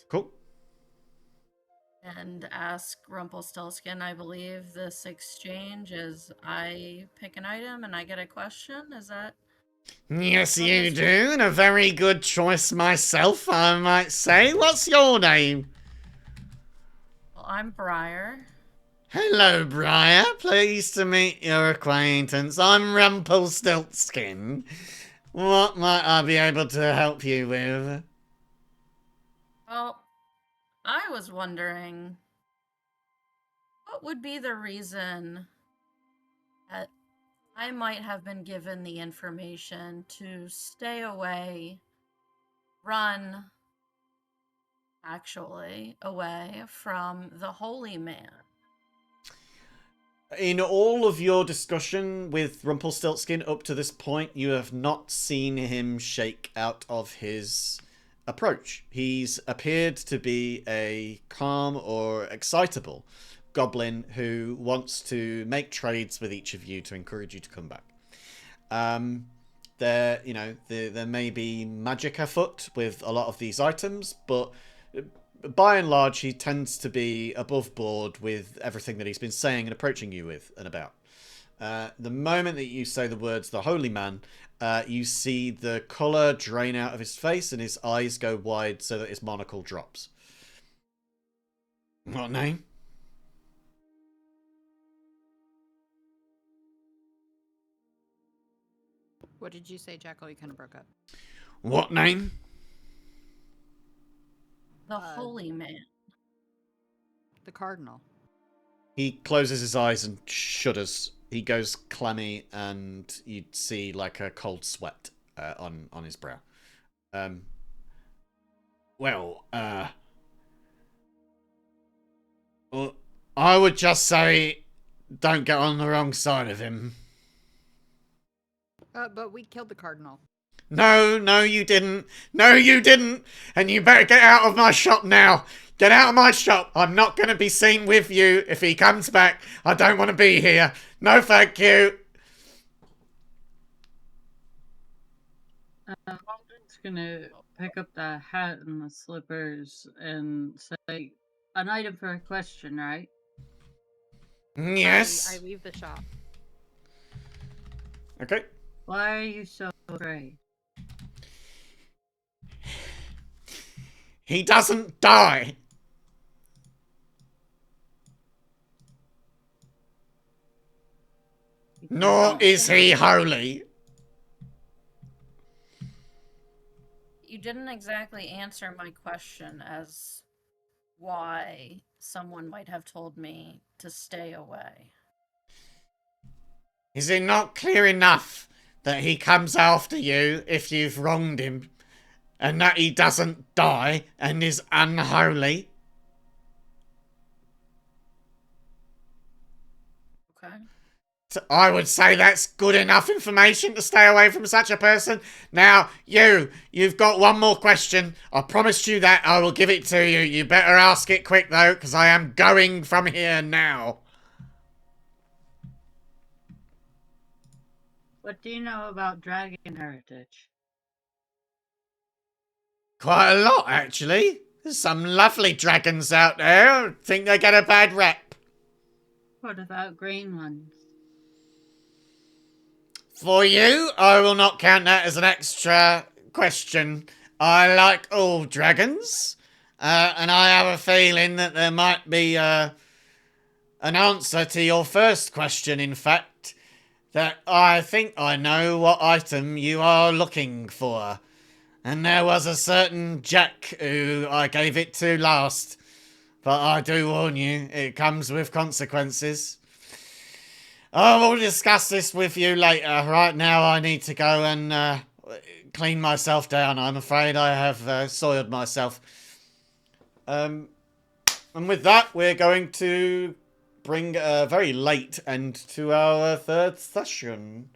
Cool. and ask Rumpelstiltskin. I believe this exchange is I pick an item and I get a question. Is that? Yes, you do, and a very good choice myself, I might say. What's your name? Well, I'm Briar. Hello, Briar. Pleased to meet your acquaintance. I'm Rumpelstiltskin. What might I be able to help you with? Well, I was wondering, what would be the reason that I might have been given the information to stay away, run, actually, away from the Holy Man? In all of your discussion with Rumpelstiltskin up to this point, you have not seen him shake out of his approach. He's appeared to be a calm or excitable goblin who wants to make trades with each of you to encourage you to come back. There may be magic afoot with a lot of these items, but by and large, he tends to be above board with everything that he's been saying and approaching you with and about. The moment that you say the words "the Holy Man," you see the colour drain out of his face and his eyes go wide so that his monocle drops. What name? What did you say, Jackal? You kind of broke up. What name? The Holy Man. The Cardinal. He closes his eyes and shudders. He goes clammy, and you'd see like a cold sweat on his brow. Well, I would just say, don't get on the wrong side of him. But we killed the Cardinal. No, you didn't. No, you didn't. And you better get out of my shop now. Get out of my shop. I'm not going to be seen with you if he comes back. I don't want to be here. No, thank you. Waldron's gonna pick up the hat and the slippers and say, an item for a question, right? Yes. I leave the shop. Okay. Why are you so afraid? He doesn't die. Nor is he holy. You didn't exactly answer my question as why someone might have told me to stay away. Is it not clear enough that he comes after you if you've wronged him? And that he doesn't die and is unholy? Okay. So I would say that's good enough information to stay away from such a person. Now, you've got one more question. I promised you that. I will give it to you. You better ask it quick, though, because I am going from here now. What do you know about dragon heritage? Quite a lot, actually. There's some lovely dragons out there. I think they get a bad rep. What about green ones? For you, I will not count that as an extra question. I like all dragons. And I have a feeling that there might be an answer to your first question, in fact. That I think I know what item you are looking for. And there was a certain Jack who I gave it to last. But I do warn you, it comes with consequences. I will discuss this with you later. Right now I need to go and clean myself down. I'm afraid I have soiled myself. And with that, we're going to bring a very late end to our third session.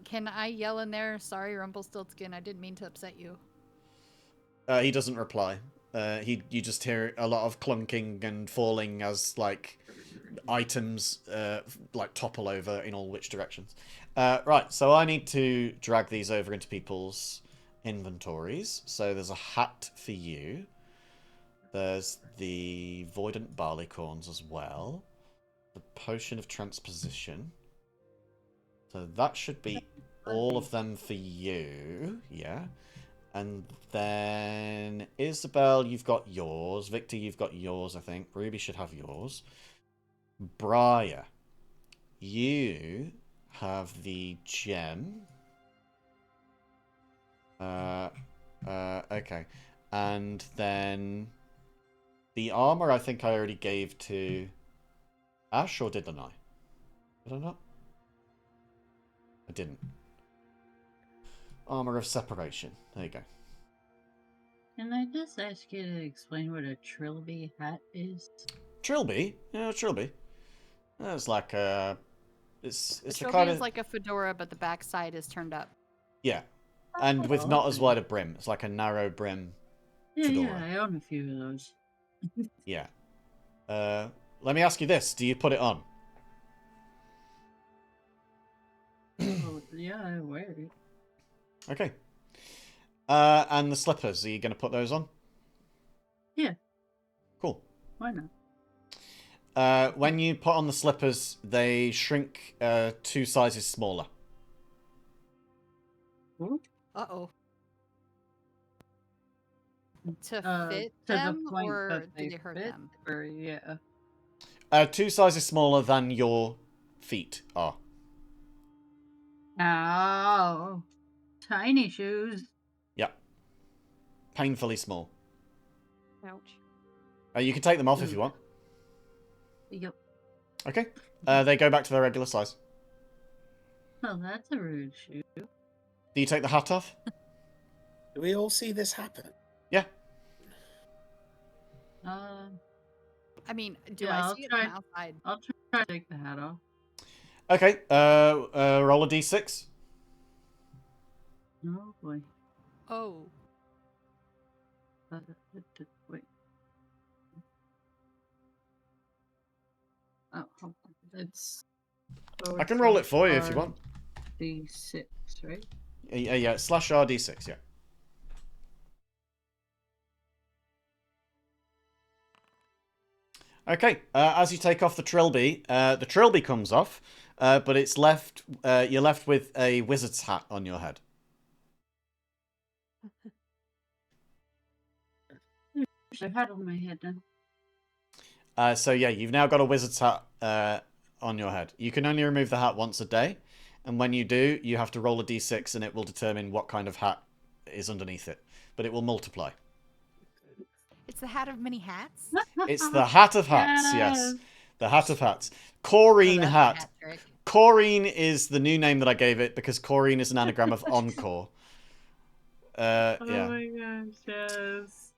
Can I yell in there, sorry, Rumpelstiltskin, I didn't mean to upset you? He doesn't reply. You just hear a lot of clunking and falling as, like, items, like, topple over in all which directions. Right, so I need to drag these over into people's inventories. So there's a hat for you. There's the Voidant Barleycorns as well. The Potion of Transposition. So that should be all of them for you. Yeah. And then Isabel, you've got yours. Victor, you've got yours, I think. Ruby should have yours. Briar, you have the gem. Okay. And then the armor I think I already gave to Ash, or didn't I? Did I not? I didn't. Armor of Separation. There you go. Can I just ask you to explain what a trilby hat is? Trilby? Yeah, trilby. It's like a... It's The the trilby kind is of... like a fedora, but the backside is turned up. Yeah. And with not as wide a brim. It's like a narrow brim fedora. Yeah, I own a few of those. Yeah. Let me ask you this. Do you put it on? Oh, yeah, I wear it. Okay. And the slippers, are you going to put those on? Yeah. Cool. Why not? When you put on the slippers, they shrink 2 sizes smaller. Uh-oh. To fit to them, the point or that do they hurt fit, them? Or, yeah. 2 sizes smaller than your feet are. Oh, tiny shoes. Yep. Painfully small. Ouch. You can take them off if you want. Yep. Okay. They go back to their regular size. Well, that's a rude shoe. Do you take the hat off? Do we all see this happen? Yeah. I mean, do Yeah, I I'll see it try- from outside? I'll try to take the hat off. Okay. Roll a d6. Oh boy. Oh. Wait. Oh, hold on. It's. I can roll it for you if you want. D6, right? Yeah, slash R d6, yeah. Okay, as you take off the trilby comes off, but it's left. You're left with a wizard's hat on your head. There's a hat on my head now. So yeah, you've now got a wizard's hat on your head. You can only remove the hat once a day, and when you do, you have to roll a d6, and it will determine what kind of hat is underneath it. But it will multiply. It's the hat of many hats? It's the hat of hats, yes. The hat of hats. Corrine Oh, that's a hat. trick. Corrine is the new name that I gave it because Corrine is an anagram of encore. Oh Yeah. my gosh, yes.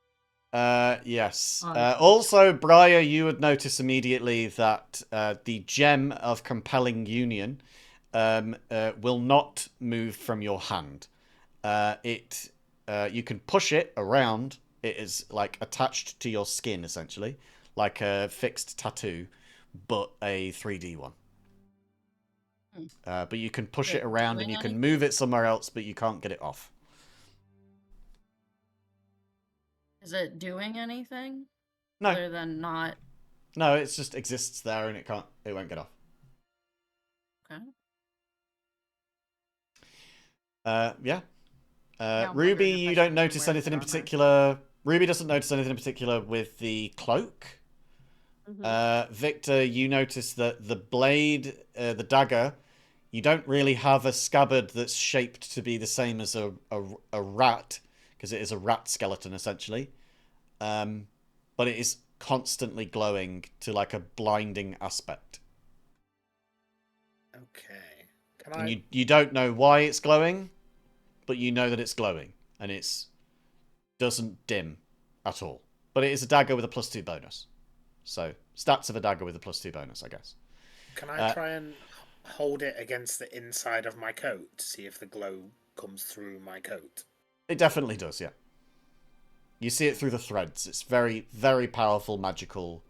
Yes. Honestly. Also, Briar, you would notice immediately that the gem of compelling union will not move from your hand. You can push it around. It is like attached to your skin, essentially, like a fixed tattoo, but a 3D one. But you can push it around and you can move it somewhere else, but you can't get it off. Is it doing anything? No. Other than not. No, it just exists there and it won't get off. Okay. Yeah. Now I'm Ruby, wondering if I you should don't be notice wearing anything in armor. particular. Ruby doesn't notice anything in particular with the cloak. Victor, you notice that the blade, the dagger, you don't really have a scabbard that's shaped to be the same as a rat, because it is a rat skeleton, essentially. But it is constantly glowing to like a blinding aspect. Okay. And you don't know why it's glowing, but you know that it's glowing, and it doesn't dim at all. But it is a dagger with a +2 bonus. So, stats of a dagger with a +2 bonus, I guess. Can I try and hold it against the inside of my coat to see if the glow comes through my coat? It definitely does, yeah. You see it through the threads. It's very, very powerful magical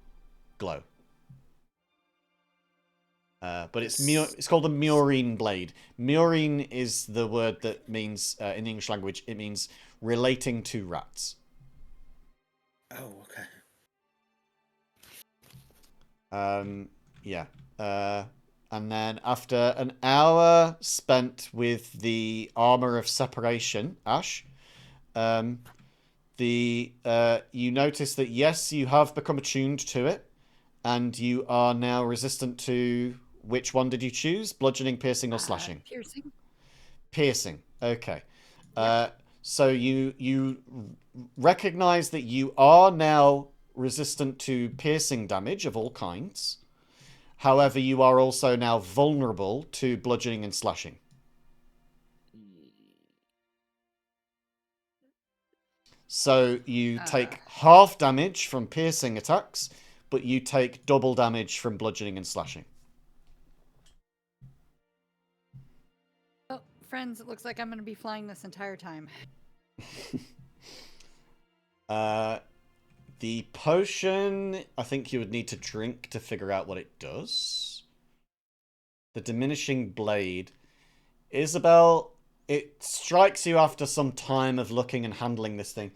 glow. But it's called a Murine blade. Murine is the word that means, in the English language, it means relating to rats. Oh, okay. Yeah. And then after an hour spent with the armor of separation, Ash, you notice that yes, you have become attuned to it, and you are now resistant to which one did you choose? Bludgeoning, piercing, or slashing? Piercing. Piercing. Okay. So you recognize that you are now resistant to piercing damage of all kinds. However, you are also now vulnerable to bludgeoning and slashing. So you take half damage from piercing attacks, but you take double damage from bludgeoning and slashing. Oh, friends, it looks like I'm going to be flying this entire time. The potion, I think you would need to drink to figure out what it does. The diminishing blade. Isabel, it strikes you after some time of looking and handling this thing.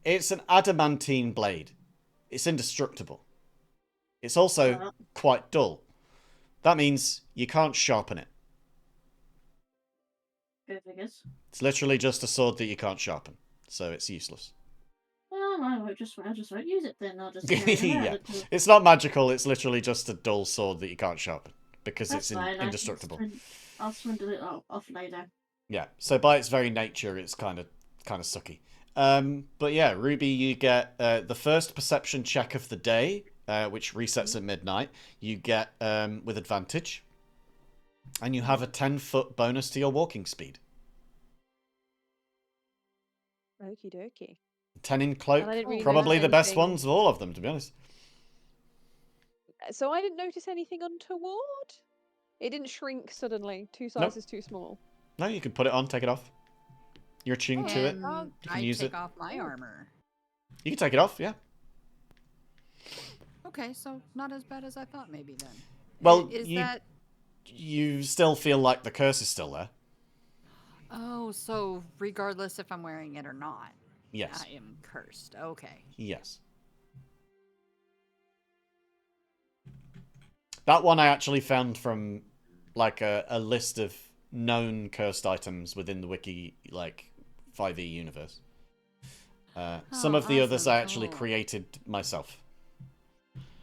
It's an adamantine blade. It's indestructible. It's also quite dull. That means you can't sharpen it. Go figures. It's literally just a sword that you can't sharpen, so it's useless. Well, I just won't use it then. I'll just Yeah, it's not magical. It's literally just a dull sword that you can't sharpen because it's indestructible. I'll swindle it off later. Yeah, so by its very nature, it's kind of sucky. But yeah, Ruby, you get the first perception check of the day, which resets at midnight. You get with advantage, and you have a 10-foot bonus to your walking speed. Okie dokie. 10 in cloak, Really probably the best ones of all of them, to be honest. So I didn't notice anything untoward. It didn't shrink suddenly. 2 sizes too small. No, you can put it on, take it off. You're attuned to it. You can use it. Take off my armor. You can take it off, yeah. Okay, so not as bad as I thought maybe then. Well, that... you still feel like the curse is still there. Oh, so regardless if I'm wearing it or not. Yes. I am cursed. Okay. Yes. That one I actually found from like a list of known cursed items within the wiki, like 5e universe. Some of the others I actually created myself.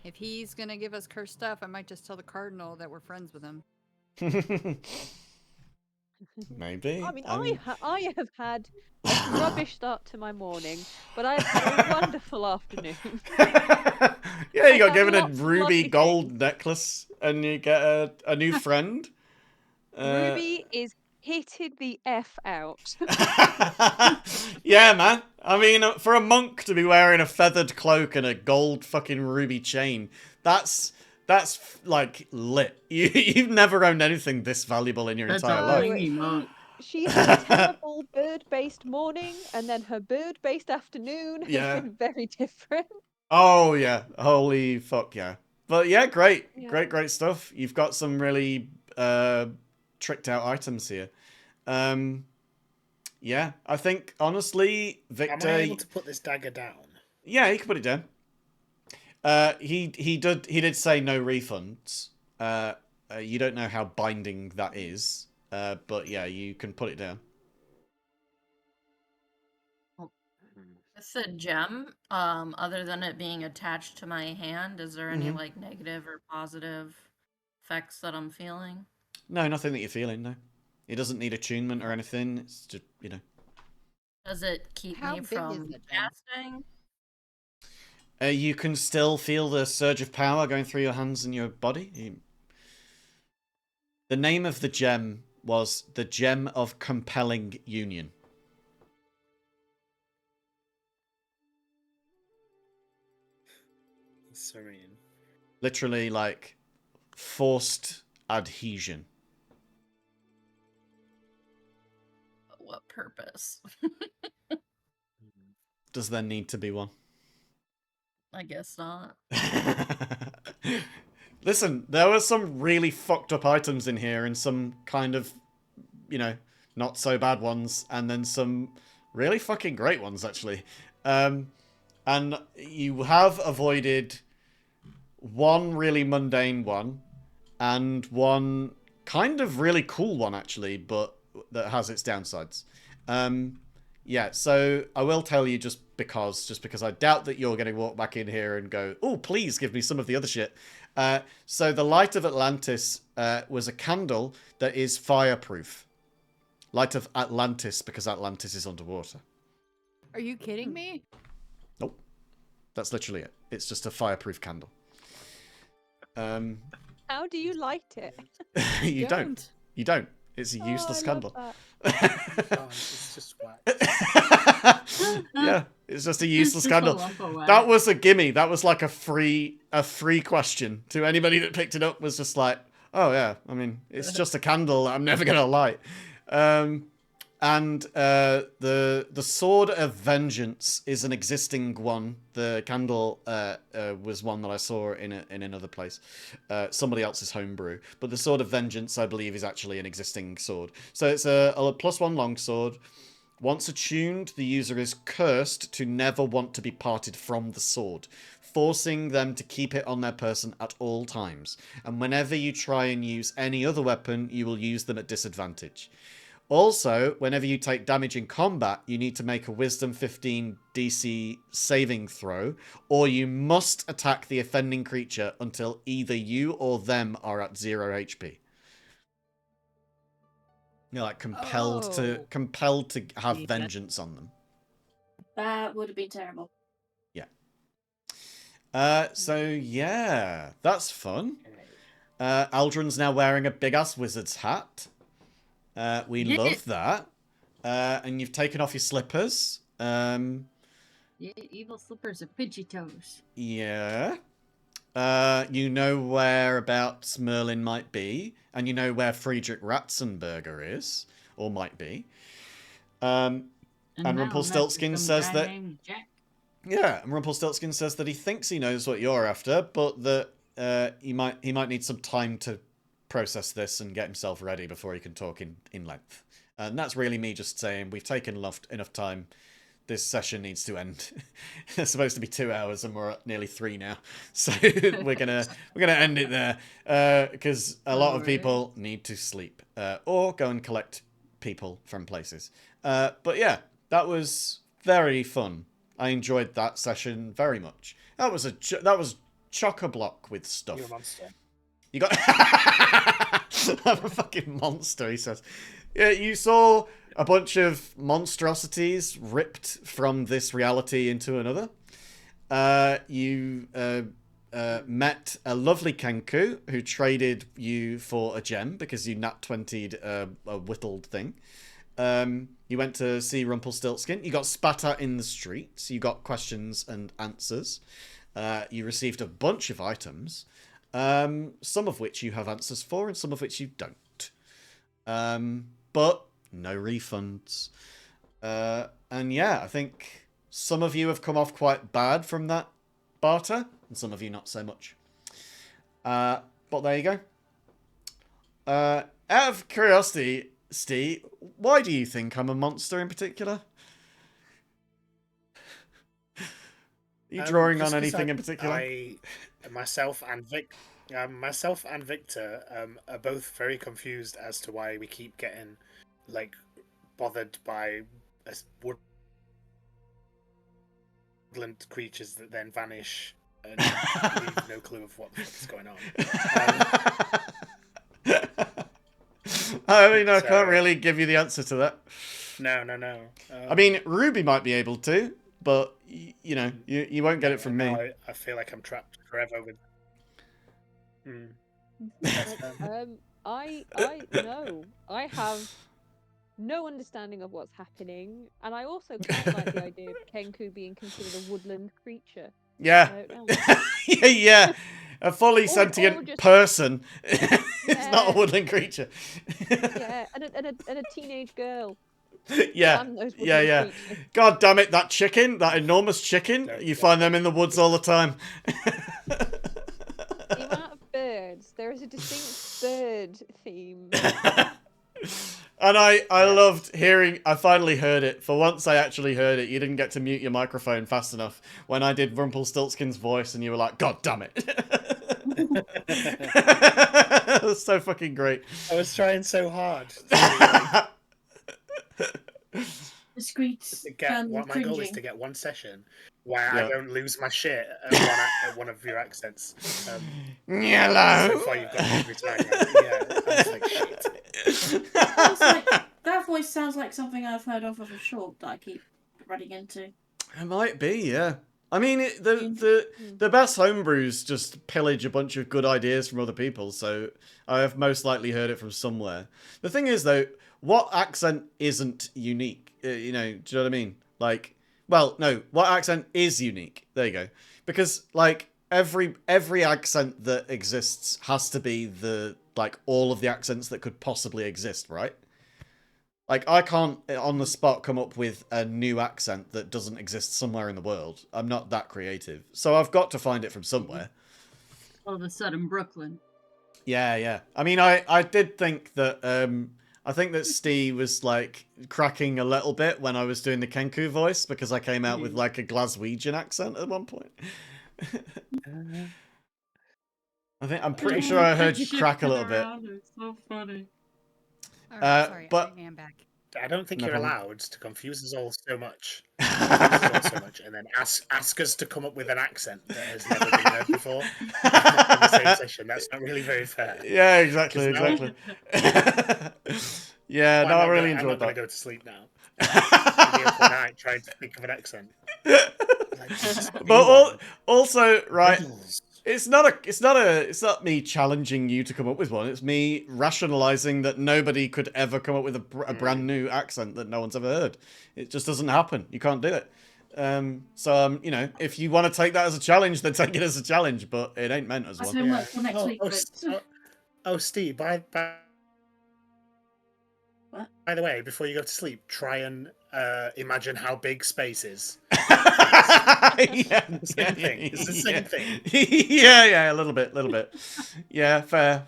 If he's gonna give us cursed stuff, I might just tell the cardinal that we're friends with him. Maybe. I mean, I have had a rubbish start to my morning, but I've had a wonderful afternoon. Yeah, you got given a ruby gold necklace, and you get a new friend. Ruby is hitted the F out. Yeah, man. I mean, for a monk to be wearing a feathered cloak and a gold fucking ruby chain, that's like lit. You've never owned anything this valuable in your entire life. She's had a terrible bird-based morning, and then her bird-based afternoon has been very different. Oh yeah, holy fuck yeah. But yeah, great stuff. You've got some really tricked out items here. Yeah, I think honestly, Victor. Am I able to put this dagger down? Yeah, he can put it down. He did say no refunds. You don't know how binding that is, but yeah, you can put it down. With the gem, other than it being attached to my hand, is there any like negative or positive effects that I'm feeling? No, nothing that you're feeling. No, it doesn't need attunement or anything. It's just Does it keep me from casting? You can still feel the surge of power going through your hands and your body. The name of the gem was the Gem of Compelling Union. Serene. Literally, like, forced adhesion. What purpose? Does there need to be one? I guess not. Listen, there were some really fucked up items in here and some kind of, you know, not so bad ones, and then some really fucking great ones, actually. And you have avoided one really mundane one and one kind of really cool one, actually, but that has its downsides. Yeah, so I will tell you just because I doubt that you're going to walk back in here and go, oh, please give me some of the other shit. So the Light of Atlantis was a candle that is fireproof. Light of Atlantis, because Atlantis is underwater. Are you kidding me? Nope. That's literally it. It's just a fireproof candle. How do you light it? You don't. You don't. It's a useless candle. It's just wax. Yeah, it's just a useless Just candle. a lump of wax. That was a gimme. That was like a free question to anybody that picked it up. Was just like, oh yeah, I mean, it's just a candle that I'm never gonna light. And the Sword of Vengeance is an existing one. The candle was one that I saw in another place, somebody else's homebrew. But the Sword of Vengeance, I believe, is actually an existing sword. So it's a +1 longsword. Once attuned, the user is cursed to never want to be parted from the sword, forcing them to keep it on their person at all times. And whenever you try and use any other weapon, you will use them at disadvantage. Also, whenever you take damage in combat, you need to make a Wisdom 15 DC saving throw, or you must attack the offending creature until either you or them are at 0 HP. You're like compelled to have vengeance on them. That would have been terrible. Yeah. So yeah, that's fun. Aldrin's now wearing a big ass wizard's hat. We love that. And you've taken off your slippers. Yeah, evil slippers are pinchy toes. Yeah. You know whereabouts Merlin might be, and you know where Friedrich Ratzenberger is, or might be. And Rumpelstiltskin says that... Yeah, and Rumpelstiltskin says that he thinks he knows what you're after, but that he might need some time to process this and get himself ready before he can talk in length. And that's really me just saying, we've taken enough time. This session needs to end. It's supposed to be 2 hours, and we're at nearly 3 now. So we're gonna end it there because a lot of people need to sleep or go and collect people from places. But yeah, that was very fun. I enjoyed that session very much. That was chock-a-block with stuff. You're a monster. You got... I'm a fucking monster, he says. Yeah, you saw a bunch of monstrosities ripped from this reality into another. You met a lovely Kenku who traded you for a gem because you nat 20'd a whittled thing. You went to see Rumpelstiltskin. You got spat at in the streets. You got questions and answers. You received a bunch of items. Some of which you have answers for and some of which you don't. But no refunds. And yeah, I think some of you have come off quite bad from that barter, and some of you not so much. But there you go. Out of curiosity, Steve, why do you think I'm a monster in particular? Are you drawing on anything in particular? Myself and Victor are both very confused as to why we keep getting bothered by woodland creatures that then vanish and leave no clue of what the fuck is going on. I mean, I can't really give you the answer to that. No. I mean, Ruby might be able to, but you know, you won't get it from me. I feel like I'm trapped forever with. I have no understanding of what's happening, and I also quite like the idea of Kenku being considered a woodland creature. Yeah. Yeah. A fully sentient person. It's not a woodland creature. Yeah, and a teenage girl. Yeah. God damn it, that chicken, that enormous chicken, you find them in the woods all the time. The amount of birds weird theme. And I loved hearing, I finally heard it. For once I actually heard it. You didn't get to mute your microphone fast enough when I did Rumpelstiltskin's voice and you were like, God damn it. It was so fucking great. I was trying so hard Discreet. to get what my goal is to get one session where I don't lose my shit at one of your accents. Hello. So far you've got me every time. Yeah, I was like, shit. That voice sounds like something I've heard of a short that I keep running into. It might be, yeah. I mean, the best homebrews just pillage a bunch of good ideas from other people, so I have most likely heard it from somewhere. The thing is, though, what accent isn't unique? You know, do you know what I mean? Like, well, no, what accent is unique? There you go. Because, like, every accent that exists has to be all of the accents that could possibly exist, right? Like, I can't, on the spot, come up with a new accent that doesn't exist somewhere in the world. I'm not that creative. So I've got to find it from somewhere. All of a sudden, Brooklyn. Yeah. I mean, I did think that, I think that Steve was, like, cracking a little bit when I was doing the Kenku voice, because I came out with, like, a Glaswegian accent at one point. I'm pretty sure I heard you crack a little bit. It's so funny. Sorry, but I am back. I don't think No you're problem. allowed to confuse us all so much. And then ask us to come up with an accent that has never been heard before in the same session. That's not really very fair. Yeah, exactly. Yeah, Well, no, I really I'm enjoyed not going that. to go to sleep now. I'll be up all night trying to think of an accent. But also, right, Riddles. it's not me challenging you to come up with one. It's me rationalizing that nobody could ever come up with a brand new accent that no one's ever heard. It just doesn't happen. You can't do it. You know, if you want to take that as a challenge, then take it as a challenge. But it ain't meant as That's one. homework for next week. Steve, by the way, before you go to sleep, try and imagine how big space is. It's the same thing. Yeah, a little bit. Yeah, fair.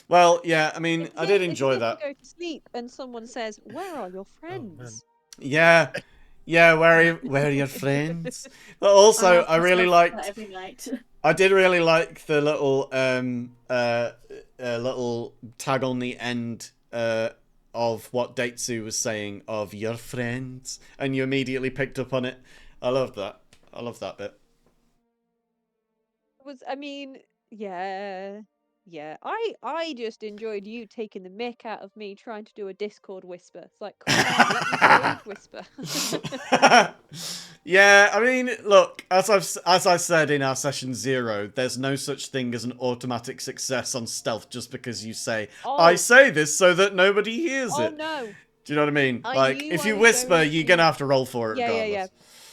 Well, yeah, I mean, I did enjoy that. Go to sleep and someone says, "Where are your friends?" Yeah, where are your friends? But also, I really liked. Every night. I did really like the little little tag on the end of what Daitsu was saying of your friends, and you immediately picked up on it. I loved that. I love that bit. Yeah. I just enjoyed you taking the mick out of me trying to do a Discord whisper. It's like, come on, let me whisper. Yeah, I mean, look, as I said in our session 0, there's no such thing as an automatic success on stealth just because you say, I say this so that nobody hears it. No. Do you know what I mean? I if you whisper, you're going to have to roll for it regardless. Yeah.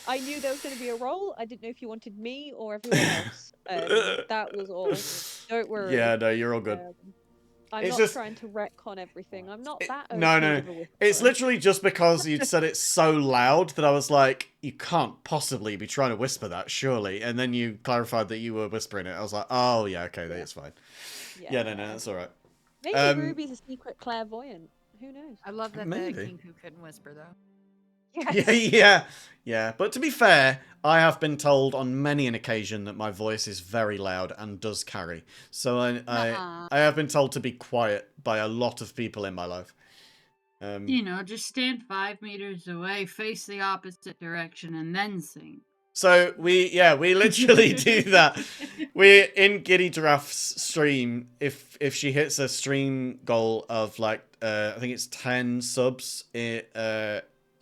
I knew there was going to be a roll. I didn't know if you wanted me or everyone else. That was all. Don't worry. Yeah, no, you're all good. I'm it's not just trying to retcon everything. I'm not that. No. It's literally just because you'd said it so loud that I was like, you can't possibly be trying to whisper that, surely. And then you clarified that you were whispering it. I was like, oh, yeah, okay, that's fine. Yeah, no, that's all right. Maybe Ruby's a secret clairvoyant. Who knows? I love that the Kenku couldn't whisper, though. Yes. Yeah. But to be fair, I have been told on many an occasion that my voice is very loud and does carry. So I have been told to be quiet by a lot of people in my life. You know, just stand 5 meters away, face the opposite direction, and then sing. So we literally do that. We're in Giddy Giraffe's stream. If she hits a stream goal of like I think it's 10 subs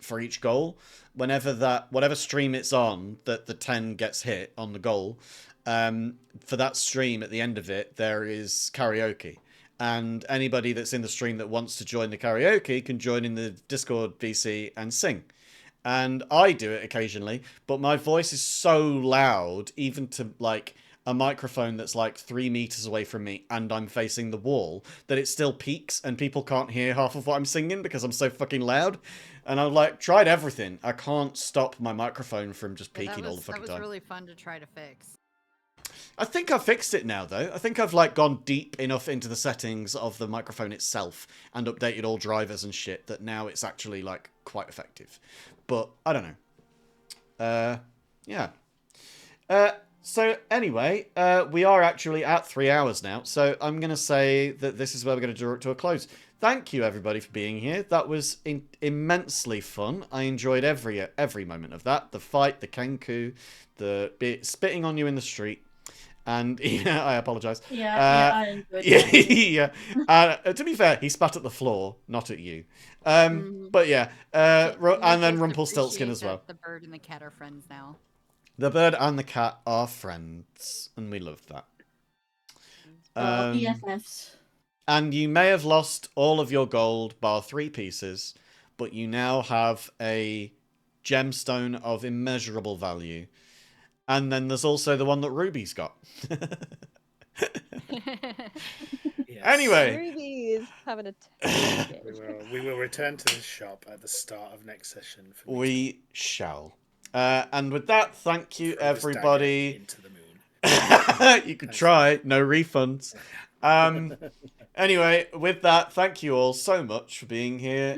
for each goal, whatever stream it's on that the 10 gets hit on the goal, for that stream at the end of it there is karaoke, and anybody that's in the stream that wants to join the karaoke can join in the Discord VC and sing. And I do it occasionally, but my voice is so loud, even to like a microphone that's like 3 meters away from me and I'm facing the wall, that it still peaks and people can't hear half of what I'm singing because I'm so fucking loud. And I've like tried everything. I can't stop my microphone from just peaking all the fucking time. That was really fun to try to fix. I think I've fixed it now, though. I think I've, like, gone deep enough into the settings of the microphone itself and updated all drivers and shit that now it's actually, like, quite effective. But, I don't know. Yeah. So, anyway, we are actually at 3 hours now, so I'm going to say that this is where we're going to draw it to a close. Thank you, everybody, for being here. That was immensely fun. I enjoyed every moment of that. The fight, the Kenku, the spitting on you in the street. And yeah, I apologise. Yeah, I enjoyed that. Yeah. To be fair, he spat at the floor, not at you. But yeah, and then Rumpelstiltskin as well. The bird and the cat are friends now. The bird and the cat are friends, and we love that. BFFs. And you may have lost all of your gold, bar 3 pieces, but you now have a gemstone of immeasurable value. And then there's also the one that Ruby's got. Yes. Anyway. Ruby is having a terrible day. We will return to the shop at the start of next session. We shall. And with that, thank you, everybody. Into the moon. You could try. No refunds. Anyway, with that, thank you all so much for being here.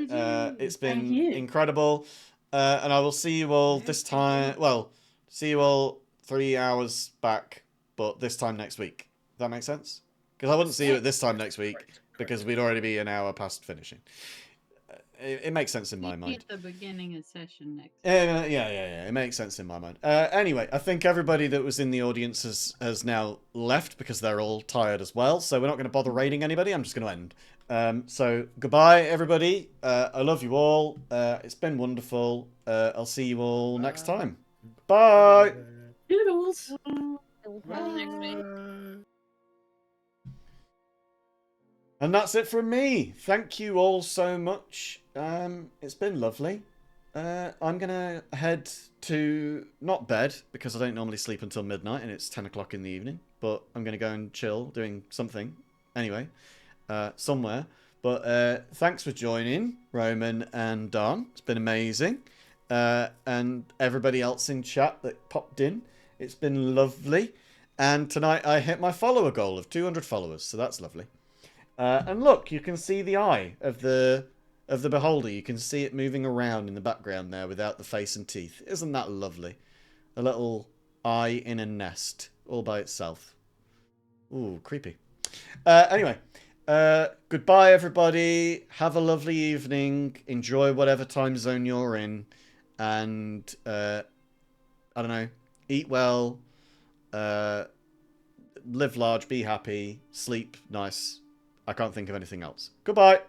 It's been incredible. And I will see you all this time. Well, see you all 3 hours back, but this time next week. Does that make sense? Because I wouldn't see you at this time next week because we'd already be an hour past finishing. It makes sense in my mind. At the beginning of session next. Yeah. It makes sense in my mind. Anyway, I think everybody that was in the audience has now left because they're all tired as well. So we're not going to bother raiding anybody. I'm just going to end. So goodbye, everybody. I love you all. It's been wonderful. I'll see you all next time. Bye. Doodles. And that's it from me. Thank you all so much. It's been lovely. I'm going to head to, not bed, because I don't normally sleep until midnight and it's 10 o'clock in the evening, but I'm going to go and chill doing something. Anyway, somewhere. But thanks for joining, Roman and Don. It's been amazing. And everybody else in chat that popped in. It's been lovely. And tonight I hit my follower goal of 200 followers, so that's lovely. And look, you can see the eye of the beholder. You can see it moving around in the background there without the face and teeth. Isn't that lovely? A little eye in a nest all by itself. Ooh, creepy. Anyway, goodbye everybody. Have a lovely evening. Enjoy whatever time zone you're in. And, I don't know, eat well, live large, be happy, sleep nice. I can't think of anything else. Goodbye.